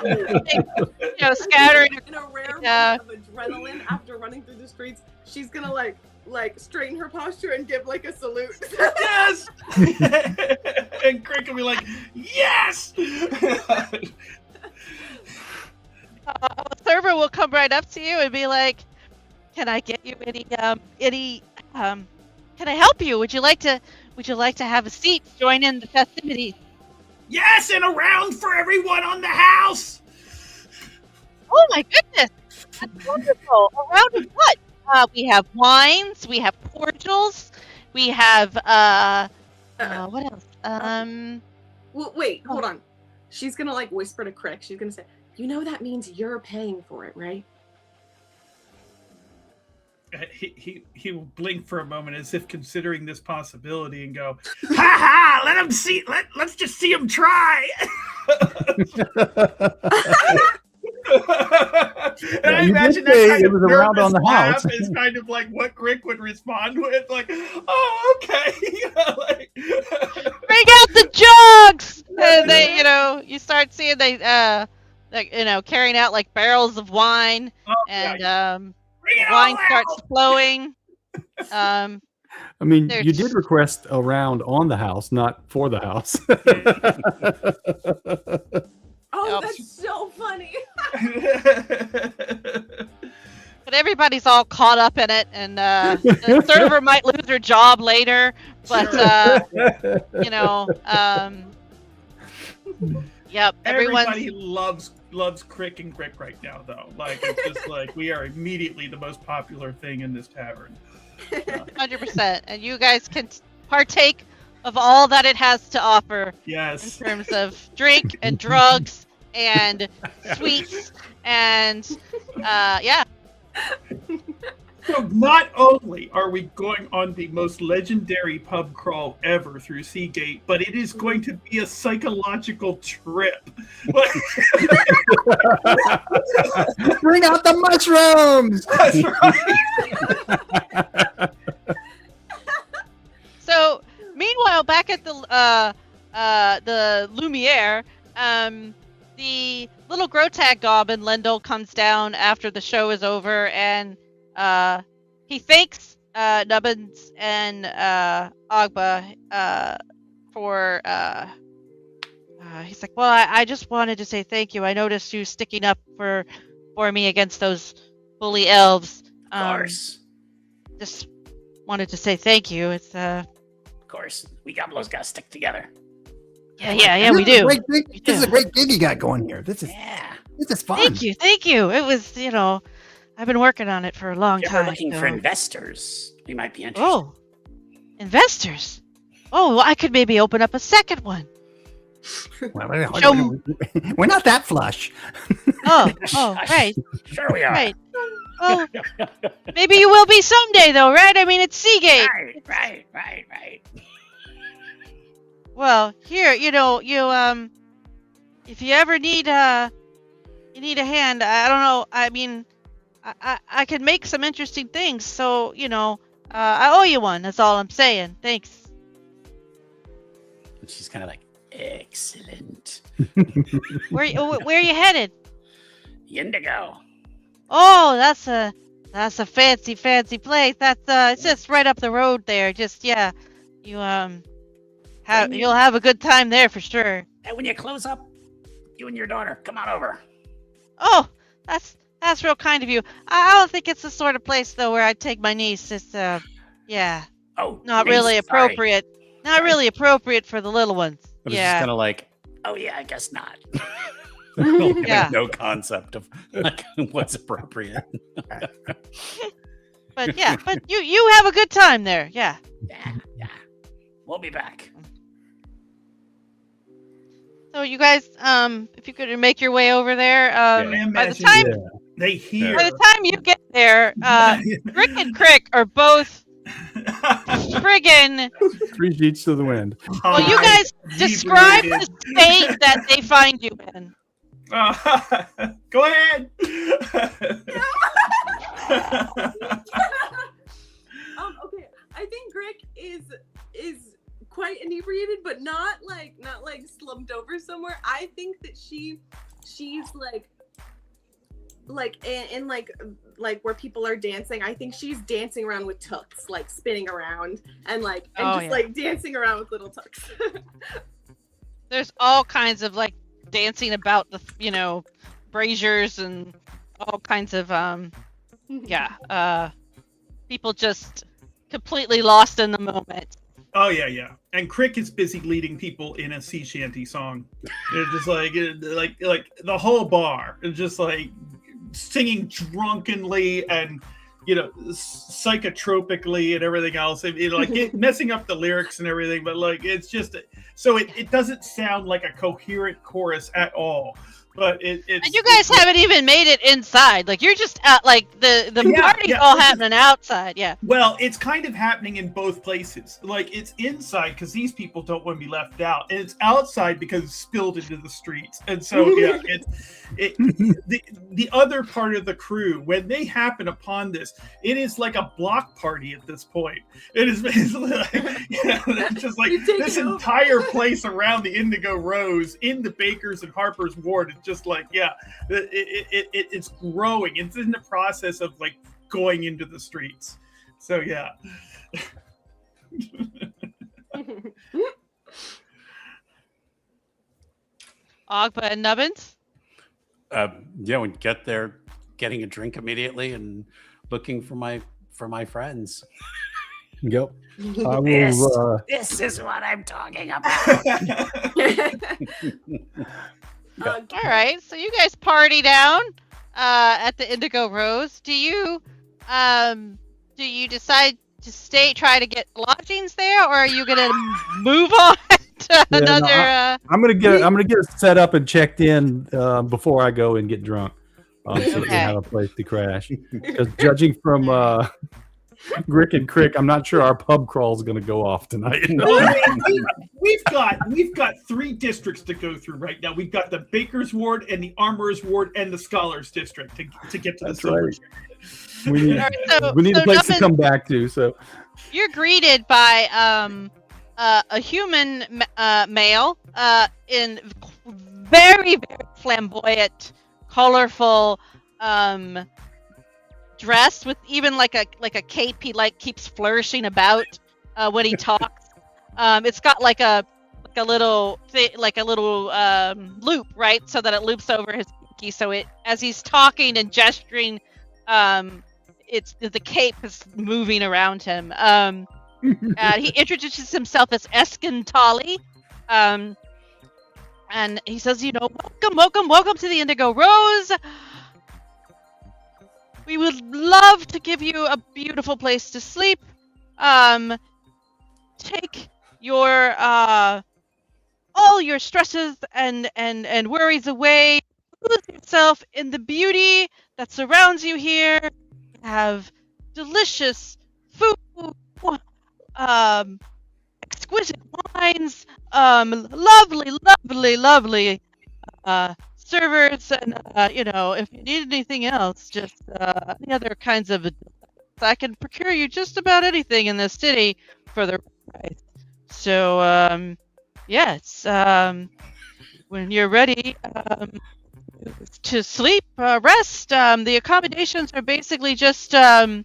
You know, scattering. in a rare moment of adrenaline after running through the streets, she's gonna like straighten her posture and give like a salute. Yes! And Crick will be like, yes! A server will come right up to you and be like, "Can I get you any? Can I help you? Would you like to have a seat? Join in the festivities?" Yes, and a round for everyone on the house! Oh my goodness, that's wonderful! A round of what? We have wines, we have cordials, we have what else? Well, wait, hold on. She's gonna like whisper to Crick. She's gonna say, "You know that means you're paying for it, right?" He will blink for a moment as if considering this possibility and go, "Ha ha! Let him see. Let's just see him try." And I imagine that kind of around on the laugh house. is kind of like what Grick would respond with, like, "Oh, okay." Like, Bring out the jugs! And they, you know, you start seeing they, like, you know, carrying out like barrels of wine, and bring it wine all starts out! flowing. I mean, you There's- did request a round on the house, not for the house. Oh, Yep. that's so funny. But everybody's all caught up in it, and the server might lose her job later. But you know, yep, Everybody loves Crick and Grick right now, though. Like, it's just like we are immediately the most popular thing in this tavern. 100%, and you guys can partake of all that it has to offer in Yes. terms of drink and drugs and sweets and yeah. So not only are we going on the most legendary pub crawl ever through Seagate, but it is going to be a psychological trip. Bring out the mushrooms. That's right. So meanwhile, back at the Lumiere, the little Grotag goblin Lendl comes down after the show is over, and he thanks Nubbins and Agba for. He's like, well, I just wanted to say thank you. I noticed you sticking up for me against those bully elves. Of course. Just wanted to say thank you. It's Of course. We Goblos gotta stick together. yeah, we do. This is a great gig you got going here. This is fun. Thank you. It was, you know, I've been working on it for a long If you're time. looking so- for investors, we might be interested. Oh, investors. Oh, well, I could maybe open up a second one. We're not that flush. Oh, right. Sure we are. Right. Well, maybe you will be someday, though, right? I mean, it's Seagate. Right. Well, here, you know, if you ever need you need a hand, I don't know. I mean, I could make some interesting things. So I owe you one. That's all I'm saying. Thanks. And she's kind of like, excellent. Where are you headed? Indigo. Oh, that's a fancy place. That's it's just right up the road there. Just you'll have a good time there for sure. And when you close up, you and your daughter, come on over. Oh, that's real kind of you. I don't think it's the sort of place though where I'd take my niece. It's Oh, not niece, really sorry. appropriate. Not really appropriate for the little ones. But it's just kind of like, Oh yeah, I guess not. Yeah. no concept of like what's appropriate. But you have a good time there. Yeah. Yeah. We'll be back. So you guys, if you could make your way over there, I by the imagine time they hear. by the time you get there, Rick and Crick are both friggin'. 3 sheets to the wind. Well, you guys describe the state that they find you in. Go ahead. Okay. I think Rick is quite inebriated, but not like slumped over somewhere. I think that she's in like where people are dancing. I think she's dancing around with tooks, like spinning around and like dancing around with little tooks. There's all kinds of like dancing about the braziers and all kinds of people just completely lost in the moment. Oh yeah. And Crick is busy leading people in a sea shanty song. They're just like the whole bar is just like singing drunkenly and psychotropically and everything else. Messing up the lyrics and everything, but like it's just so it doesn't sound like a coherent chorus at all. But it's and you guys haven't even made it inside. Like you're just out. Like the party's all happening outside. Yeah. Well, it's kind of happening in both places. Like it's inside because these people don't want to be left out, and it's outside because it's spilled into the streets. And so the other part of the crew, when they happen upon this, it is like a block party at this point. It is basically like it's just like this entire place around the Indigo Rose in the Bakers and Harper's ward. Just like it's growing. It's in the process of like going into the streets. So yeah. Ogba and Nubbins? When you get there, getting a drink immediately and looking for my friends. Yep. I will, this is what I'm talking about. All right, so you guys party down at the Indigo Rose. Do you decide to try to get lodgings there, or are you gonna move on to another? I'm gonna get it set up and checked in before I go and get drunk, so we can have a place to crash. Because judging from Rick and Crick, I'm not sure our pub crawl is going to go off tonight. We've got 3 districts to go through right now. We've got the Baker's Ward and the Armorer's Ward and the Scholars District to get to the silver. Right. We need a place to come back to. So you're greeted by a human male in very, very flamboyant, colorful dress with even like a cape he keeps flourishing about when he talks. It's got like a little loop, right, so that it loops over his pinky. So as he's talking and gesturing, it's the cape is moving around him. He introduces himself as Eskentali, and he says, welcome to the Indigo Rose. We would love to give you a beautiful place to sleep. Take your all your stresses and worries away. Lose yourself in the beauty that surrounds you here. You have delicious food, exquisite wines, lovely servers, and if you need anything else, just any other kinds of, I can procure you just about anything in this city for the price. So yes, when you're ready to sleep, rest, the accommodations are basically just it's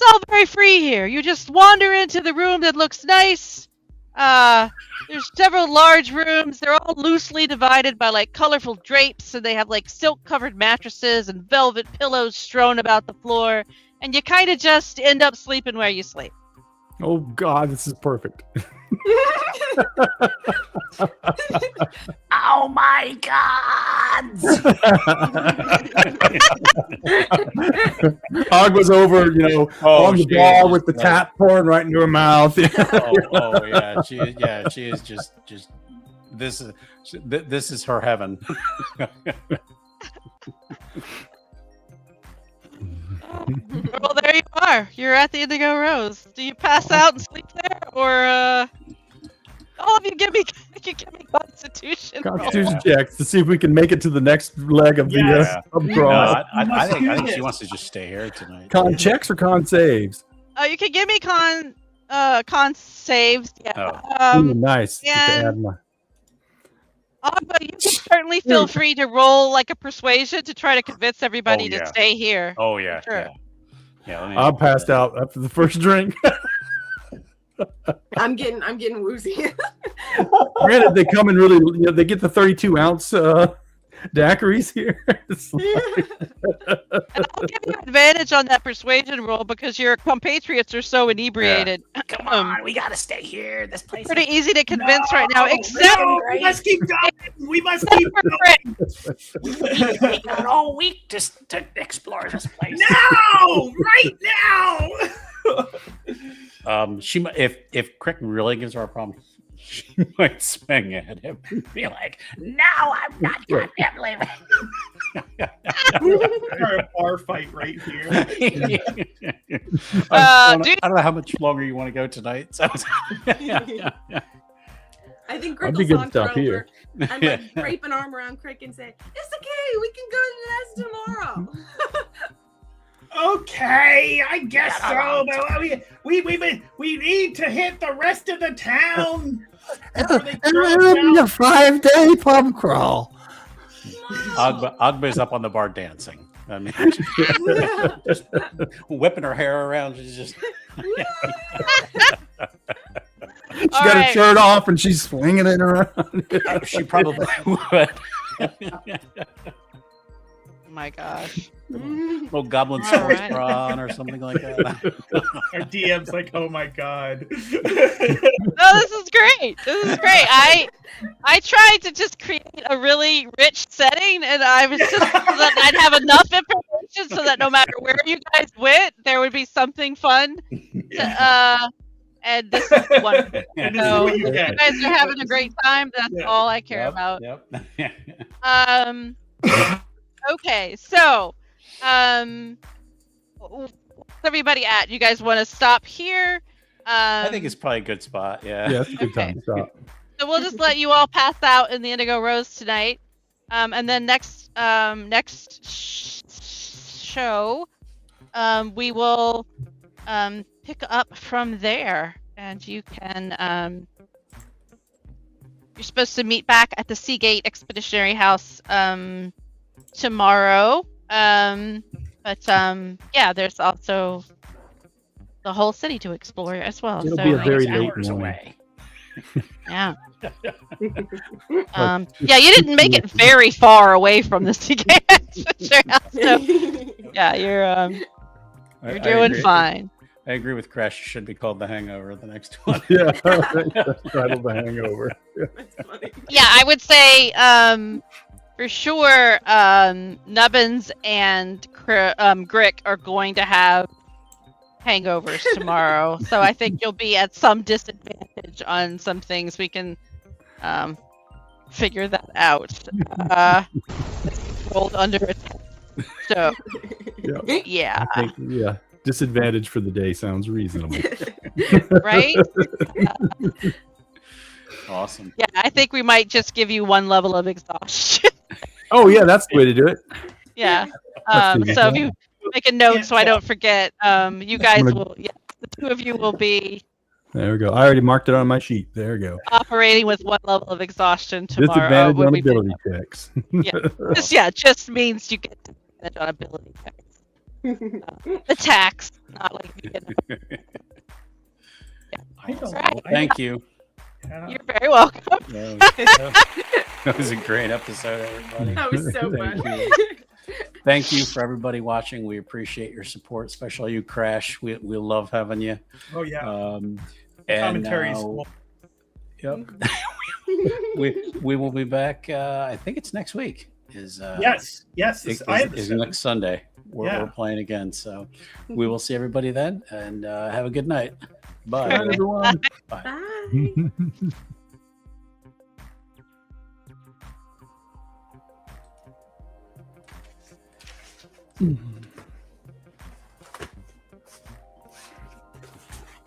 all very free here. You just wander into the room that looks nice. There's several large rooms. They're all loosely divided by like colorful drapes, and they have like silk-covered mattresses and velvet pillows strewn about the floor. And you kind of just end up sleeping where you sleep. Oh God, this is perfect. Oh my God! Og was over, on the bar with the tap pouring right into her mouth. Yeah, she is just this is her heaven. Well, there you are. You're at the Indigo Rose. Do you pass out and sleep there, or all of you give me Constitution checks to see if we can make it to the next leg of the pub crawl. No, I think she wants to just stay here tonight. Con checks or con saves? You can give me con saves. Yeah. Nice. But you can certainly feel free to roll like a persuasion to try to convince everybody to stay here. Oh yeah, sure. Yeah. I'm passed out after the first drink. I'm getting woozy. Granted, they come in really, they get the 32-ounce daiquiris here. And I'll give you advantage on that persuasion roll because your compatriots are so inebriated. Yeah. Come on, we gotta stay here. This place pretty easy to convince right now. Except we must keep going. We must keep going. We've taken out all week just to explore this place. No, right now. If Crick really gives her a problem, she might swing at him and be like, "No, I'm not goddamn leaving." A bar fight right here. I don't know how much longer you want to go tonight. So I think Crick I'd will be good to saunter stop over here. and like drape an arm around Crick and say, "It's okay, we can go to the nest tomorrow." Okay, I guess so. But we need to hit the rest of the town. And a 5-day pub crawl. Agba's up on the bar dancing. I mean, just whipping her hair around. She's just. She got her shirt off and she's swinging it around. She probably would. My gosh. Little goblin sports bra on or something like that. Our DM's like, oh my god. No, this is great. This is great. I tried to just create a really rich setting, and I was just so that I'd have enough information so that no matter where you guys went, there would be something fun. And this is wonderful. So you guys are having a great time. That's all I care about. Yep. Okay, so where's everybody at? You guys want to stop here? I think it's probably a good spot. Yeah. Yeah, it's a good time to stop. So we'll just let you all pass out in the Indigo Rose tonight, and then next show, we will pick up from there, and you can. You're supposed to meet back at the Seagate Expeditionary House tomorrow. But there's also the whole city to explore as well. It'll so be a very late Hours morning. away. Yeah. You didn't make it very far away from the Seagate Expeditionary House. So yeah, you're doing fine. I agree with Crash. It should be called The Hangover, the next one. Yeah, titled The Hangover. That's funny. Yeah, I would say for sure Nubbins and Grick are going to have hangovers tomorrow. So I think you'll be at some disadvantage on some things. We can figure that out. Rolled under a 10. So yeah. I think, disadvantage for the day sounds reasonable. Right? Awesome. Yeah, I think we might just give you 1 level of exhaustion. Oh yeah, that's the way to do it. Yeah. Let's do So if that. you make a note Yeah, so I don't forget, you guys gonna- will, the 2 of you will be There we go. I already marked it on my sheet. There we go. operating with 1 level of exhaustion tomorrow. Disadvantage when on we do- ability checks. just means you get disadvantage on ability checks. Attacks, not like I don't Right. know. Thank you. You're very welcome. That was a great episode, everybody. That was so Thank fun. you. Thank you for everybody watching. We appreciate your support, especially you, Crash. We love having you. Oh yeah. And Commentaries. yep. we will be back. I think it's next week. Yes. Is I have next Sunday. We're playing again. So we will see everybody then, and have a good night. Bye. Bye, everyone. Bye.